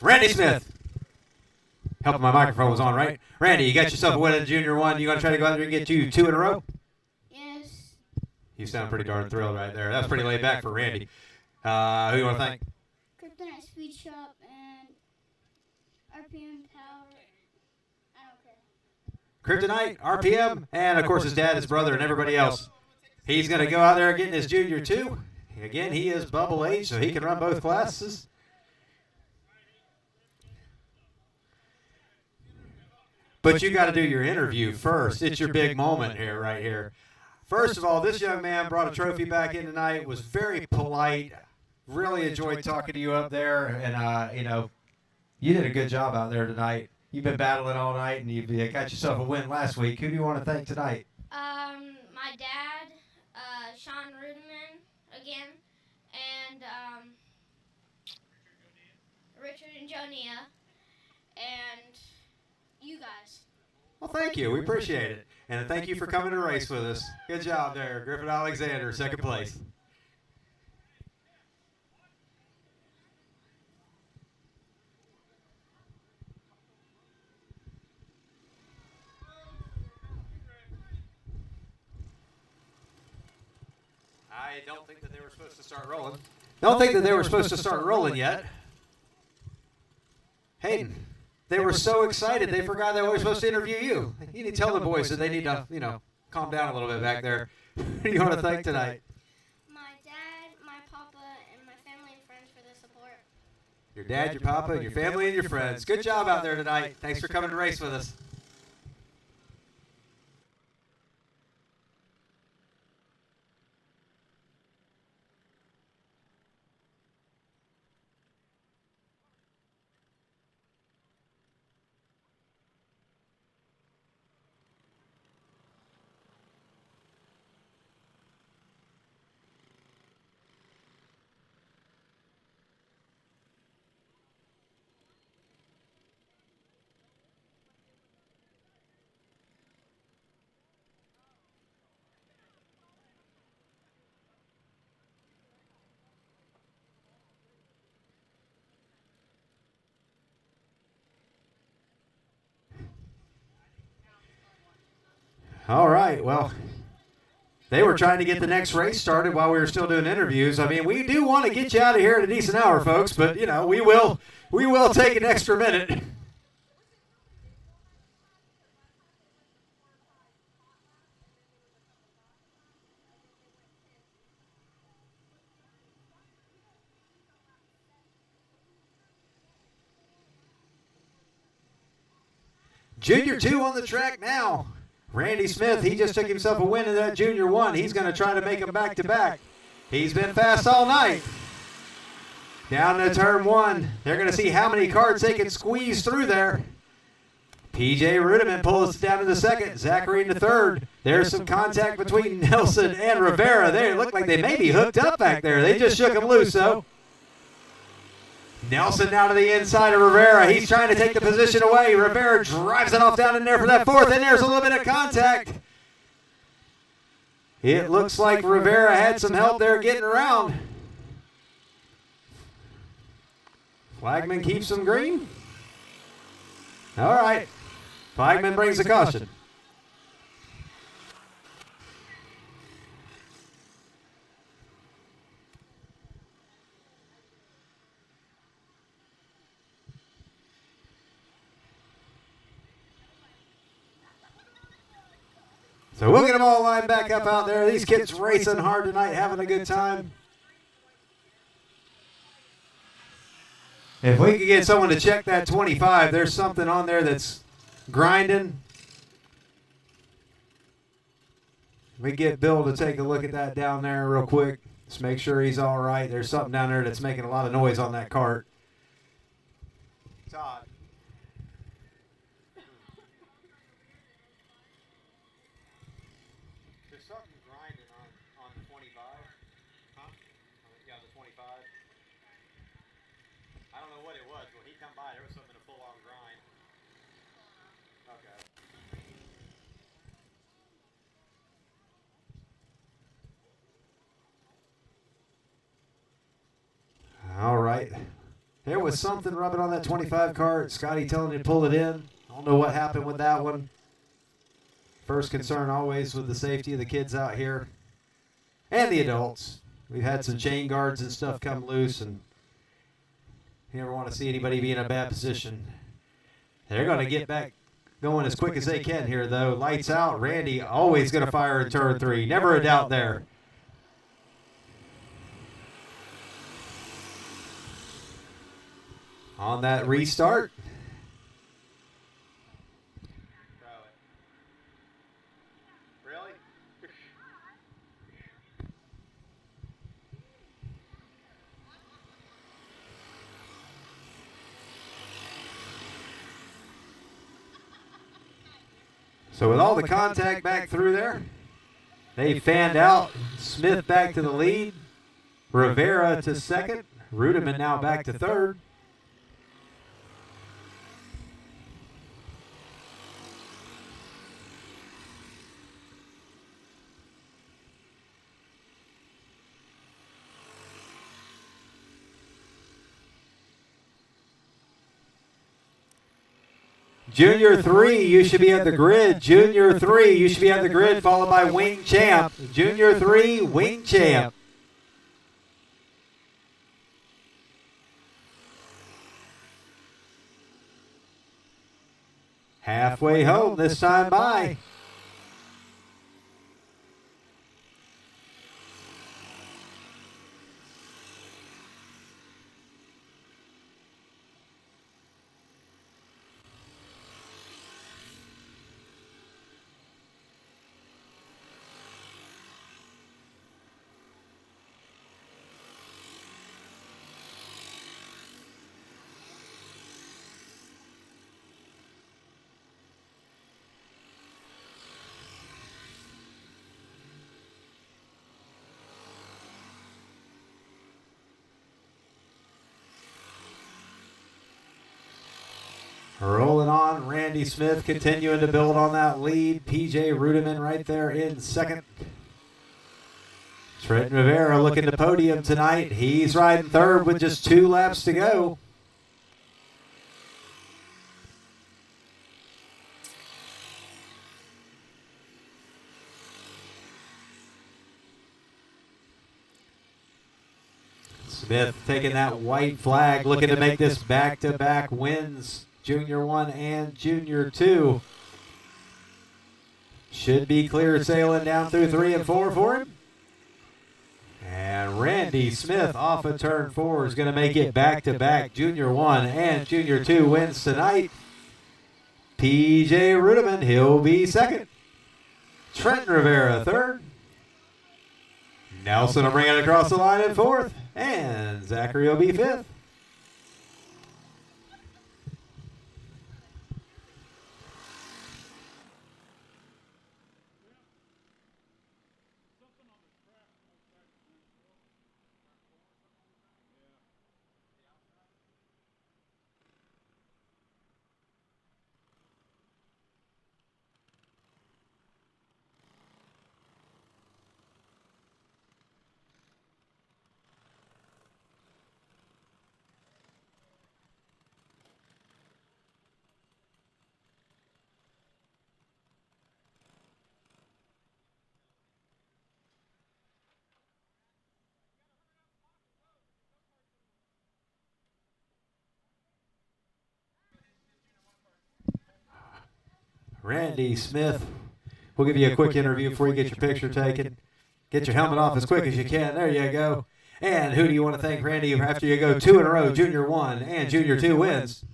Randy Smith. Helping my microphone was on, right? Randy, you got yourself a win at Junior 1. You going to try to go out there and get you 2 in a row? Yes. You sound pretty darn thrilled right there. That's pretty laid back for Randy. Who you want to thank? Kryptonite Speed Shop and RPM Power. I don't care. Kryptonite, RPM, and of course his dad, his brother, and everybody else. He's going to go out there getting his Junior 2. Again, he is bubble age, so he can run both classes. But you got to do your interview first. It's your big moment here, right here. First of all, this young man brought a trophy back in tonight, was very polite, really enjoyed talking to you up there, and, you know, you did a good job out there tonight. You've been battling all night, and you got yourself a win last week. Who do you want to thank tonight? My dad, Sean Ruderman again, and Richard and Jonia, and you guys. Well, thank you. We appreciate it. And thank you for coming to race with us. Good job there, Griffin Alexander, second place. I don't think that they were supposed to start rolling. Don't think that they were supposed to start rolling yet. Hayden, they were so excited they forgot they were supposed to interview you. You need to tell the boys that they need to, you know, calm down a little bit back there. Who do you want to thank tonight? My dad, my papa, and my family and friends for the support. Your dad, your papa, your family, and your friends. Good job out there tonight. Thanks for coming to race with us. All right, well, they were trying to get the next race started while we were still doing interviews. I mean, we do want to get you out of here at a decent hour, folks, but, you know, we will take an extra minute. Junior 2 on the track now. Randy Smith, he just took himself a win in that Junior 1. He's going to try to make them back-to-back. He's been fast all night. Down to turn 1. They're going to see how many karts they can squeeze through there. PJ Rudiman pulls down to the second. Zachary in the third. There's some contact between Nelson and Rivera. They look like they may be hooked up back there. They just shook him loose, though. Nelson now to the inside of Rivera. He's trying to take the position away. Rivera drives it off down in there for that fourth, and there's a little bit of contact. It looks like Rivera had some help there getting around. Flagman keeps him green. All right. Flagman brings the caution. So we'll get them all lined back up out there. These kids racing hard tonight, having a good time. If we could get someone to check that 25, there's something on there that's grinding. We get Bill to take a look at that down there real quick. Just make sure he's all right. There's something down there that's making a lot of noise on that cart. Todd. There's something grinding on the 25. Huh? Yeah, the 25. I don't know what it was. When he come by, there was something a full-on grind. Okay. All right. There was something rubbing on that 25 cart. Scotty telling you to pull it in. I don't know what happened with that one. First concern always with the safety of the kids out here and the adults. We've had some chain guards and stuff come loose, and you never want to see anybody be in a bad position. They're going to get back going as quick as they can here, though. Lights out. Randy always going to fire in turn 3. Never a doubt there. On that restart. Throw it. Really? So with all the contact back through there, they fanned out. Smith back to the lead. Rivera to second. Rudeman now back to third. Junior 3, you should be at the grid. Junior 3, you should be at the grid, followed by Wing Champ. Junior 3, Wing Champ. Halfway home this time by. Rolling on, Randy Smith continuing to build on that lead. PJ Rudeman right there in second. Trenton Rivera looking to podium tonight. He's riding third with just 2 laps to go. Smith taking that white flag, looking to make this back-to-back wins. Junior 1 and Junior 2. Should be clear sailing down through 3 and 4 for him. And Randy Smith off of turn 4 is going to make it back-to-back. Junior 1 and Junior 2 wins tonight. PJ Rudeman, he'll be second. Trenton Rivera third. Nelson will bring it across the line in fourth. And Zachary will be fifth. Randy Smith, we'll give you a quick interview before you get your picture taken. Get your helmet off as quick as you can. There you go. And who do you want to thank, Randy, after you go 2 in a row, Junior 1 and Junior 2 wins?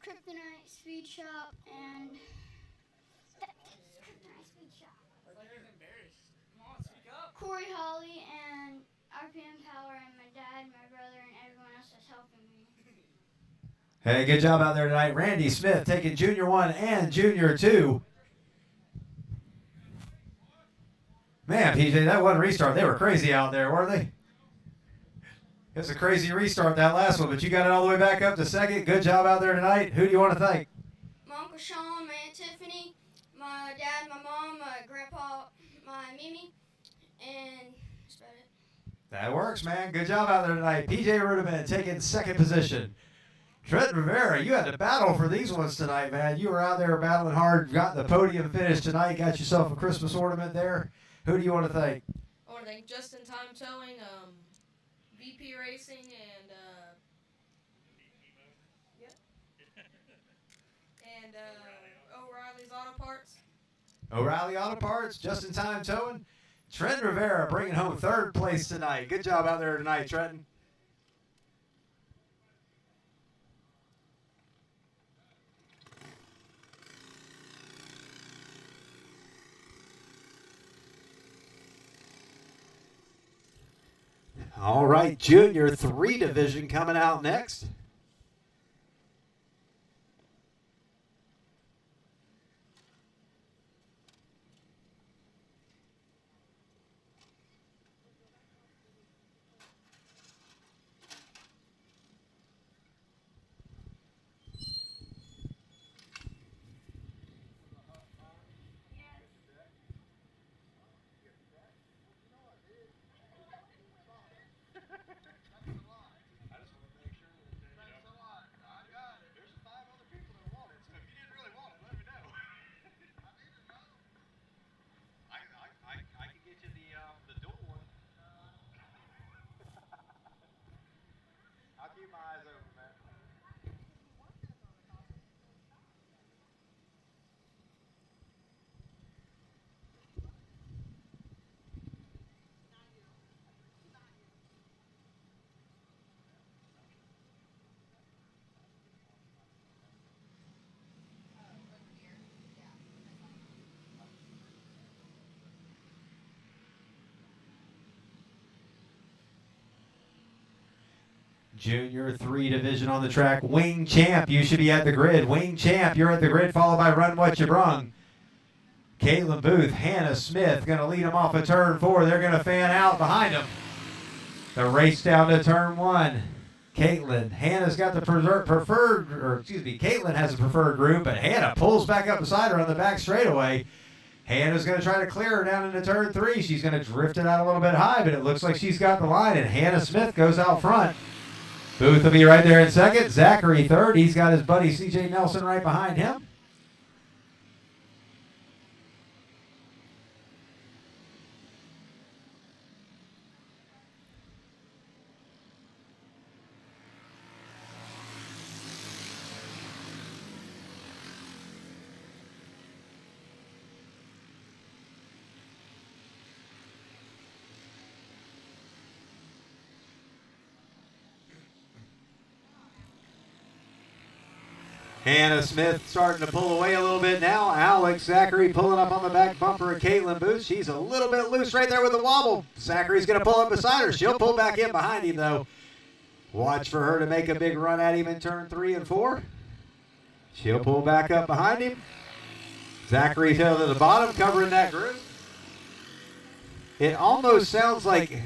Kryptonite Speed Shop and Kryptonite Speed Shop. Corey Holly and RPM Power and my dad, my brother, and everyone else that's helping me. Hey, good job out there tonight. Randy Smith taking Junior 1 and Junior 2. Man, PJ, that one restart, they were crazy out there, weren't they? It was a crazy restart, that last one, but you got it all the way back up to second. Good job out there tonight. Who do you want to thank? My Uncle Sean, my Aunt Tiffany, my dad, my mom, my grandpa, my Mimi, and that's about it. That works, man. Good job out there tonight. PJ Rudiman taking second position. Trent Rivera, you had to battle for these ones tonight, man. You were out there battling hard, got the podium finish tonight, got yourself a Christmas ornament there. Who do you want to thank? I want to thank Just in Time Towing, VP Racing, and and O'Reilly's Auto Parts. O'Reilly Auto Parts, Just in Time Towing. Trent Rivera bringing home third place tonight. Good job out there tonight, Trenton. All right, Junior 3 division coming out next. Junior 3 division on the track. Wing Champ, you should be at the grid. Wing Champ, you're at the grid, followed by Run What You Brung. Caitlin Booth, Hannah Smith, going to lead them off of turn 4. They're going to fan out behind them. The race down to turn 1. Caitlin, Hannah's got the Caitlin has a preferred group, but Hannah pulls back up beside her on the back straightaway. Hannah's going to try to clear her down into turn 3. She's going to drift it out a little bit high, but it looks like she's got the line, and Hannah Smith goes out front. Booth will be right there in second. Zachary third. He's got his buddy C.J. Nelson right behind him. Hannah Smith starting to pull away a little bit now. Alex Zachary pulling up on the back bumper of Caitlin Booth. She's a little bit loose right there with the wobble. Zachary's going to pull up beside her. She'll pull back in behind him, though. Watch for her to make a big run at him in turn 3 and 4. She'll pull back up behind him. Zachary fell to the bottom, covering that group. It almost sounds like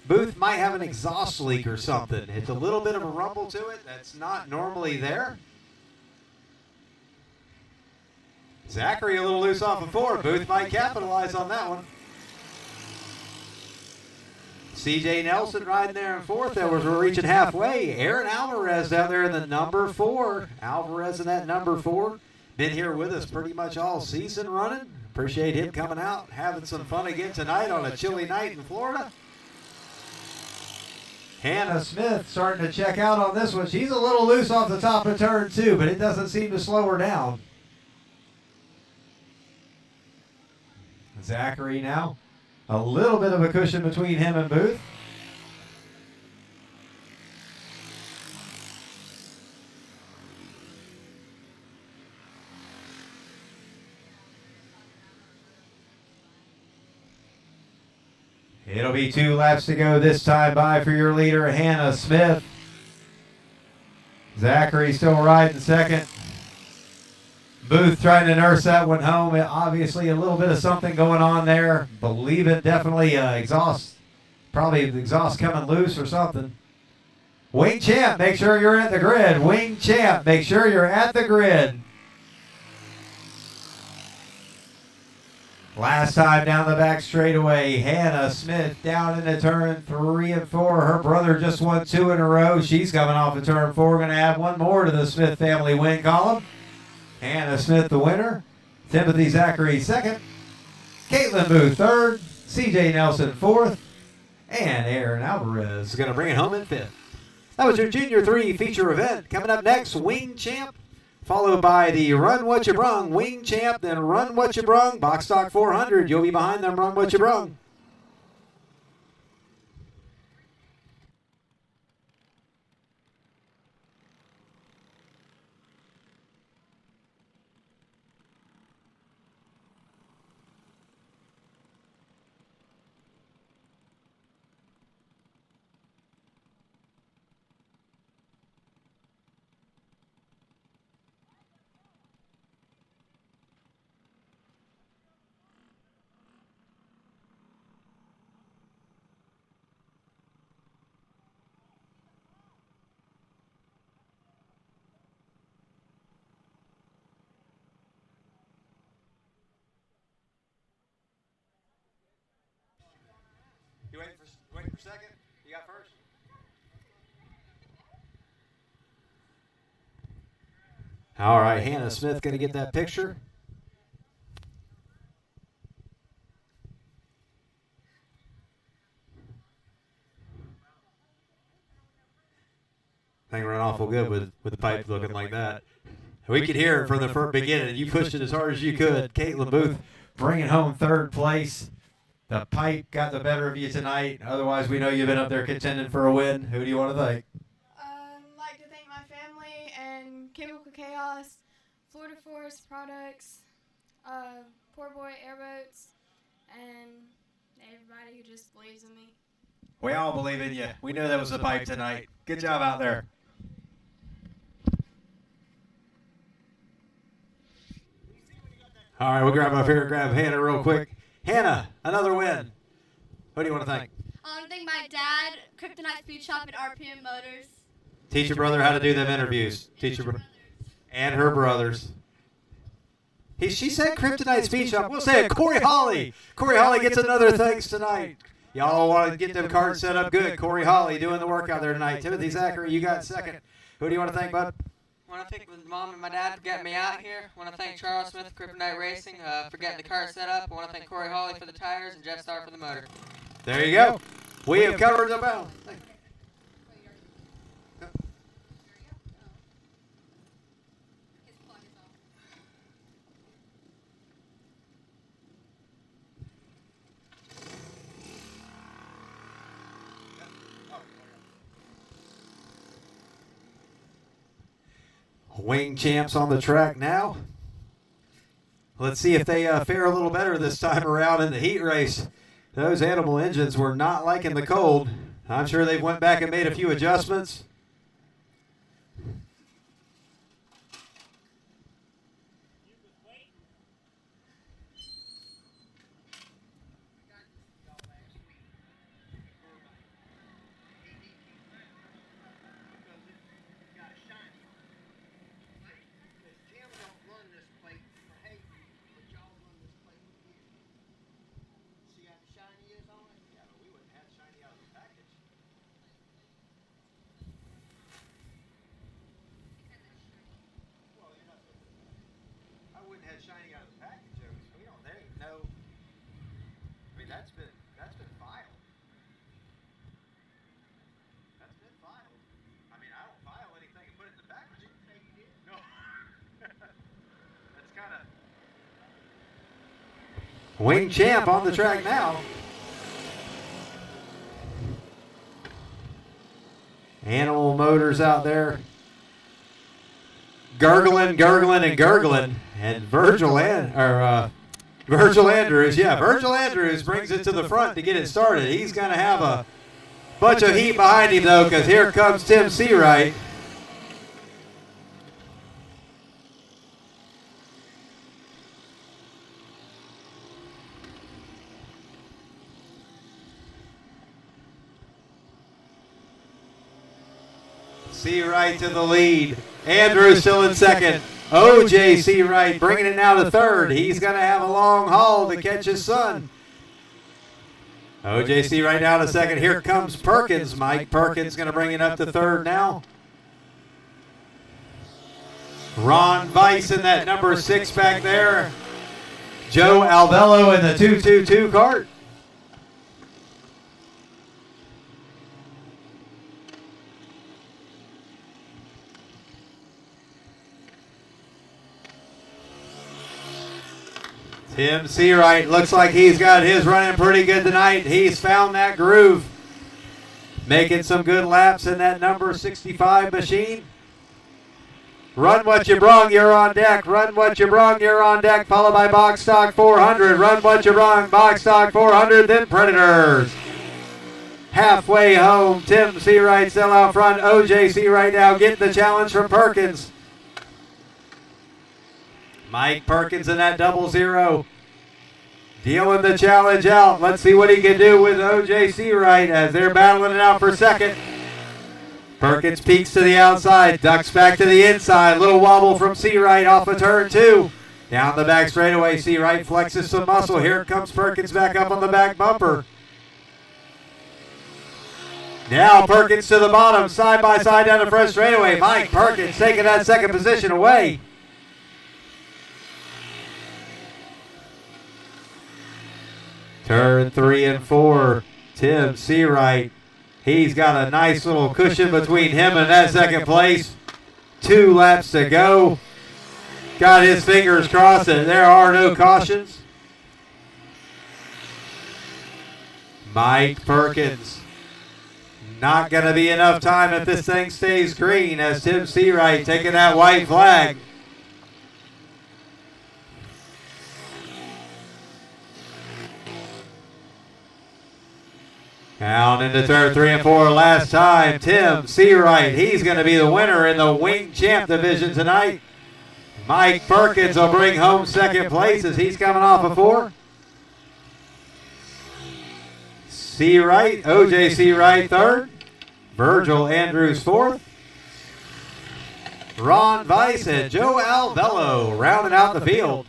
Booth might have an exhaust leak or something. It's a little bit of a rumble to it that's not normally there. Zachary a little loose off of 4. Booth might capitalize on that one. C.J. Nelson riding there in 4th. As we're reaching halfway. Aaron Alvarez down there in the number 4. Alvarez in that number 4. Been here with us pretty much all season running. Appreciate him coming out, having some fun again tonight on a chilly night in Florida. Hannah Smith starting to check out on this one. She's a little loose off the top of turn 2, but it doesn't seem to slow her down. Zachary now, a little bit of a cushion between him and Booth. It'll be 2 laps to go this time by for your leader, Hannah Smith. Zachary still riding second. Booth trying to nurse that one home. Obviously a little bit of something going on there. Believe it, definitely exhaust. Probably the exhaust coming loose or something. Wing Champ, make sure you're at the grid. Wing Champ, make sure you're at the grid. Last time down the back straightaway, Hannah Smith down into turn 3 and 4. Her brother just won 2 in a row. She's coming off of turn 4. Going to add one more to the Smith family win column. Hannah Smith the winner. Timothy Zachary second. Caitlin Booth third. CJ Nelson fourth. And Aaron Alvarez is going to bring it home in fifth. That was your Junior 3 feature event. Coming up next, Wing Champ, followed by the Run What You Brung. Wing Champ, then Run What You Brung. Box Stock 400. You'll be behind them. Run What You Brung. You waiting for second? You got first? All right, Hannah Smith going to get that picture. Thing ran awful good with the pipe looking like that. We could hear it from the first beginning. You pushed it as hard as you could. Caitlin Booth bringing home third place. The pipe got the better of you tonight. Otherwise, we know you've been up there contending for a win. Who do you want to thank? Like to thank my family and Chemical Chaos, Florida Forest Products, Poor Boy Airboats, and everybody who just believes in me. We all believe in you. We know that was the pipe tonight. Good job out there. All right, we'll grab up here and grab Hannah real quick. Hannah, another win. Who do you want to thank? I want to thank my dad, Kryptonite Speed Shop, and RPM Motors. Teach your brother how to do them interviews. Teach your brother. And her brothers. She said Kryptonite Speed Shop. We'll say it. Corey Holly. Corey Holly gets another thanks tonight. Y'all want to get them carts set up good. Corey Holly doing the work out there tonight. Timothy Zachary, you got second. Who do you want to thank, bud? I want to thank my mom and my dad for getting me out here. I want to thank Charles Smith, Kryptonite Racing, for getting the car set up. I want to thank Corey Hawley for the tires and Jeff Starr for the motor. There you go. We have covered the bound. Wing Champs on the track now. Let's see if they fare a little better this time around in the heat race. Those animal engines were not liking the cold. I'm sure they've went back and made a few adjustments. Shiny out of the package, we don't. There ain't no. I mean, that's been filed. That's been filed. I mean, I don't file anything and put it in the package. No. That's kind of. Wing Champ on the track now. Animal Motors out there. Gurgling, and gurgling. And Virgil Andrews, Virgil Andrews brings it to the front to get it started. He's going to have a bunch of heat behind him, though, because here comes Tim Seawright. Seawright to the lead. Andrews still in second. OJC Wright bringing it now to third. He's going to have a long haul to catch his son. OJC Wright now to second. Here comes Perkins. Mike Perkins going to bring it up to third now. Ron Weiss in that number 6 back there. Joe Alvello in the 222 cart. Tim Seawright looks like he's got his running pretty good tonight. He's found that groove. Making some good laps in that number 65 machine. Run what you brung, you're on deck. Run what you brung, you're on deck. Followed by Box Stock 400. Run what you brung, Box Stock 400, then Predators. Halfway home, Tim Seawright still out front. OJC right now getting the challenge from Perkins. Mike Perkins in that 00. Dealing the challenge out. Let's see what he can do with OJC Wright as they're battling it out for second. Perkins peeks to the outside, ducks back to the inside. Little wobble from Seawright off of turn 2. Down the back straightaway, Seawright flexes some muscle. Here comes Perkins back up on the back bumper. Now Perkins to the bottom, side by side down the front straightaway. Mike Perkins taking that second position away. Turn 3 and 4, Tim Seawright. He's got a nice little cushion between him and that second place. 2 laps to go. Got his fingers crossed and there are no cautions. Mike Perkins. Not going to be enough time if this thing stays green as Tim Seawright taking that white flag. Down into turn 3 and 4 last time. Tim Seawright, he's going to be the winner in the Wing Champ division tonight. Mike Perkins will bring home second place as he's coming off of 4. Seawright, OJ Seawright third. Virgil Andrews fourth. Ron Weiss and Joe Alvello rounding out the field.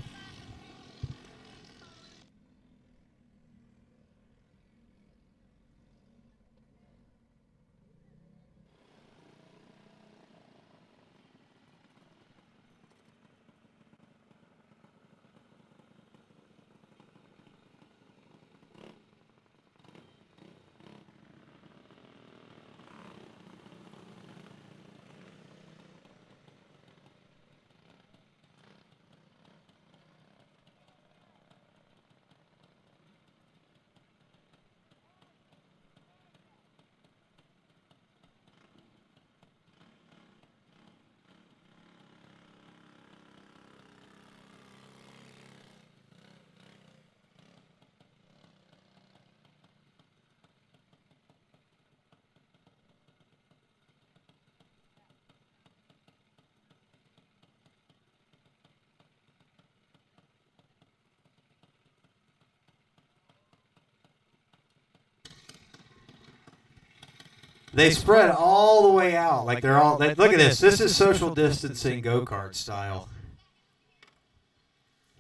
They spread all the way out. Like they're all, look at this. This is social distancing go-kart style.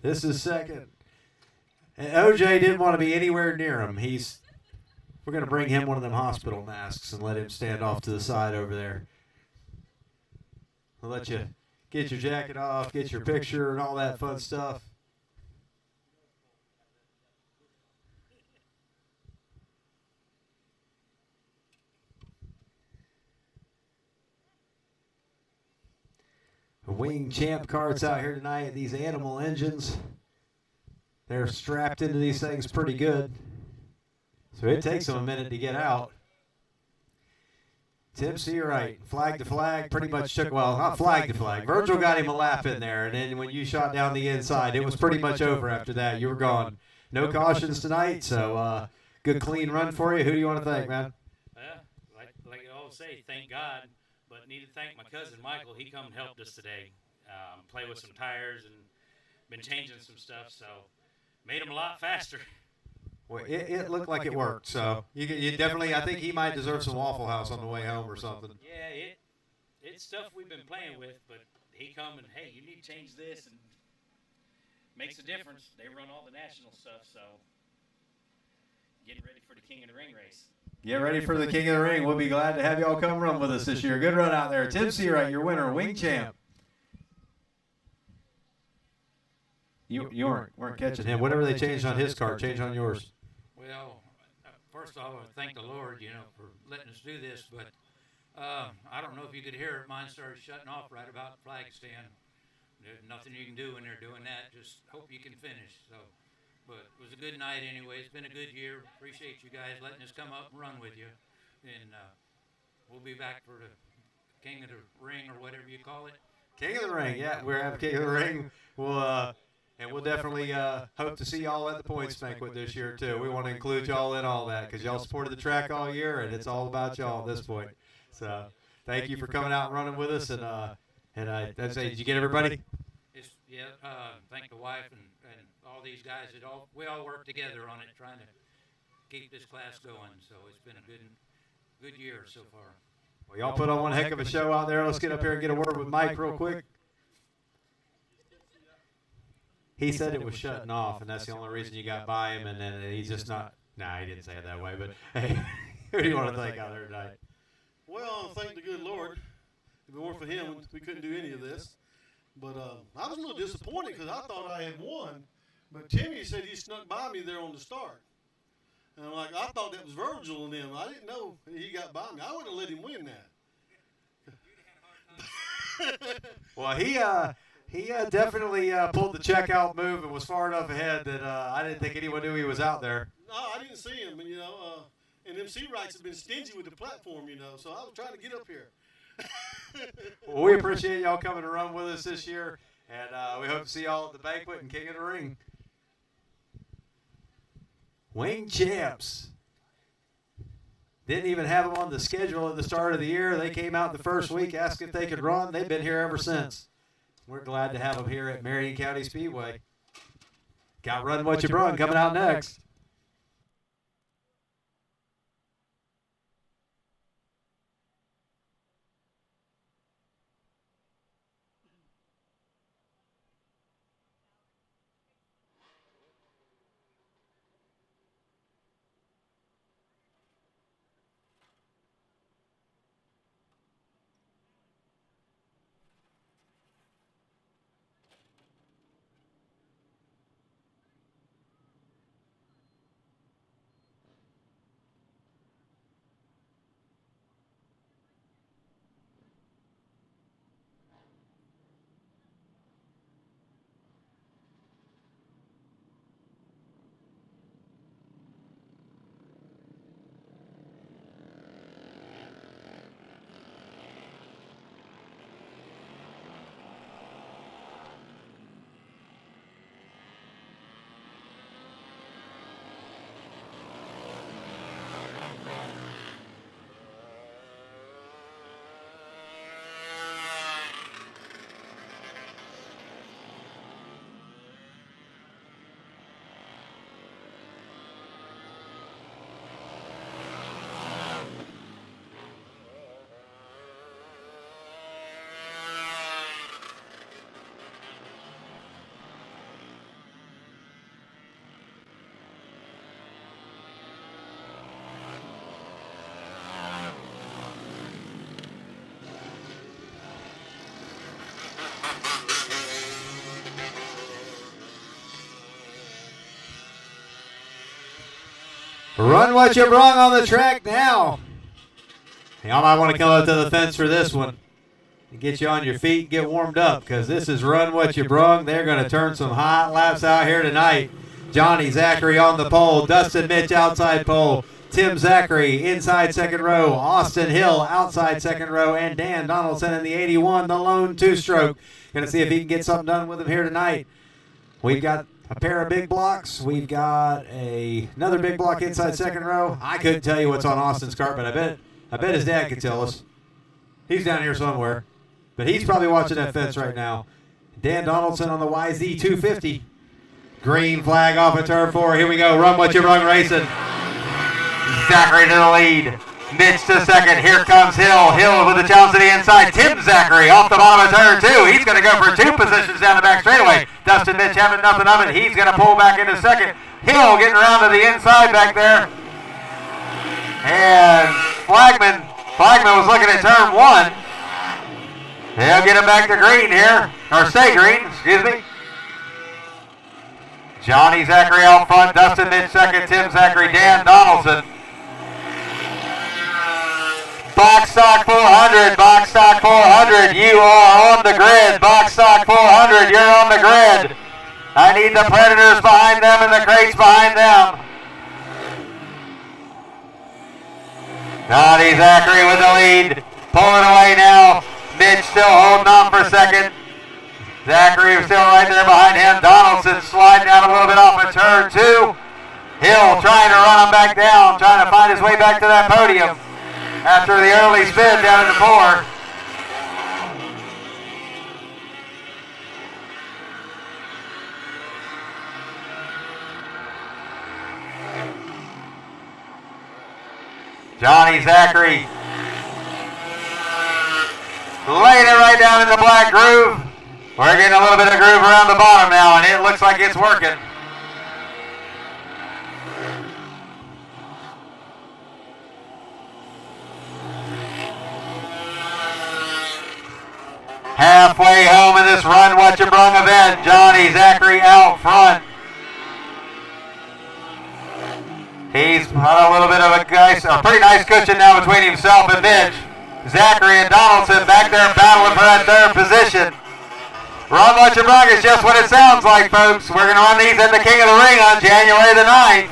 This is second. And OJ didn't want to be anywhere near him. We're going to bring him one of them hospital masks and let him stand off to the side over there. We'll let you get your jacket off, get your picture and all that fun stuff. Wing Champ carts out here tonight. These animal engines, they're strapped into these things pretty good. So it takes them a minute to get out. Tim Seawright, flag to flag, pretty much took, well, not flag to flag. Virgil got him a lap in there, and then when you shot down the inside, it was pretty much over after that. You were gone. No cautions tonight, so good clean run for you. Who do you want to thank, man? Like I always say, thank God. But need to thank my cousin Michael. He come and helped us today. Play with some tires and been changing some stuff, so made them a lot faster. Well, it looked like it worked, so you definitely, I think he might deserve some Waffle House on the way home or something. Yeah, it's stuff we've been playing with, but he come and, hey, you need to change this, and makes a difference. They run all the national stuff, so getting ready for the King of the Ring race. Get ready for the King of the Ring. We'll be glad to have you all come run with us this year. Good run out there. Tim Seawright, your winner, wing champ. You weren't catching him. Whatever they changed on his car, change on yours. Well, first of all, I want to thank the Lord, for letting us do this. But I don't know if you could hear it. Mine started shutting off right about the flag stand. There's nothing you can do when they're doing that. Just hope you can finish. So, but it was a good night anyway. It's been a good year. Appreciate you guys letting us come up and run with you. And we'll be back for the King of the Ring or whatever you call it. King of the Ring, yeah. We're having King of the Ring. We'll definitely hope to see y'all at the points banquet this year, too. We want to include y'all in all that because y'all supported the track all year, and it's all about y'all at this point. So thank you for coming out and running with us. And I'd say, did you get everybody? Thank the wife and all these guys. We all work together on it, trying to keep this class going. So it's been a good year so far. Well, y'all put on one heck of a show out there. Let's get up here and get a word with Mike real quick. He said it was shutting off, and that's the only reason you got by him, and then he's just not. Nah, he didn't say it that way, but hey, who do you want to thank out there tonight? Well, thank the good Lord. If it weren't for him, we couldn't do any of this. But I was a little disappointed because I thought I had won. But Timmy said he snuck by me there on the start. And I'm like, I thought that was Virgil and them. I didn't know he got by me. I wouldn't have let him win that. Well, he definitely pulled the checkout move and was far enough ahead that I didn't think anyone knew he was out there. No, I didn't see him. And them Seawrights have been stingy with the platform, so I was trying to get up here. Well, we appreciate y'all coming to run with us this year, and we hope to see y'all at the banquet and King of the Ring. Wing champs. Didn't even have them on the schedule at the start of the year. They came out the first week, asked if they could run. They've been here ever since. We're glad to have them here at Marion County Speedway. Got Run What You Brung coming out next. Run What You Brung on the track now. Y'all might want to come up to the fence for this one. Get you on your feet, get warmed up, because this is Run What You Brung. They're going to turn some hot laps out here tonight. Johnny Zachary on the pole, Dustin Mitch outside pole, Tim Zachary inside second row, Austin Hill outside second row, and Dan Donaldson in the 81, the lone two-stroke. Going to see if he can get something done with him here tonight. We've got a pair of big blocks. We've got another big block inside second row. I couldn't tell you what's on Austin's cart, but I bet his dad could tell us. He's down here somewhere, but he's probably watching that fence right now. Dan Donaldson on the YZ 250. Green flag off of turn 4. Here we go. Run What You Brung racing. Zachary to the lead. Mitch to second. Here comes Hill. Hill with the challenge to the inside. Tim Zachary off the bottom of turn 2. He's going to go for 2 positions down the back straightaway. Dustin Mitch having nothing of it. He's going to pull back into second. Hill getting around to the inside back there. And Flagman was looking at turn 1. He'll get him back to green here. Or stay green, excuse me. Johnny Zachary out front. Dustin Mitch second. Tim Zachary. Dan Donaldson. Box stock 400, box stock 400, you are on the grid. Box stock 400, you're on the grid. I need the Predators behind them and the crates behind them. Johnny Zachary with the lead, pulling away now. Mitch still holding on for second. Zachary still right there behind him. Donaldson sliding out a little bit off of turn 2. Hill trying to run him back down, trying to find his way back to that podium. After the early spin down in the 4. Johnny Zachary laying it right down in the black groove. We're getting a little bit of groove around the bottom now, and it looks like it's working. Halfway home in this Run What You Brung event, Johnny Zachary out front. He's on a little bit of a pretty nice cushion now between himself and Mitch. Zachary and Donaldson back there battling for that 3rd position. Run What You Brung is just what it sounds like, folks. We're going to run these at the King of the Ring on January the 9th.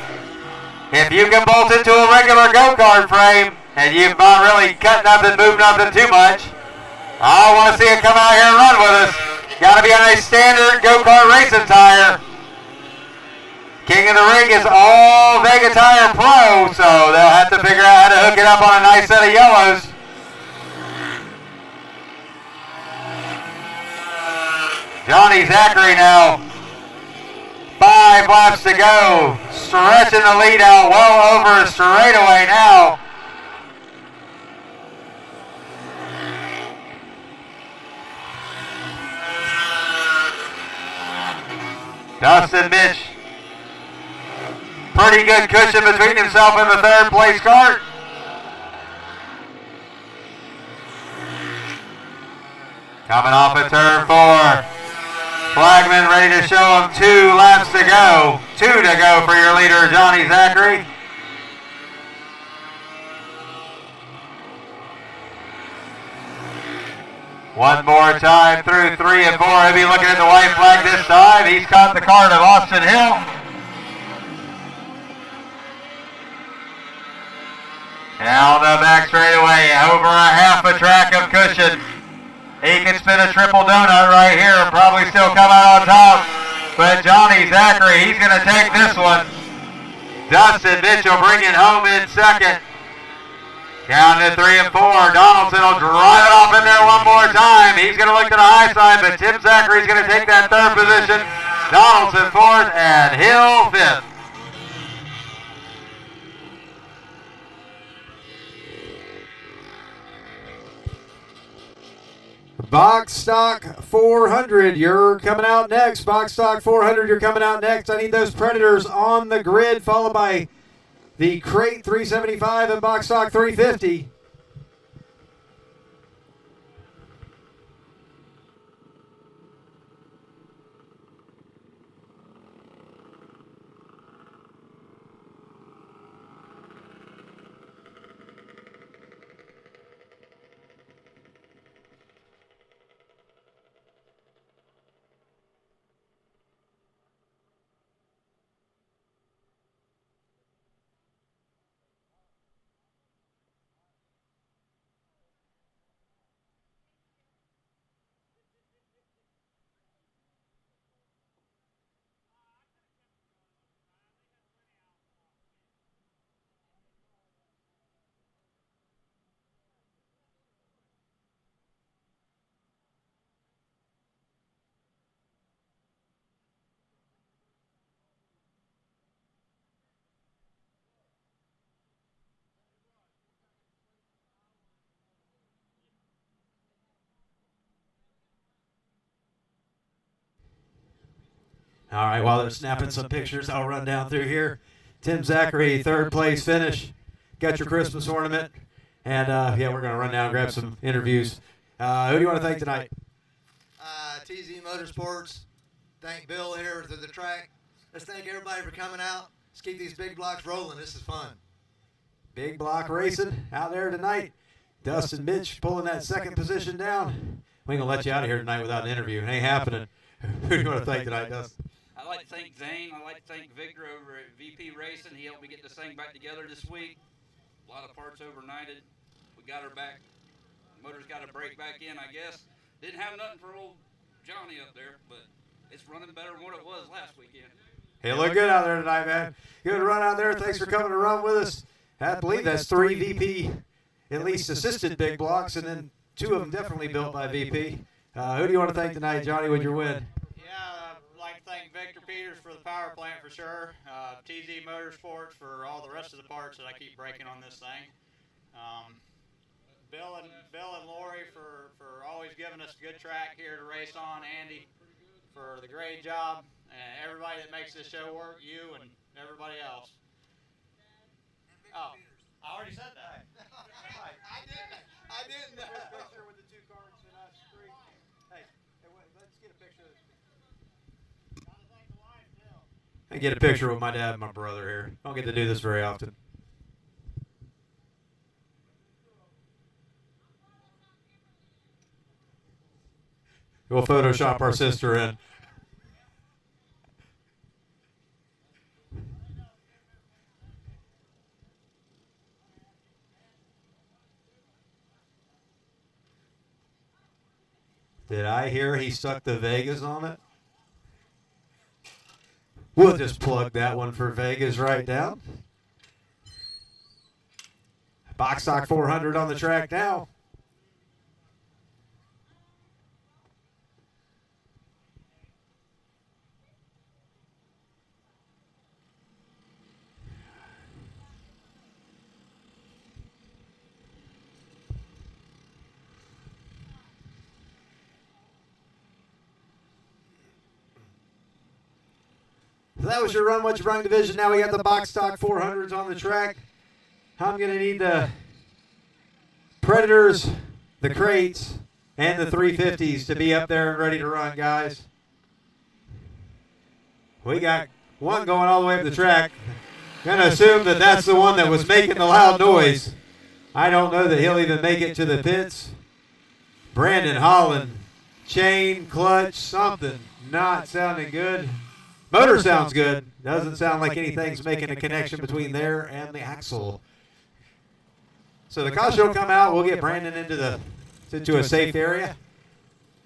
If you can bolt into a regular go-kart frame and you've not really cut nothing, moved nothing too much, I want to see it come out here and run with us. Got to be on a standard go-kart racing tire. King of the Ring is all Vega Tire Pro, so they'll have to figure out how to hook it up on a nice set of yellows. Johnny Zachary now. 5 laps to go. Stretching the lead out well over a straightaway now. Dustin Mitch, pretty good cushion between himself and the 3rd place cart. Coming off of turn 4. Flagman ready to show him 2 laps to go. 2 to go for your leader, Johnny Zachary. One more time through 3 and 4. He'll be looking at the white flag this time. He's caught the cart of Austin Hill. Down the back straightaway, over a half a track of cushion. He can spin a triple donut right here and probably still come out on top. But Johnny Zachary, he's going to take this one. Dustin Mitchell bringing home in second. Down to 3 and 4. Donaldson will drive it off in there one more time. He's going to look to the high side, but Tim Zachary's going to take that 3rd position. Donaldson 4th and Hill 5th. Box stock 400, you're coming out next. Box stock 400, you're coming out next. I need those Predators on the grid, followed by the crate 375 and box stock 350. All right, while they're snapping some pictures, I'll run down through here. Tim Zachary, third place finish. Got your Christmas ornament. And, yeah, we're going to run down and grab some interviews. Who do you want to thank tonight? TZ Motorsports. Thank Bill here to the track. Let's thank everybody for coming out. Let's keep these big blocks rolling. This is fun. Big block racing out there tonight. Dustin Mitch pulling that second position down. We ain't going to let you out of here tonight without an interview. It ain't happening. Who do you want to thank tonight, Dustin? I'd like to thank Zane. I'd like to thank Victor over at VP Racing. He helped me get this thing back together this week. A lot of parts overnighted. We got her back. The motor's got to break back in, I guess. Didn't have nothing for old Johnny up there, but it's running better than what it was last weekend. Hey, look good out there tonight, man. Good run out there. Thanks for coming to run with us. I believe that's 3 VP, at least assisted big blocks, and then 2 of them definitely built by VP. Who do you want to thank tonight, Johnny, with your win? Yeah, I'd like to thank Victor Peters for the power plant for sure. TZ Motorsports for all the rest of the parts that I keep breaking on this thing. Bill and Lori for always giving us a good track here to race on. Andy for the great job. And everybody that makes this show work, you and everybody else. Oh, I already said that. I didn't. Picture with the 2 cars and us 3. Hey, let's get a picture. I get a picture with my dad and my brother here. I don't get to do this very often. We'll Photoshop our sister in. Did I hear he stuck the Vegas on it? We'll just plug that one for Vegas right down. Box stock 400 on the track now. So that was your Run What You Brung division. Now we got the box stock 400s on the track. I'm going to need the Predators, the crates, and the 350s to be up there and ready to run, guys. We got one going all the way up the track. Going to assume that that's the one that was making the loud noise. I don't know that he'll even make it to the pits. Brandon Holland, chain, clutch, something not sounding good. Motor sounds good. Doesn't sound like anything's making a connection between there and the axle. So the caution will come out. We'll get Brandon into a safe area,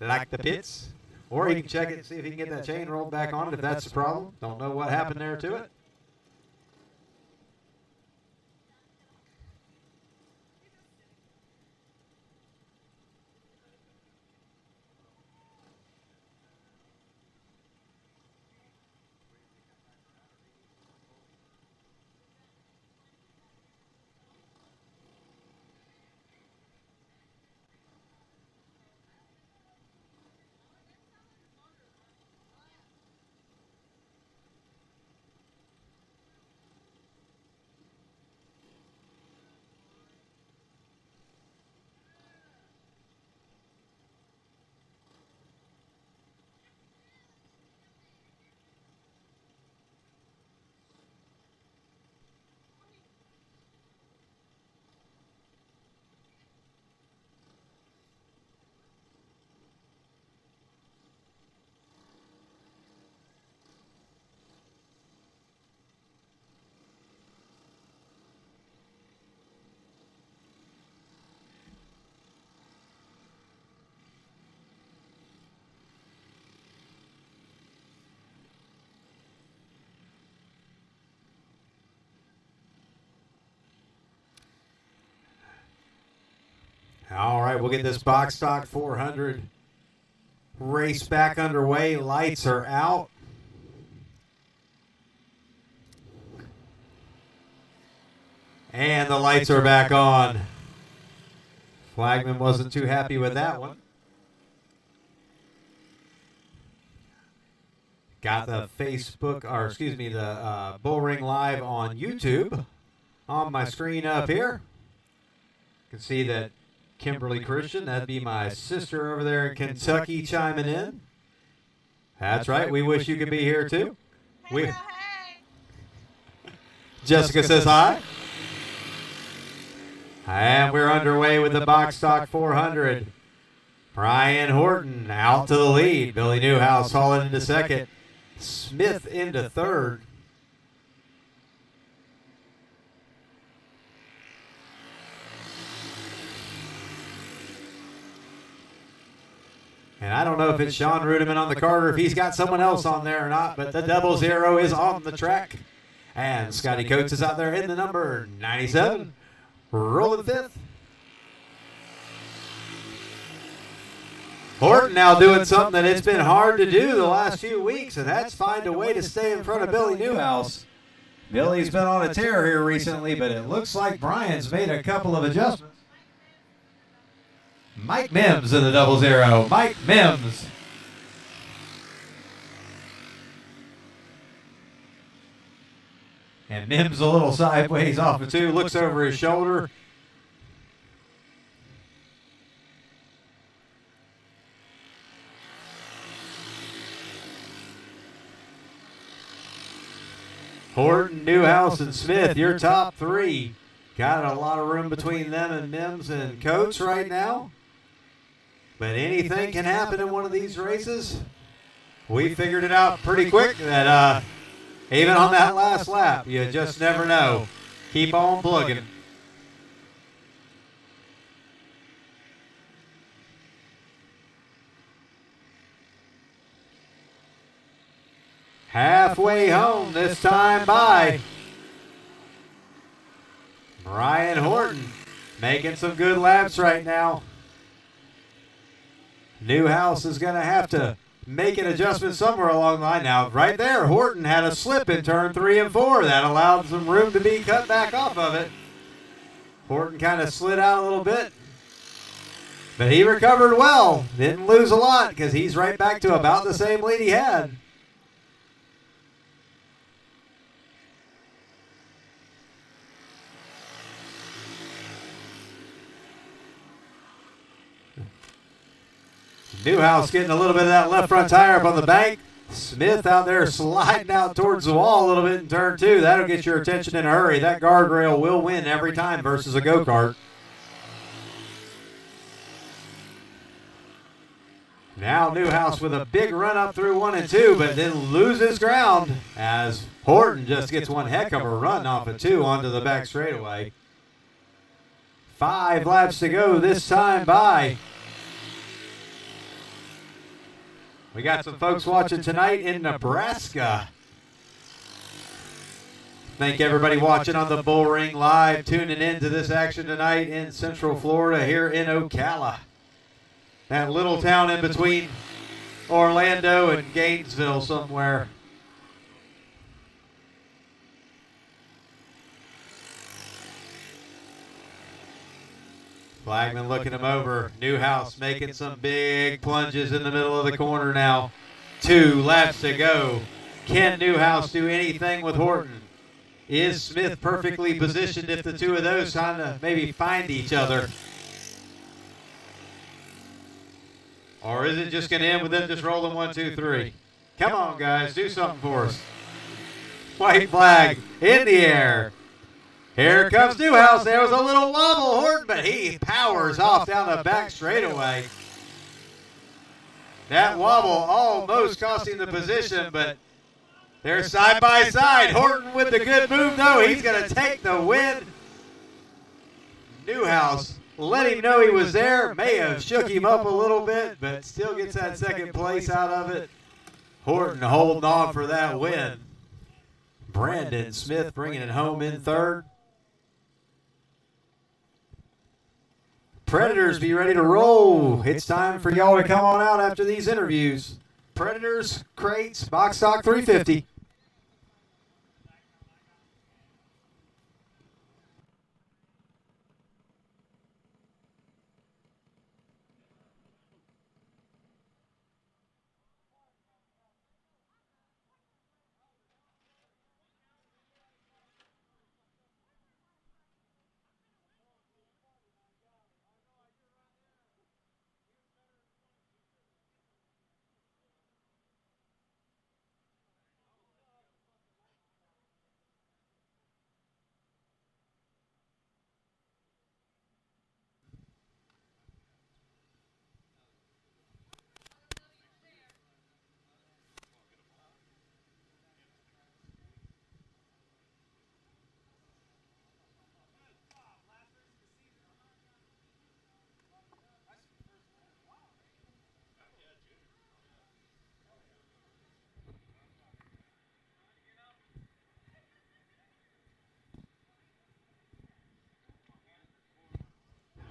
like the pits. Or he can check it and see if he can get that chain rolled back on it if that's the problem. Don't know what happened there to it. All right, we'll get this box stock 400 race back underway. Lights are out. And the lights are back on. Flagman wasn't too happy with that one. Got the the Bullring Live on YouTube on my screen up here. You can see that Kimberly Christian, that'd be my sister over there in Kentucky, chiming in. That's right. We wish you could be here too. Jessica says hi. And we're underway with the Box Stock 400. Brian Horton out to the lead. Billy Newhouse hauling into second. Smith into third. And I don't know if it's Sean Rudiman on the cart or if he's got someone else on there or not, but the 00 is on the track. And Scotty Coates is out there in the number 97, rolling fifth. Horton now doing something that it's been hard to do the last few weeks, and that's find a way to stay in front of Billy Newhouse. Billy's been on a tear here recently, but it looks like Brian's made a couple of adjustments. Mike Mims in the 00. Mike Mims. And Mims a little sideways off of two, looks over his shoulder. Horton, Newhouse, and Smith, your top three. Got a lot of room between them and Mims and Coates right now. But anything can happen in one of these races. We figured it out pretty quick that even on that last lap, you just never know. Keep on plugging. Halfway home this time by Brian Horton, making some good laps right now. Newhouse is going to have to make an adjustment somewhere along the line. Now, right there, Horton had a slip in turn 3 and 4. That allowed some room to be cut back off of it. Horton kind of slid out a little bit, but he recovered well. Didn't lose a lot because he's right back to about the same lead he had. Newhouse getting a little bit of that left front tire up on the bank. Smith out there sliding out towards the wall a little bit in turn 2. That'll get your attention in a hurry. That guardrail will win every time versus a go-kart. Now Newhouse with a big run up through 1 and 2, but then loses ground as Horton just gets one heck of a run off of 2 onto the back straightaway. 5 laps to go this time by. We got some folks watching tonight in Nebraska. Thank everybody watching on the Bullring Live, tuning in to this action tonight in Central Florida here in Ocala. That little town in between Orlando and Gainesville somewhere. Flagman looking him over. Newhouse making some big plunges in the middle of the corner now. 2 laps to go. Can Newhouse do anything with Horton? Is Smith perfectly positioned if the two of those kind to maybe find each other? Or is it just going to end with them just rolling 1, 2, 3? Come on, guys. Do something for us. White flag in the air. Here comes Newhouse. There was a little wobble, Horton, but he powers off down the back straightaway. That wobble almost cost him the position, but they're side by side. Horton with the good move, though. He's going to take the win. Newhouse let him know he was there. May have shook him up a little bit, but still gets that second place out of it. Horton holding on for that win. Brandon Smith bringing it home in third. Predators, be ready to roll. It's time for y'all to come on out after these interviews. Predators, crates, box stock 350.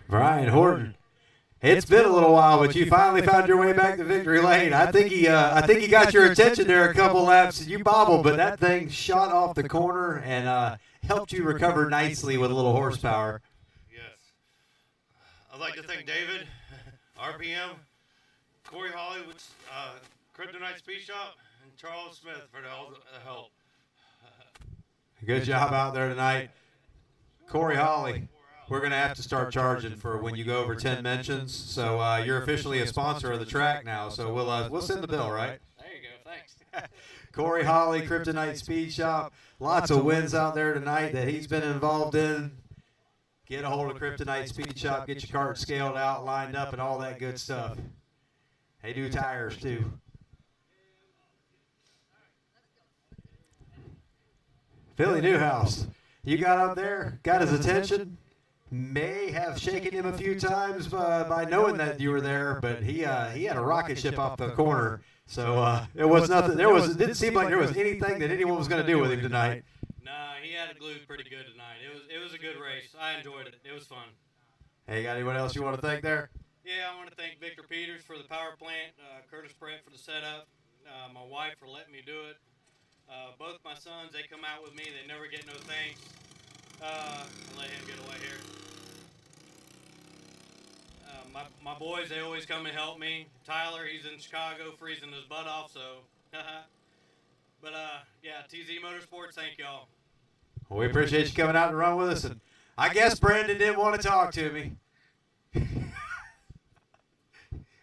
Brian Horton. It's been a little while, but you finally found your way back to victory lane. I think he got your attention there a couple laps. You bobbled, but that thing shot off the corner and helped you recover nicely with a little horsepower. Yes. I'd like to thank David, RPM, Corey Holly with Kryptonite Speed Shop, and Charles Smith for all the help. Good job out there tonight. Corey Holly, we're going to have to start charging for when you go over 10 mentions. So you're officially a sponsor of the track now. So we'll send the bill, right? There you go. Thanks. Corey Holly, Kryptonite Speed Shop. Lots of wins out there tonight that he's been involved in. Get a hold of Kryptonite Speed Shop. Get your cart scaled out, lined up, and all that good stuff. They do tires, too. Philly Newhouse, you got up there, got his attention, may have shaken him a few times by knowing that you were there, but he had a rocket ship off the corner, so it was nothing. It didn't seem like there was anything that anyone was going to do with him tonight. Nah, he had it glued pretty good tonight. It was a good race. I enjoyed it. It was fun. Hey, got anyone else you want to thank there? Yeah, I want to thank Victor Peters for the power plant, Curtis Brett for the setup, my wife for letting me do it. Both my sons, they come out with me. They never get no thanks. I'll let him get away here. My boys, they always come and help me. Tyler, he's in Chicago freezing his butt off, so. But, yeah, TZ Motorsports, thank y'all. Well, we appreciate you coming out and run with us. And I guess Brandon didn't want to talk to me.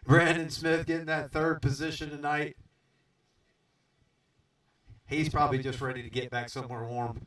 Brandon Smith getting that third position tonight. He's probably just ready to get back somewhere warm.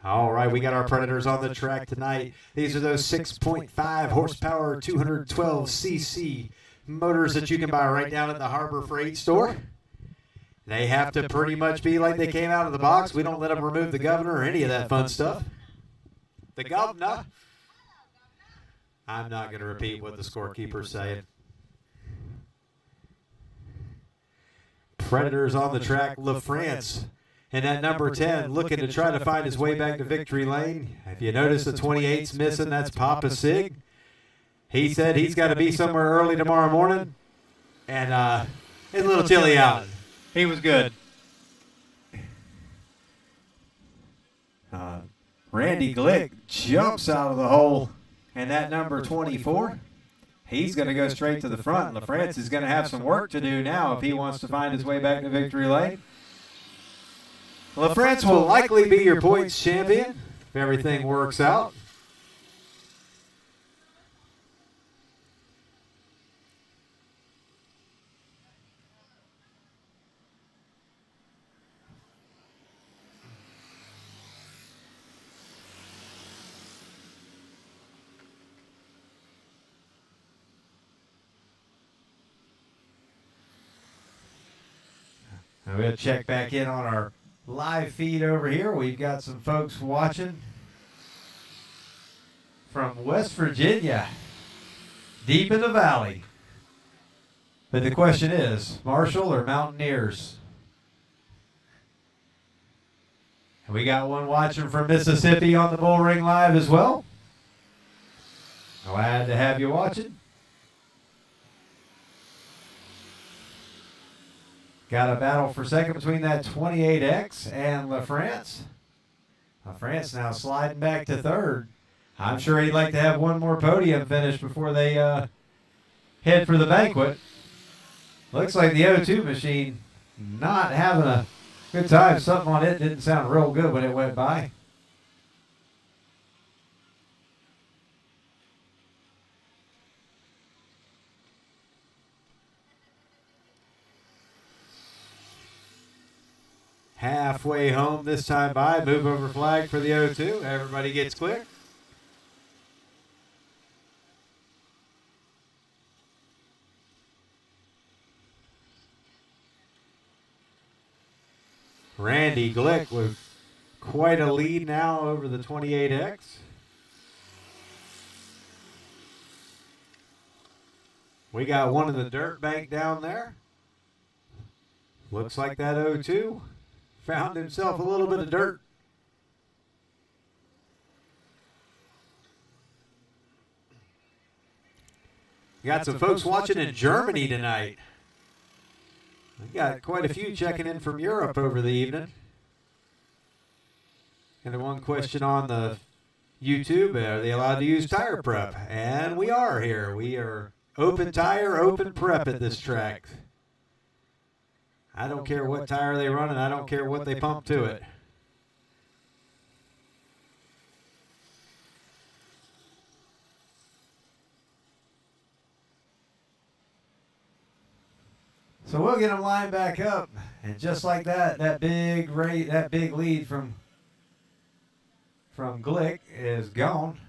All right, we got our Predators on the track tonight. These are those 6.5 horsepower, 212 cc motors that you can buy right down at the Harbor Freight store. They have to pretty much be like they came out of the box. We don't let them remove the governor or any of that fun stuff. The governor. I'm not going to repeat what the scorekeeper's saying. Predators on the track, LaFrance. And at number 10, looking to try to find his way back to victory lane. If you notice the 28's missing, that's Papa Sig. He said he's got to be somewhere early tomorrow morning. And it's a little chilly out. He was good. Randy Glick jumps out of the hole. And that number 24, he's going to go straight to the front. LaFrance is going to have some work to do now if he wants to find his way back to victory lane. LaFrance will likely be your points champion if everything works out. We'll check back in on our live feed over here. We've got some folks watching from West Virginia, deep in the valley. But the question is, Marshall or Mountaineers? And we got one watching from Mississippi on the Bullring Live as well. Glad to have you watching. Got a battle for second between that 28X and LaFrance. LaFrance now sliding back to third. I'm sure he'd like to have one more podium finish before they head for the banquet. Looks like the O2 machine not having a good time. Something on it didn't sound real good when it went by. Halfway home this time by. Move over flag for the 0-2. Everybody gets clear. Randy Glick with quite a lead now over the 28X. We got one in the dirt bank down there. Looks like that 0-2 found himself a little bit of dirt. Got some folks watching in Germany tonight. We got quite a few checking in from Europe over the evening. And one question on the YouTube, are they allowed to use tire prep? And we are here. We are open tire, open prep at this track. I don't care what tire they run, and I don't care what they pump to it. So we'll get them lined back up, and just like that, that big lead from Glick is gone.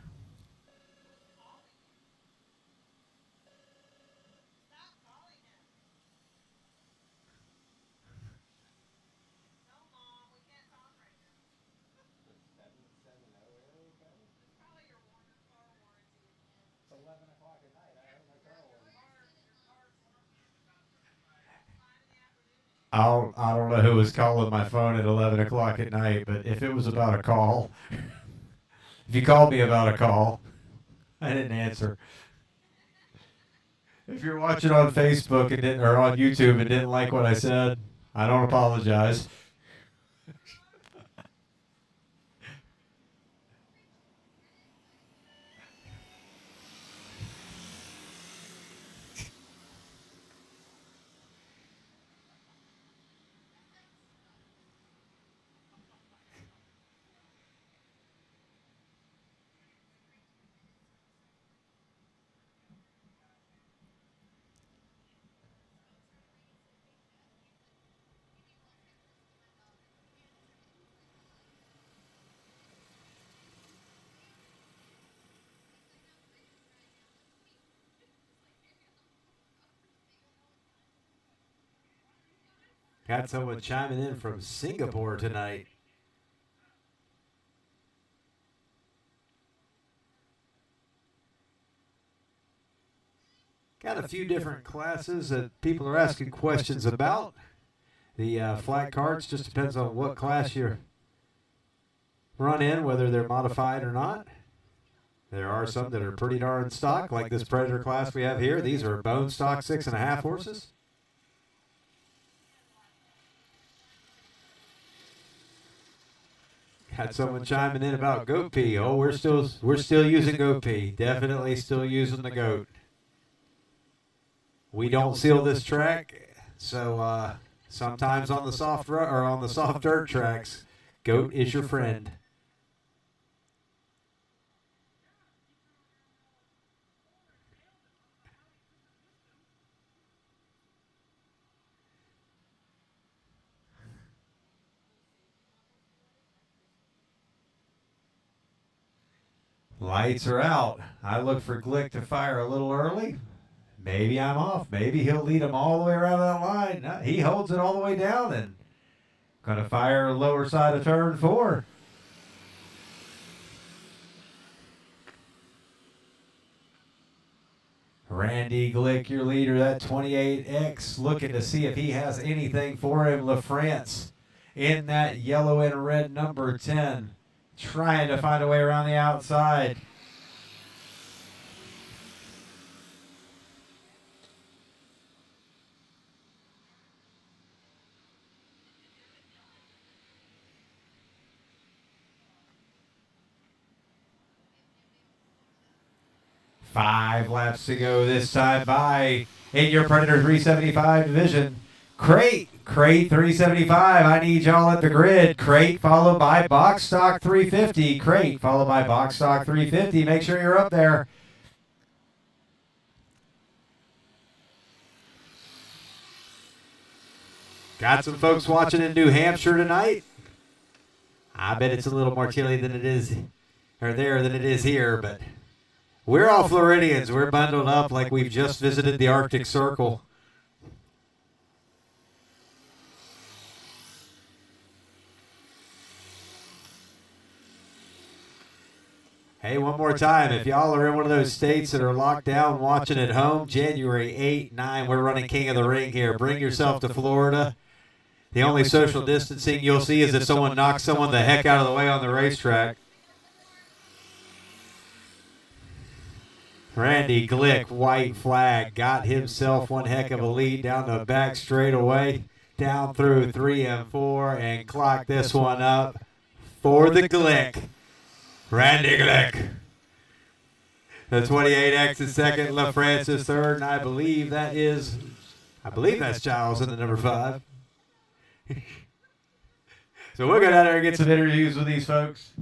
I don't know who was calling my phone at 11 o'clock at night, but if it was about a call, if you called me about a call, I didn't answer. If you're watching on Facebook or on YouTube and didn't like what I said, I don't apologize. Got someone chiming in from Singapore tonight. Got a few different classes that people are asking questions about. The flat carts just depends on what class you run in, whether they're modified or not. There are some that are pretty darn stock, like this Predator class we have here. These are bone stock 6.5 horses. Had someone chiming in about goat pee. Oh, we're still using goat pee. Definitely still using the goat. We don't seal this track, so sometimes on the soft dirt tracks, goat is your friend. Lights are out. I look for Glick to fire a little early. Maybe I'm off. Maybe he'll lead them all the way around that line. No, he holds it all the way down and going to fire lower side of turn 4. Randy Glick, your leader, that 28X, looking to see if he has anything for him. LaFrance in that yellow and red number 10. Trying to find a way around the outside. Five laps to go this time by in your Predator 375 division. Crate 375. I need y'all at the grid. Crate followed by Box Stock 350. Crate followed by Box Stock 350. Make sure you're up there. Got some folks watching in New Hampshire tonight. I bet it's a little more chilly than it is, or there than it is here, but we're all Floridians. We're bundled up like we've just visited the Arctic Circle. Hey, one more time, if y'all are in one of those states that are locked down watching at home, January 8, 9, we're running King of the Ring here. Bring yourself to Florida. The only social distancing you'll see is if someone knocks someone the heck out of the way on the racetrack. Randy Glick, white flag, got himself one heck of a lead down the back straightaway, down through 3 and 4, and clocked this one up for the Glick. Randy Glick. The 28X is second, LaFrancis third, and I believe that's Giles in the number 5. So we'll go down there and get some interviews with these folks.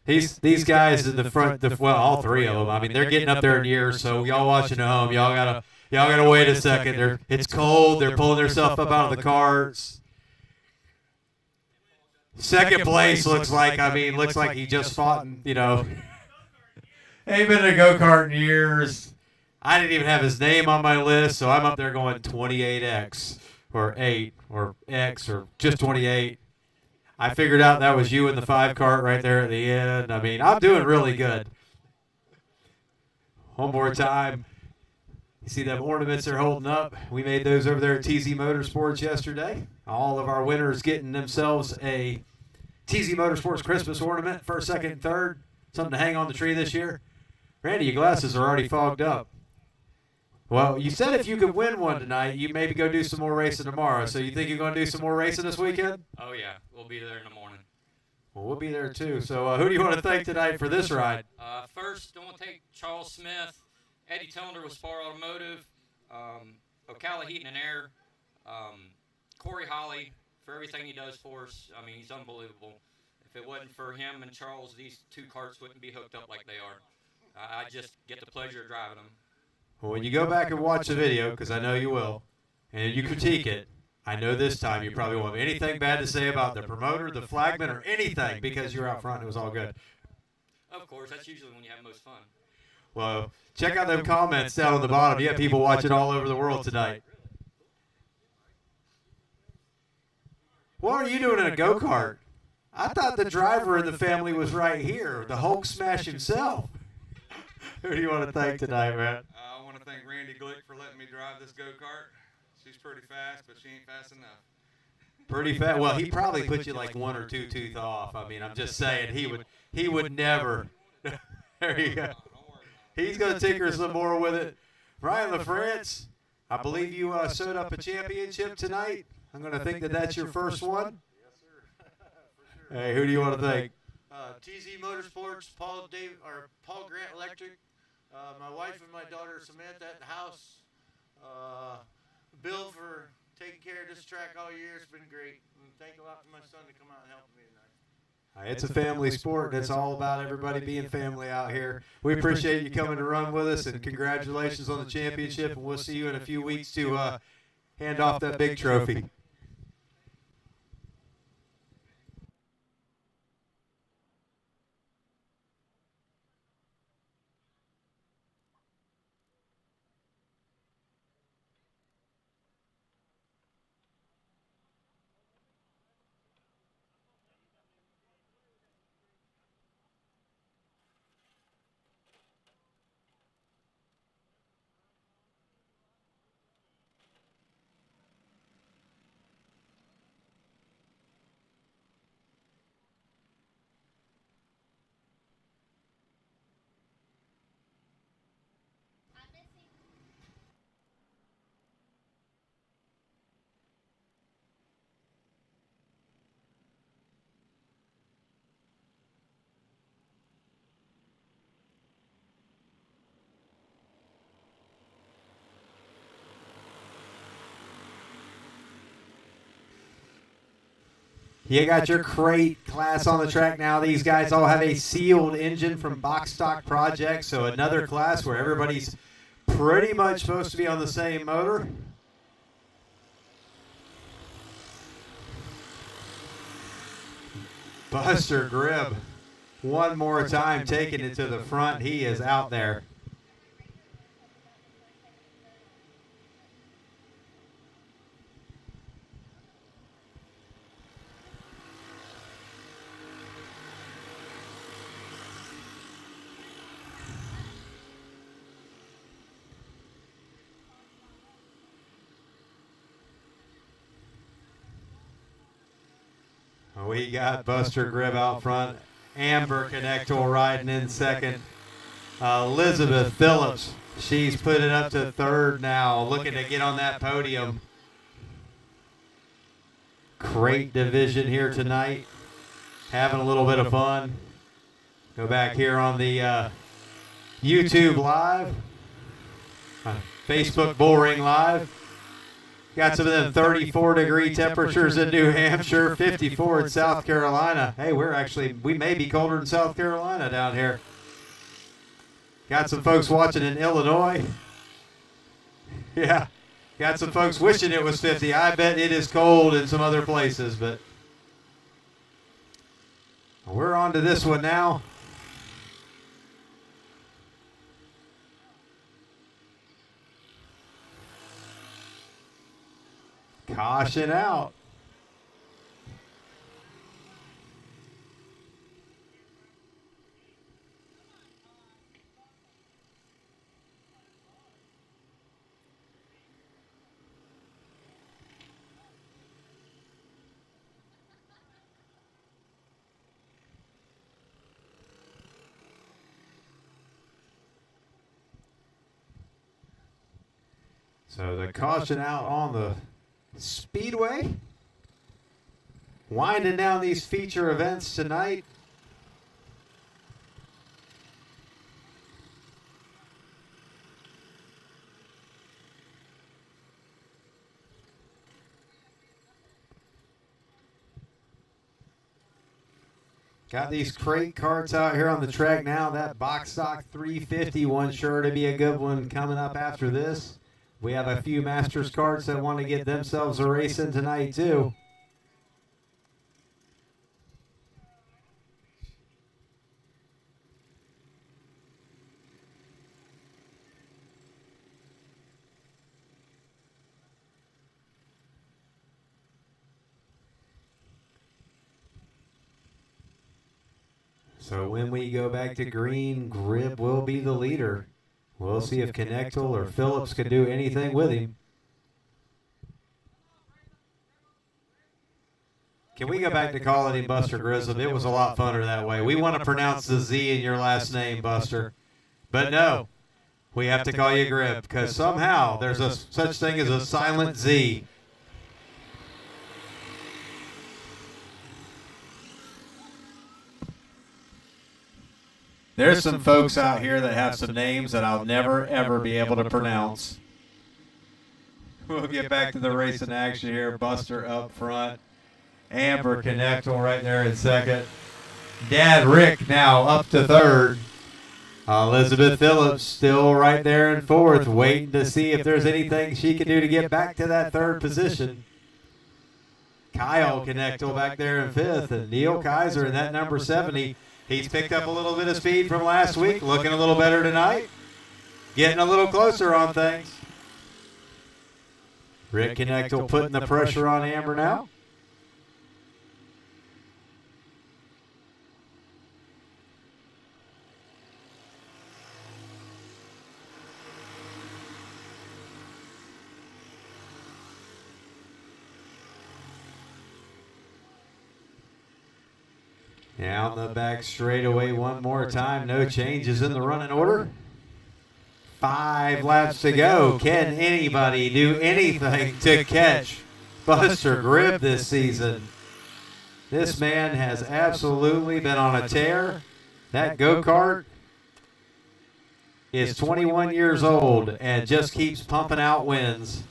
These guys in the front, well, all 3 of them. I mean, they're getting up there in years. So y'all watching at home, y'all gotta wait a second. It's cold. They're pulling themselves up out of the carts. Second place looks like he just fought. Ain't been in a go-kart in years. I didn't even have his name on my list, so I'm up there going 28X or 8 or X or just 28. I figured out that was you in the 5 cart right there at the end. I mean, I'm doing really good. One more time. You see them ornaments they're holding up? We made those over there at TZ Motorsports yesterday. All of our winners getting themselves a TZ Motorsports Christmas ornament, first, second, and third. Something to hang on the tree this year. Randy, your glasses are already fogged up. Well, you said if you could win one tonight, you maybe go do some more racing tomorrow. So you think you're going to do some more racing this weekend? Oh, yeah. We'll be there in the morning. Well, we'll be there too. So who do you want to thank tonight for this ride? First, I want to thank Charles Smith, Eddie Tillender with Spar Automotive, Ocala Heating and Air, Corey Holly for everything he does for us. I mean, he's unbelievable. If it wasn't for him and Charles, these 2 carts wouldn't be hooked up like they are. I just get the pleasure of driving them. Well, when you go back and watch the video, because I know you will, and you critique it, I know this time you probably won't have anything bad to say about the promoter, the flagman, or anything because you're out front and it was all good. Of course, that's usually when you have most fun. Well, check out them comments down on the bottom. You have people watching all over the world tonight. What are you doing in a go-kart? I thought the driver in the family was right here, the Hulk smash himself. Who do you want to thank tonight, man? I want to thank Randy Glick for letting me drive this go-kart. She's pretty fast, but she ain't fast enough. Pretty fast. Well, he probably put you like 1 or 2 teeth off. I mean, I'm just saying he would never. There you go. He's going to tinker some more with it. Ryan LaFrance, I believe you sewed up a championship tonight. I'm going to think that that's your first one. Yes, sir. For sure. Hey, who do you want to thank? TZ Motorsports, Paul Grant Electric, my wife and my daughter Samantha at the house, Bill for taking care of this track all year. It's been great. And thank a lot for my son to come out and help me tonight. It's a family sport. It's all about everybody being family out here. We appreciate you coming to run with us, and congratulations on the championship. And we'll see you in a few weeks to hand off that big trophy. You got your crate class on the track now. These guys all have a sealed engine from Box Stock Project, so another class where everybody's pretty much supposed to be on the same motor. Buster Gribb, one more time taking it to the front. He is out there. We got Buster Gribb out front. Amber Connector riding in second. Elizabeth Phillips, she's put it up to third now, looking to get on that podium. Crate division here tonight. Having a little bit of fun. Go back here on the YouTube Live. Facebook Bullring Live. Got some of them 34-degree temperatures in New Hampshire, 54 in South Carolina. Hey, we may be colder in South Carolina down here. Got some folks watching in Illinois. Yeah, got some folks wishing it was 50. I bet it is cold in some other places, but we're on to this one now. Caution out. So the caution out on the Speedway. Winding down these feature events tonight. Got these crate carts out here on the track now. That box stock 350 one sure to be a good one coming up after this. We have a few Masters carts that want to get themselves a race in tonight too. So when we go back to green, Gribb will be the leader. We'll see if Connector or Phillips can do anything with him. Can we go back to calling him Buster Grizzle? It was a lot funner that way. We want to pronounce the Z in your last name, Buster. But no, we have to call you Gribb because somehow there's a such thing as a silent Z. There's some folks out here that have some names that I'll never, ever be able to pronounce. We'll get back to the race in action here. Buster up front. Amber Connector right there in second. Dad Rick now up to third. Elizabeth Phillips still right there in fourth, waiting to see if there's anything she can do to get back to that third position. Kyle Connector back there in fifth, and Neil Kaiser in that number 70. He's picked up a little bit of speed from last week, looking a little better tonight. Getting a little closer on things. Rick Connector putting the pressure on Amber now. Down the back straightaway one more time. No changes in the running order. 5 laps to go. Can anybody do anything to catch Buster Gribb this season? This man has absolutely been on a tear. That go-kart is 21 years old and just keeps pumping out wins.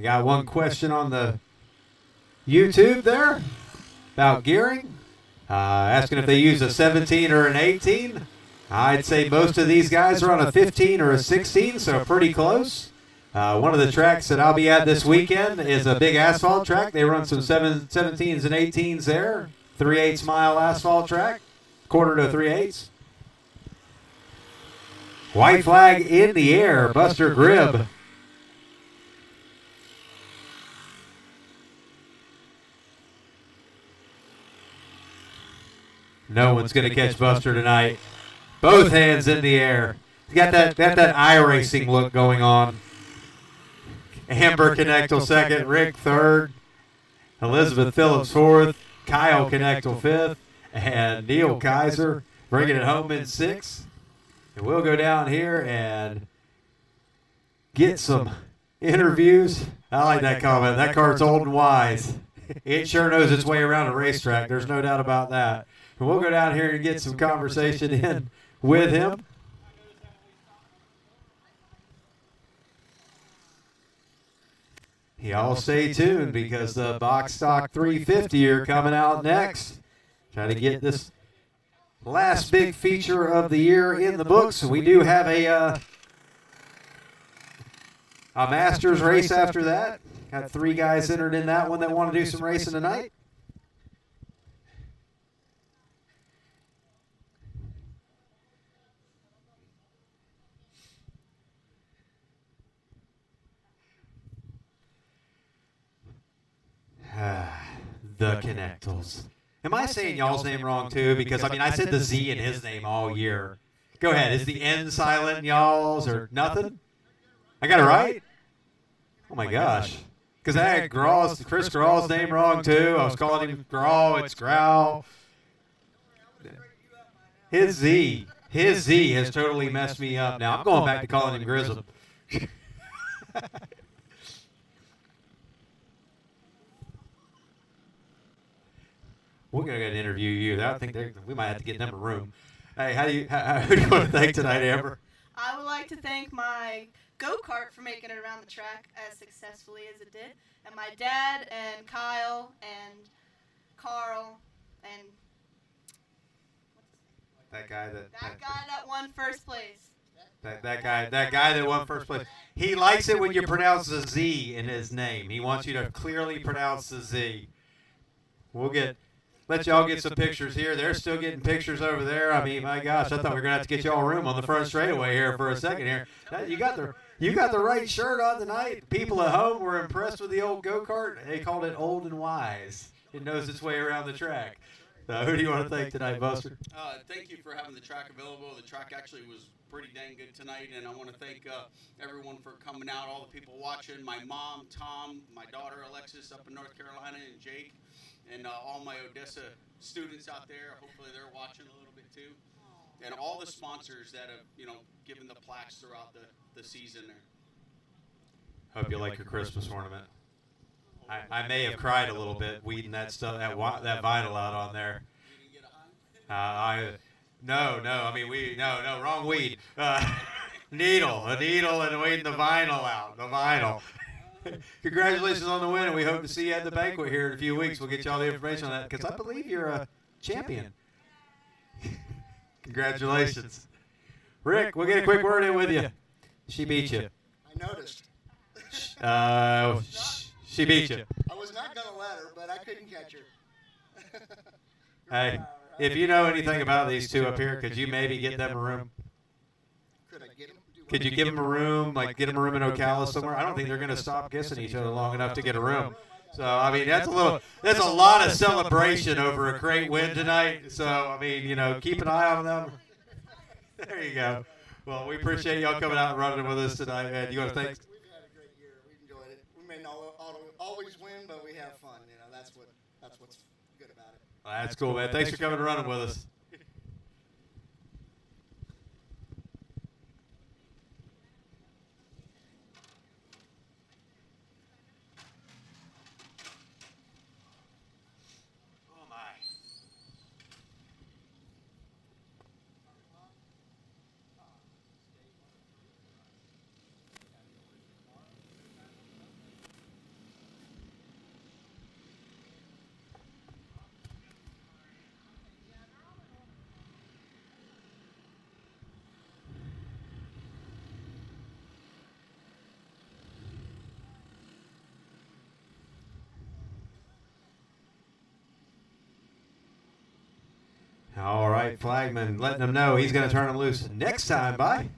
got one question on the YouTube there about gearing. Asking if they use a 17 or an 18. I'd say most of these guys are on a 15 or a 16, so pretty close. One of the tracks that I'll be at this weekend is a big asphalt track. They run some 17s and 18s there. 3/8 mile asphalt track, quarter to 3/8. White flag in the air, Buster Gribb. No one's going to catch Buster tonight. Both hands in the air. He's got that iRacing look going on. Amber Connectal second, Rick third, Elizabeth Phillips fourth, Kyle Connectal fifth, and Neil Kaiser bringing it home in sixth. And we'll go down here and get some interviews. I like that comment. That cart's old and wise. It sure knows its way around a racetrack. There's no doubt about that. And we'll go down here and get some conversation in with him. Y'all stay tuned because the Box Stock 350 are coming out next. Trying to get this last big feature of the year in the books. We do have a Masters race after that. Got 3 guys entered in that one that want to do some racing tonight. The Connectals. Am I saying y'all's name wrong too? Because, I mean, I said the Z in his name all year. Go ahead. Is the N silent in y'all's or nothing? I got it right? Oh, my gosh. Because I had Chris Graw's name wrong too. I was calling him Graw. It's Growl. His Z has totally messed me up now. I'm going back to calling him Grism. We're going to interview you. I think we might have to get them a room. Hey, who do you want to thank tonight, Amber? I would like to thank my go-kart for making it around the track as successfully as it did, and my dad and Kyle and Carl and that guy that won first place. That guy that won first place. He likes it when you pronounce the Z in his name. He wants you to clearly pronounce the Z. We'll let y'all get some pictures here. They're still getting pictures over there. I mean, my gosh, I thought we were gonna have to get y'all a room on the front straightaway here for a second here. You got the right shirt on tonight. People at home were impressed with the old go-kart. They called it old and wise. It knows its way around the track. Who do you want to thank tonight, Buster? Thank you for having the track available. The track actually was pretty dang good tonight, and I want to thank everyone for coming out, all the people watching, my mom, Tom, my daughter, Alexis, up in North Carolina, and Jake, and all my Odessa students out there. Hopefully they're watching a little bit too. And all the sponsors that have, given the plaques throughout the season there. Hope you like your Christmas ornament. I may have cried a little bit weeding that stuff, that vinyl out on there. No, wrong weed. A needle and weeding the vinyl out. The vinyl. Congratulations on the win, and we hope to see you at the banquet here in a few weeks. We'll get you all the information on that because I believe you're a champion. Congratulations. Rick, we'll get a quick word in with you. She beat you. I noticed. She beat you. I was not going to let her, but I couldn't catch her. Hey, if you know anything about these two up here, could you maybe get them a room? Could I get them? Could you give them a room, like get them a room in Ocala somewhere? I don't think they're going to stop kissing each other long enough to get a room. So, I mean, that's a lot of celebration over a great win tonight. So, I mean, keep an eye on them. There you go. Well, we appreciate y'all coming out and running with us tonight, man. You want to thank? We've had a great year. We enjoyed it. We may not always win, but we have fun. That's what's good about it. Well, that's cool, man. Thanks for coming and running with us. All right, flagman letting them know he's going to turn them loose next time by.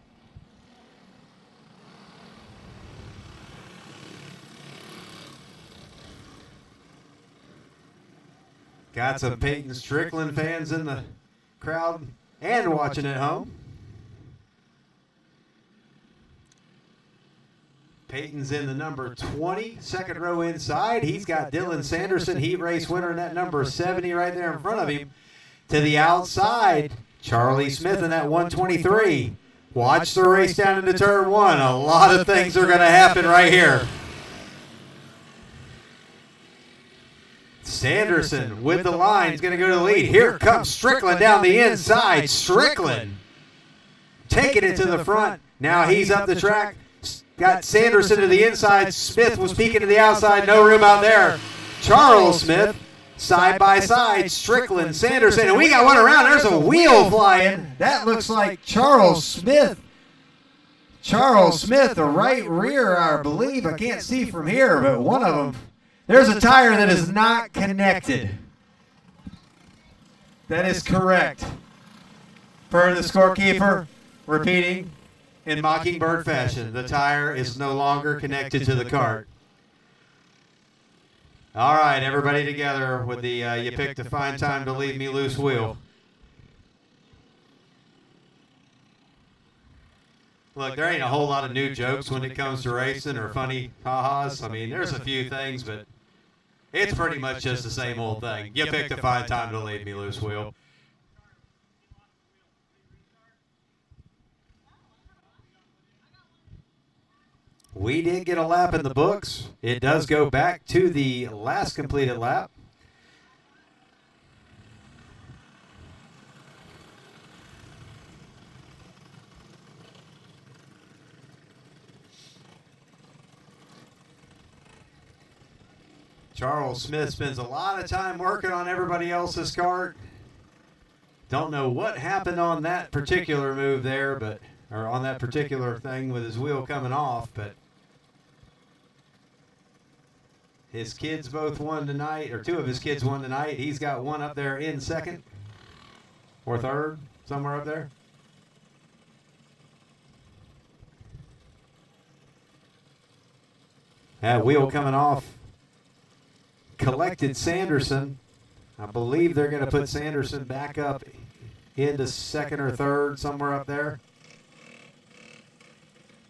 Got some Peyton Strickland fans in the crowd and watching at home. Peyton's in the number 20, second row inside. He's got Dylan Sanderson, heat race winner, in that number 70 right there in front of him. To the outside, Charlie Smith in that 123. Watch the race down into turn one. A lot of things are going to happen right here. Sanderson with the line is going to go to the lead. Here comes Strickland down the inside. Strickland taking it to the front. Now he's up the track. Got Sanderson to the inside. Smith was peeking to the outside. No room out there. Charles Smith side by side. Strickland, Sanderson. And we got one around. There's a wheel flying. That looks like Charles Smith. Charles Smith, the right rear, I believe. I can't see from here, but one of them. There's a tire that is not connected. That is correct. Per the scorekeeper, repeating in Mockingbird fashion, the tire is no longer connected to the cart. All right, everybody together with the you picked a fine time to leave me loose wheel. Look, there ain't a whole lot of new jokes when it comes to racing or funny ha-has. I mean, there's a few things, but it's pretty much just the same old thing. You picked a fine time to leave me loose wheel. We did get a lap in the books. It does go back to the last completed lap. Charles Smith spends a lot of time working on everybody else's cart. Don't know what happened on that particular move there, but or on that particular thing with his wheel coming off, but his kids both won tonight, or two of his kids won tonight. He's got one up there in second or third, somewhere up there. That wheel coming off collected Sanderson. I believe they're going to put Sanderson back up into second or third, somewhere up there.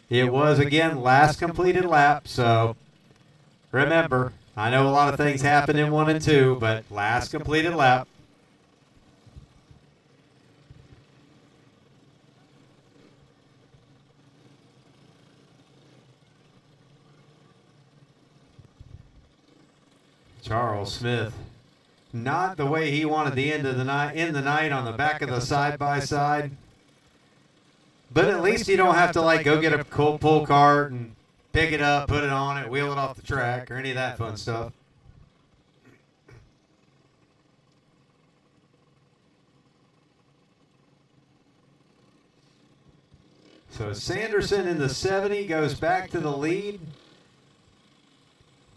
It was, again, last completed lap, so remember, I know a lot of things happen in 1 and 2, but last completed lap. Charles Smith, not the way he wanted the end of the night, on the back of the side-by-side. But at least you don't have to like go get a cold pull cart and pick it up, put it on it, wheel it off the track, or any of that fun stuff. So Sanderson in the 70 goes back to the lead.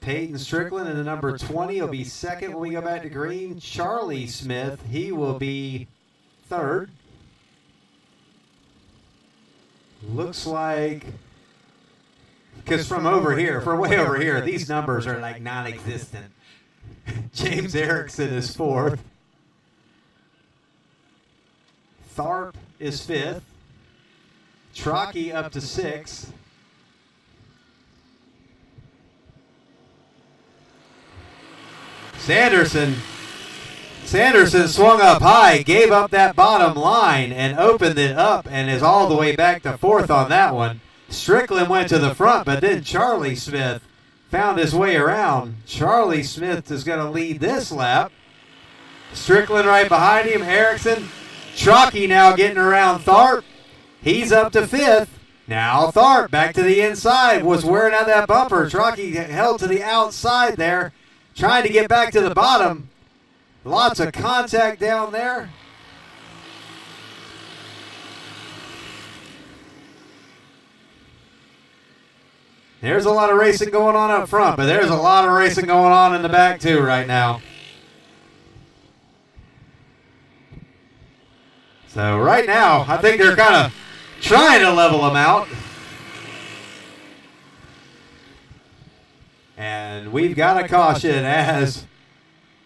Peyton Strickland in the number 20 will be second when we go back to green. Charlie Smith, he will be third. Looks like, because from over here, from way over here, these numbers are like non-existent. James Erickson is fourth. Tharp is fifth. Trockey up to sixth. Sanderson swung up high, gave up that bottom line, and opened it up, and is all the way back to fourth on that one. Strickland went to the front, but then Charlie Smith found his way around. Charlie Smith is going to lead this lap. Strickland right behind him. Erickson. Trockey now getting around Tharp. He's up to fifth. Now Tharp back to the inside. Was wearing out that bumper. Trockey held to the outside there, trying to get back to the bottom. Lots of contact down there. There's a lot of racing going on up front, but there's a lot of racing going on in the back too right now. So right now, I think they're kind of trying to level them out. And we've got a caution as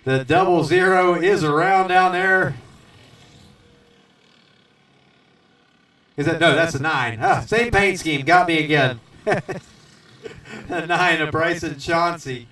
the 00 is around down there. Is that, no, that's a 9. Ah, same paint scheme, got me again. A 9 of Bryson Chauncey.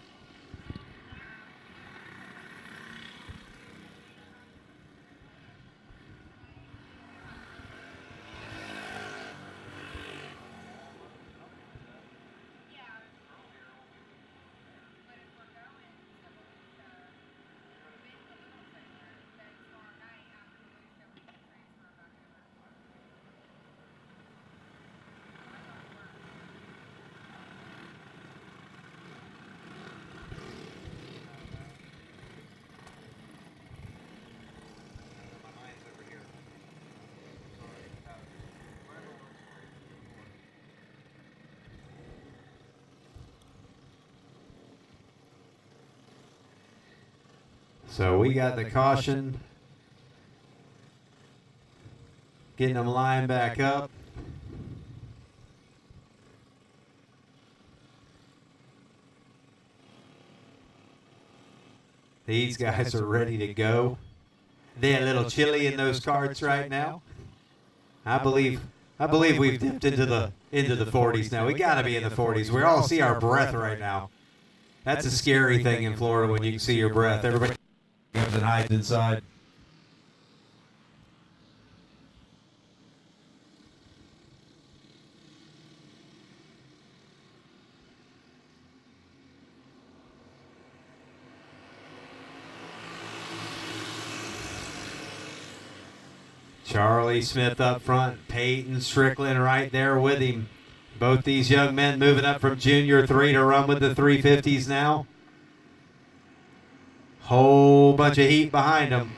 So we got the caution, getting them lined back up. These guys are ready to go. They're a little chilly in those carts right now. I believe we've dipped into the 40s now. We got to be in the 40s. We all see our breath right now. That's a scary thing in Florida when you can see your breath. Everybody comes and hides inside. Charlie Smith up front, Peyton Strickland right there with him. Both these young men moving up from Junior 3 to run with the 350s now. Whole bunch of heat behind them.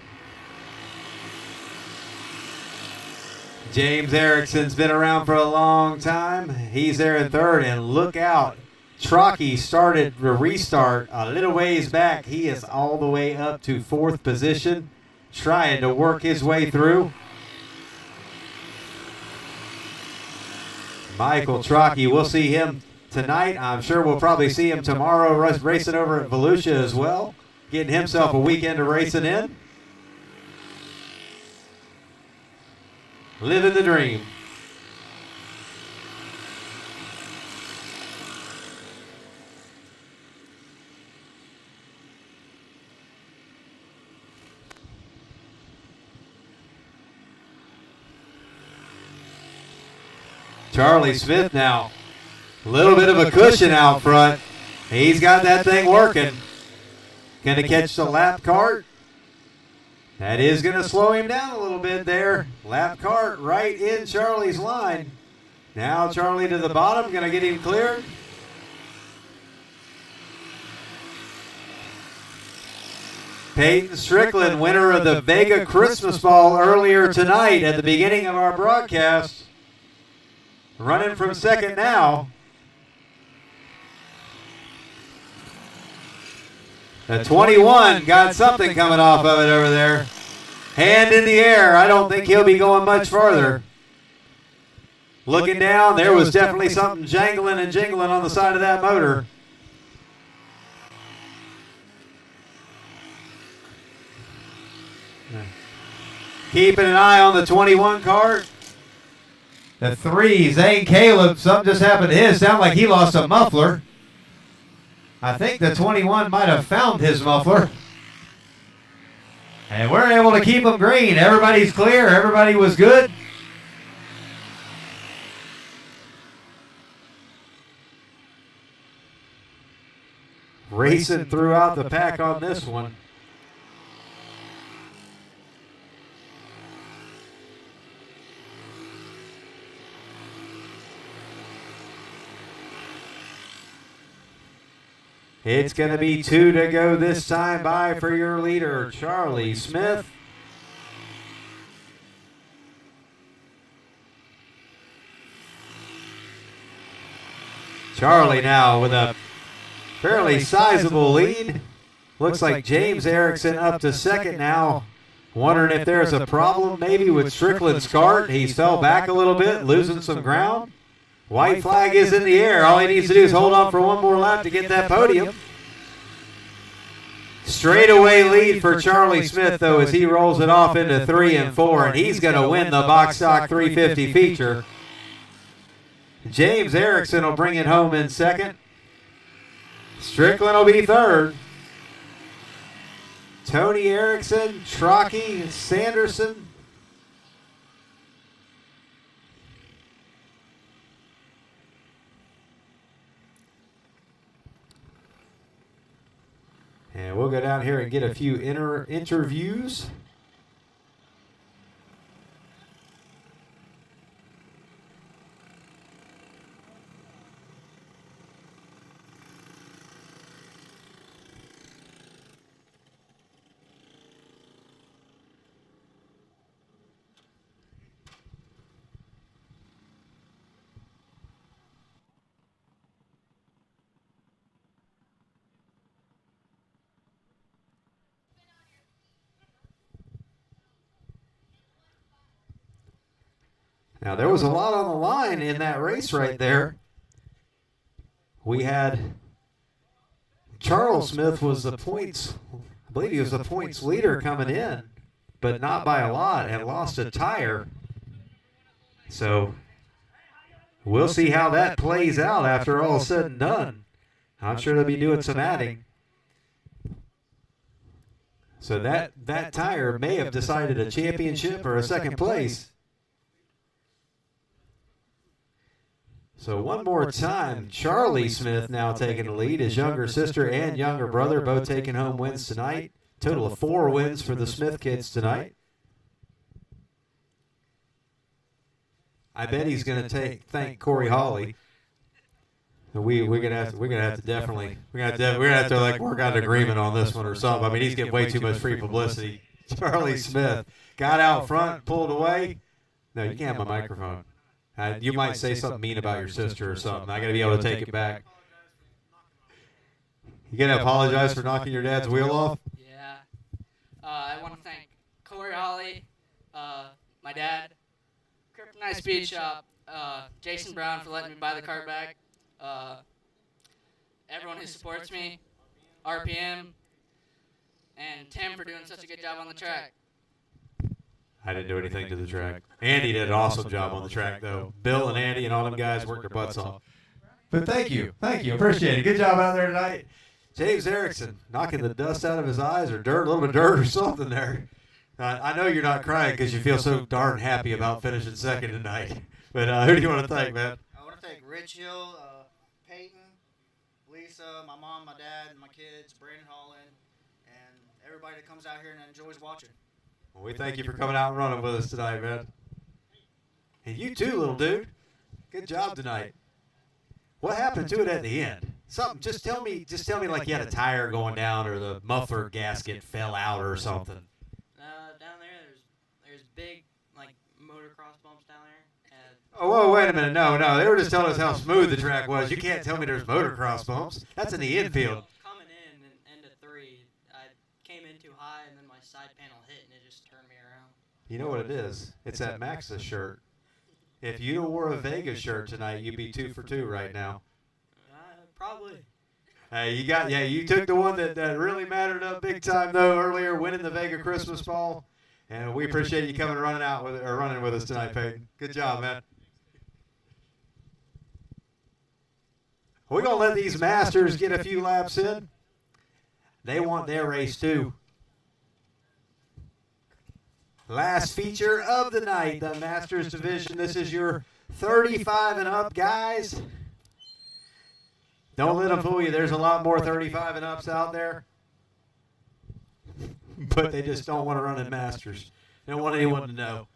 James Erickson's been around for a long time. He's there in third, and look out. Trocky started the restart a little ways back. He is all the way up to 4th position, trying to work his way through. Michael Trocky, we'll see him tonight. I'm sure we'll probably see him tomorrow racing over at Volusia as well, getting himself a weekend of racing in. Living the dream. Charlie Smith now, a little bit of a cushion out front. He's got that thing working. Going to catch the lap cart. That is going to slow him down a little bit there. Lap cart right in Charlie's line. Now Charlie to the bottom, going to get him cleared. Peyton Strickland, winner of the Vega Christmas Ball earlier tonight at the beginning of our broadcast. Running from second now. The 21 got something coming off of it over there. Hand in the air. I don't think he'll be going much farther. Looking down, there was definitely something jangling and jingling on the side of that motor. Keeping an eye on the 21 cart. The 3, Zane Caleb, something just happened to his. Sounded like he lost a muffler. I think the 21 might have found his muffler. And we're able to keep them green. Everybody's clear. Everybody was good. Racing throughout the pack on this one. It's going to be 2 to go this time by for your leader, Charlie Smith. Charlie now with a fairly sizable lead. Looks like James Erickson up to second now Wondering if there's a problem maybe with Strickland's cart. He's fell back a little bit, losing some ground. White flag is in the air. All he needs to do is hold on for one more lap to get that podium. Straightaway lead for Charlie Smith, though, as he rolls it off into 3 and 4, and he's going to win the box stock 350 feature. James Erickson will bring it home in second. Strickland will be third. Tony Erickson, Trockey, Sanderson. And we'll go down here and get a few interviews. Now, there was a lot on the line in that race right there. We had Charles Smith was the points, I believe he was the points leader coming in, but not by a lot, and lost a tire. So we'll see how that plays out after all is said and done. I'm sure they'll be doing some adding. So that tire may have decided a championship or a second place. So one more time, Charlie Smith now taking the lead. His younger sister and younger brother both taking home wins tonight. Total of 4 wins for the Smith kids tonight. I bet he's going to thank Corey Hawley. We're gonna have to definitely like work out an agreement on this one or something. I mean, he's getting way too much free publicity. Charlie Smith got out front, pulled away. No, you can't have my microphone. You might say something mean about your sister or something. I got to be able to take it back. You got to apologize for knocking your dad's wheel off? Yeah. I want to thank Corey Holly, my dad, Kryptonite Speed Shop, Jason Brown for letting me buy the cart back, everyone who supports me, RPM, and Tim for doing such a good job on the track. I didn't do anything to the track. Andy did an awesome job on the track, though. Bill and Andy and all them guys worked their butts off. But thank you. Appreciate it. Good job out there tonight. James Erickson knocking the dust out of his eyes or dirt, a little bit of dirt or something there. I know you're not crying because you feel so darn happy about finishing second tonight. But who do you want to thank, man? I want to thank Rich Hill, Peyton, Lisa, my mom, my dad, and my kids, Brandon Holland, and everybody that comes out here and enjoys watching. Well, we thank you for coming out and running with us tonight, man. And you too, little dude. Good job tonight. What happened to it at the end? Something. Just tell me like you had a tire going down or the muffler gasket fell out or something. Down there, there's big like motocross bumps down there. Oh, whoa, wait a minute. No. They were just telling us how smooth the track was. You can't tell me there's motocross bumps. That's in the infield. Coming in into 3, I came in too high and then my side panel hit and it just turned me around. You know what it is? It's that Maxis shirt. If you wore a Vega shirt tonight, you'd be 2 for 2 right now. Probably. Hey, you took the one that really mattered up big time though earlier, winning the Vega Christmas ball, and we appreciate you coming running with us tonight, Peyton. Good job, man. We're gonna let these Masters get a few laps in. They want their race too. Last feature of the night, the Masters division. This is your 35 and up guys. Don't let them fool you. There's a lot more 35 and ups out there. But they just don't want to run in Masters. They don't want anyone to know.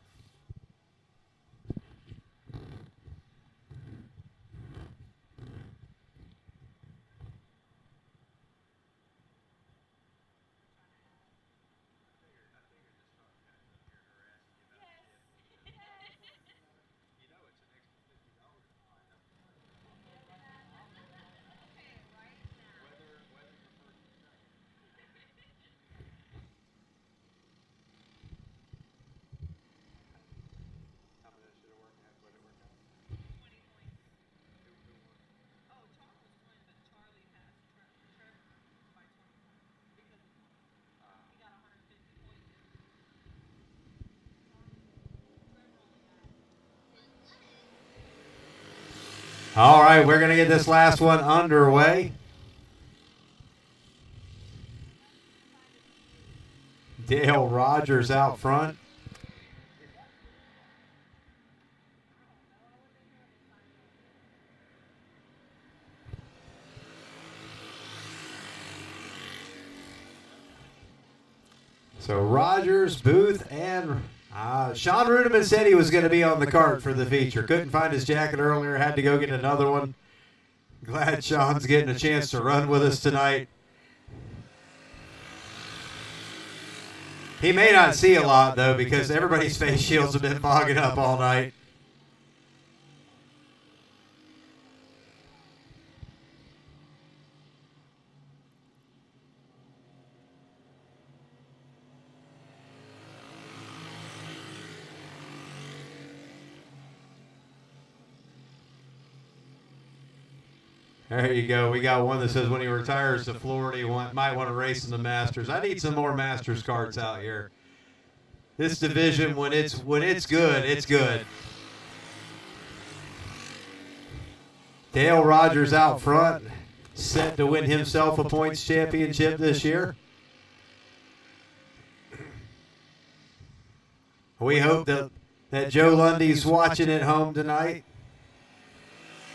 All right, we're going to get this last one underway. Dale Rogers out front. So Rogers, Booth, and Sean Rudeman said he was going to be on the cart for the feature. Couldn't find his jacket earlier, had to go get another one. Glad Sean's getting a chance to run with us tonight. He may not see a lot, though, because everybody's face shields have been fogging up all night. There you go. We got one that says when he retires to Florida, he might want to race in the Masters. I need some more Masters carts out here. This division, when it's good, it's good. Dale Rogers out front, set to win himself a points championship this year. We hope that Joe Lundy's watching at home tonight.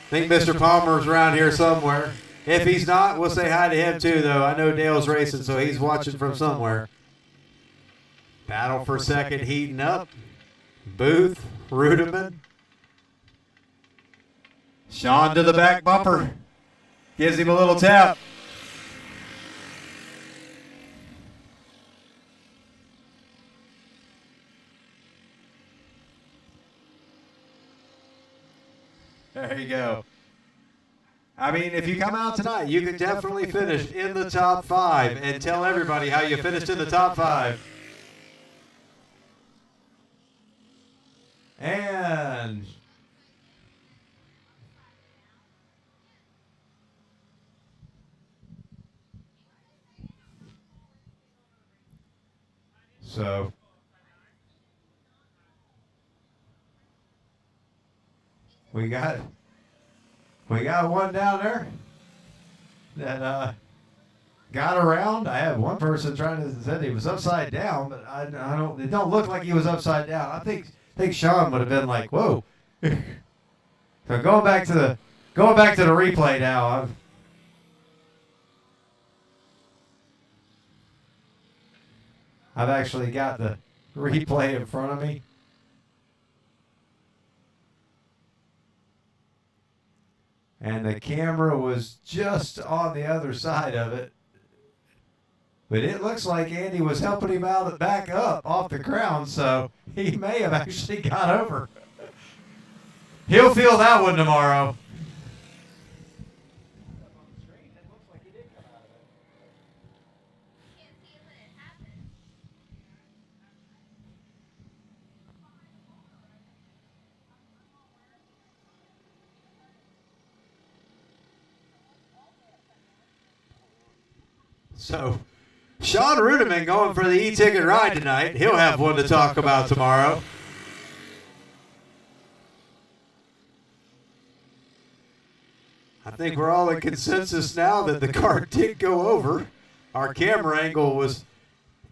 I think Mr. Palmer's around here somewhere. If he's not, we'll say hi to him too, though. I know Dale's racing, so he's watching from somewhere. Battle for second heating up. Booth, Rudeman. Sean to the back bumper. Gives him a little tap. There you go. I mean, if you come out tonight, you can definitely finish in the top 5 and tell everybody how you finished in the top 5. And so we got one down there that got around. I had one person said he was upside down, but it don't look like he was upside down. I think Sean would have been like, whoa. So going back to the replay now. I've actually got the replay in front of me. And the camera was just on the other side of it. But it looks like Andy was helping him out back up off the ground, so he may have actually got over. He'll feel that one tomorrow. So, Sean Rudeman going for the e-ticket ride tonight. He'll have one to talk about tomorrow. I think we're all in consensus now that the car did go over. Our camera angle was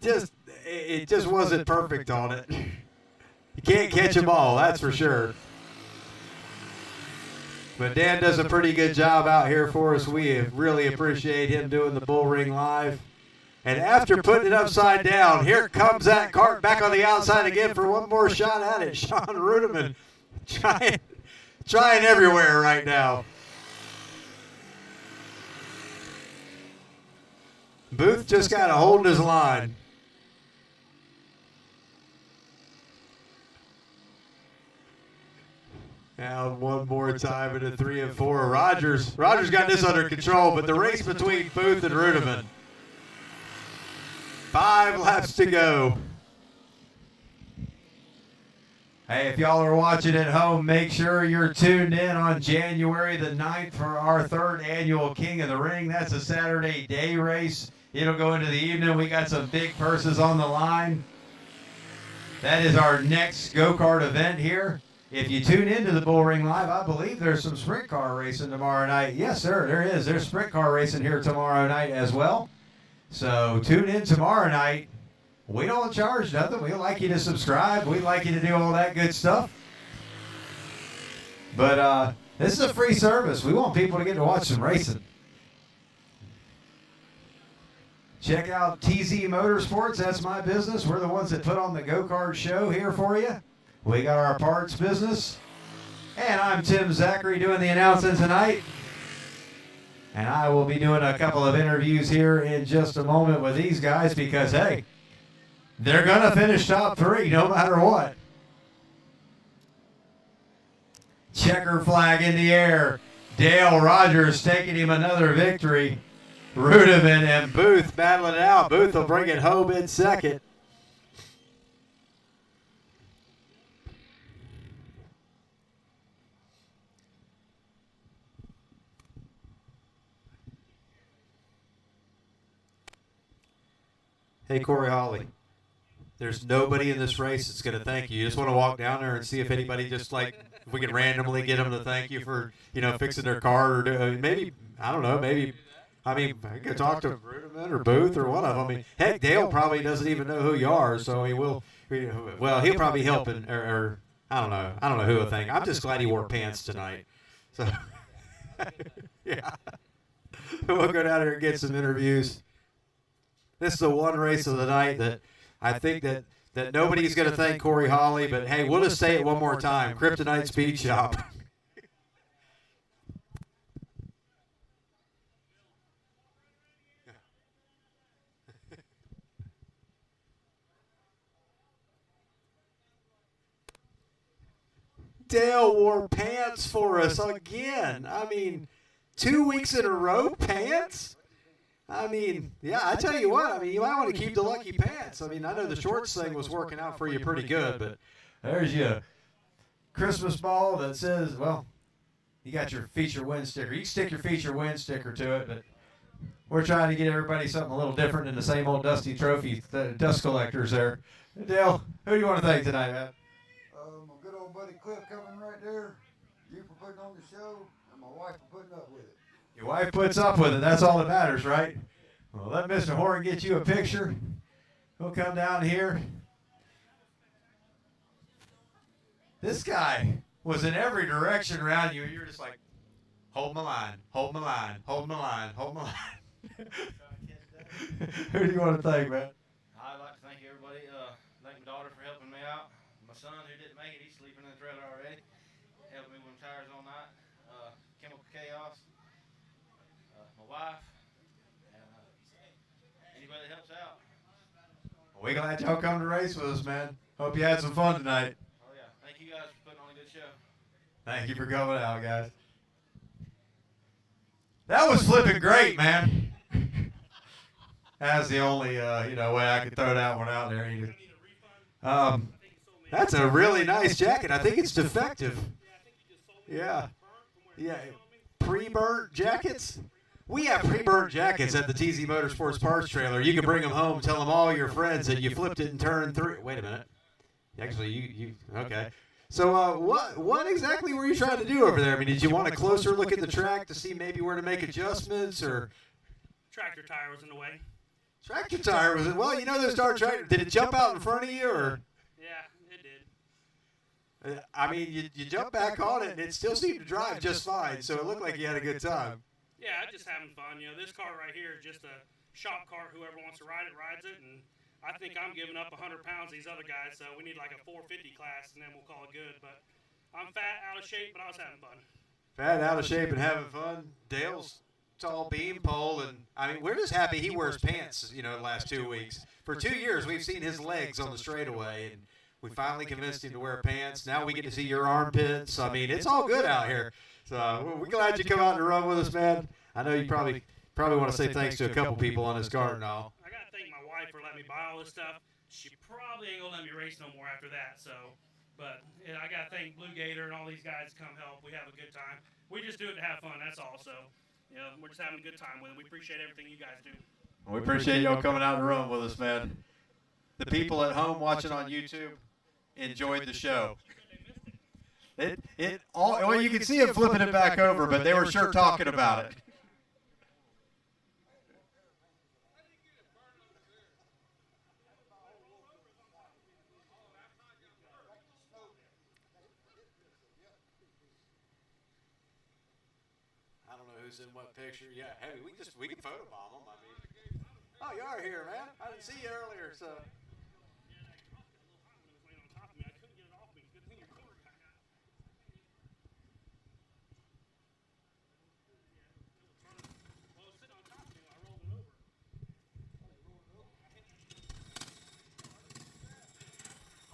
it just wasn't perfect on it. You can't catch them all, that's for sure. But Dan does a pretty good job out here for us. We really appreciate him doing the Bullring live. And after putting it upside down, here comes that cart back on the outside again for one more shot at it. Sean Rudeman trying everywhere right now. Booth just kind of holding his line. Now one more time in a 3 and 4. Rogers got this under control, but the race between Booth and Rudeman. 5 laps to go. Hey, if y'all are watching at home, make sure you're tuned in on January the 9th for our 3rd annual King of the Ring. That's a Saturday day race. It'll go into the evening. We got some big purses on the line. That is our next go-kart event here. If you tune into the Bullring Live, I believe there's some sprint car racing tomorrow night. Yes, sir, there is. There's sprint car racing here tomorrow night as well. So tune in tomorrow night. We don't charge nothing. We'd like you to subscribe. We'd like you to do all that good stuff. But this is a free service. We want people to get to watch some racing. Check out TZ Motorsports. That's my business. We're the ones that put on the go-kart show here for you. We got our parts business. And I'm Tim Zachary doing the announcing tonight. And I will be doing a couple of interviews here in just a moment with these guys because, hey, they're going to finish top 3 no matter what. Checker flag in the air. Dale Rogers taking him another victory. Rudiman and Booth battling it out. Booth will bring it home in second. Hey, Corey Hawley, there's nobody in this race that's going to thank you. You just want to walk down there and see if anybody just like, if we can randomly get them to thank you for, you know, fixing their car or maybe, I don't know, maybe, I mean, I could talk to Rudiman or Booth or one of them. I mean, heck, Dale probably doesn't even know who you are, so he will, well, he'll probably help or I don't know who will thank. I'm just glad he wore pants tonight. So, yeah. We'll go down there and get some interviews. This is the one race of the night that I think that nobody's going to thank Corey Hawley, but hey, we'll just say it one more time. Kryptonite Speed Shop. Dale wore pants for us again. I mean, 2 weeks in a row, pants? I mean, yeah, I tell you what, I mean, you might want to keep the lucky pants. I mean, I know the shorts thing was working out for you pretty good, but there's your Christmas ball that says, well, you got your feature win sticker. You can stick your feature win sticker to it, but we're trying to get everybody something a little different than the same old dusty trophy dust collectors there. Dale, who do you want to thank tonight, man? My good old buddy Cliff coming right there, you for putting on the show, and my wife for putting up with it. Your wife puts up with it. That's all that matters, right? Well, let Mr. Horn get you a picture. He'll come down here. This guy was in every direction around you. You're just like, hold my line, hold my line, hold my line, hold my line. Who do you want to thank, man? I'd like to thank everybody. Thank my daughter for helping me out. My son who didn't make it, he's sleeping in the trailer already. Helped me with tires all night. Chemical Chaos. My wife, and anybody that helps out. We're glad y'all come to race with us, man. Hope you had some fun tonight. Oh, yeah. Thank you guys for putting on a good show. Thank you for coming out, guys. That was flipping great, man. That's the only way I could throw that one out there. That's a really nice jacket. I think it's defective. Yeah. Yeah. Pre-burnt jackets? We have pre-burnt jackets at the TZ Motorsports Parts Trailer. You can bring them home, tell them all your friends that you flipped it and turned through. Wait a minute. Actually, you okay. So what exactly were you trying to do over there? I mean, did you want a closer look at the track to see maybe where to make adjustments or? Tractor tire was in the way. Tractor tire was it? Well, you know those darn tractor. Did it jump out in front of you or? Yeah, it did. I mean, you jump back on it and it still seemed to drive just fine. So it looked like you had a good time. Yeah, just having fun. You know, this car right here is just a shop car. Whoever wants to ride it, rides it. And I think I'm giving up 100 pounds to these other guys, so we need like a 450 class, and then we'll call it good. But I'm fat, out of shape, but I was having fun. Fat, out of shape, and having fun. Dale's tall beam pole, and I mean, we're just happy he wears pants, the last 2 weeks. For 2 years, we've seen his legs on the straightaway, and we finally convinced him to wear pants. Now we get to see your armpits. I mean, it's all good out here. So we're glad you come out and run with us, man. I know you probably want to say thanks to a couple people on this cart and all. I got to thank my wife for letting me buy all this stuff. She probably ain't going to let me race no more after that. So, but I got to thank Blue Gator and all these guys to come help. We have a good time. We just do it to have fun, that's all. So, we're just having a good time with it. We appreciate everything you guys do. We appreciate y'all coming out and run with us, man. The people at home watching on YouTube enjoyed the show. Well, you can see him flipping it back over, but they were sure talking about it. I don't know who's in what picture. Yeah, hey, we can photobomb them. I mean, oh, you are here, man. I didn't see you earlier, so.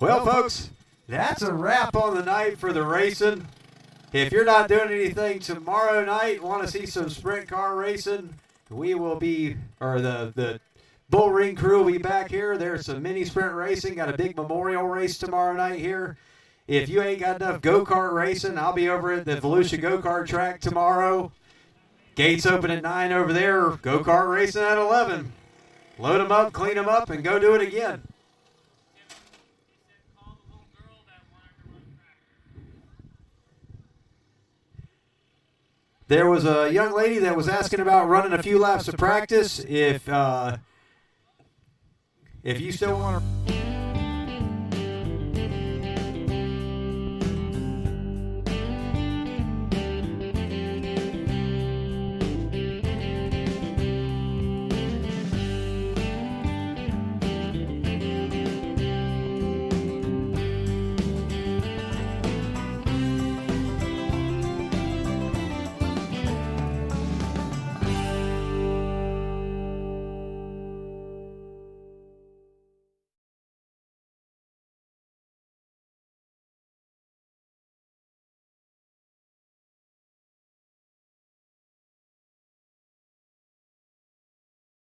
Well, folks, that's a wrap on the night for the racing. If you're not doing anything tomorrow night, want to see some sprint car racing, we will be, or the Bullring crew will be back here. There's some mini sprint racing. Got a big memorial race tomorrow night here. If you ain't got enough go-kart racing, I'll be over at the Volusia go-kart track tomorrow. Gates open at 9 over there. Go-kart racing at 11. Load them up, clean them up, and go do it again. There was a young lady that was asking about running a few laps of practice. If you still want to...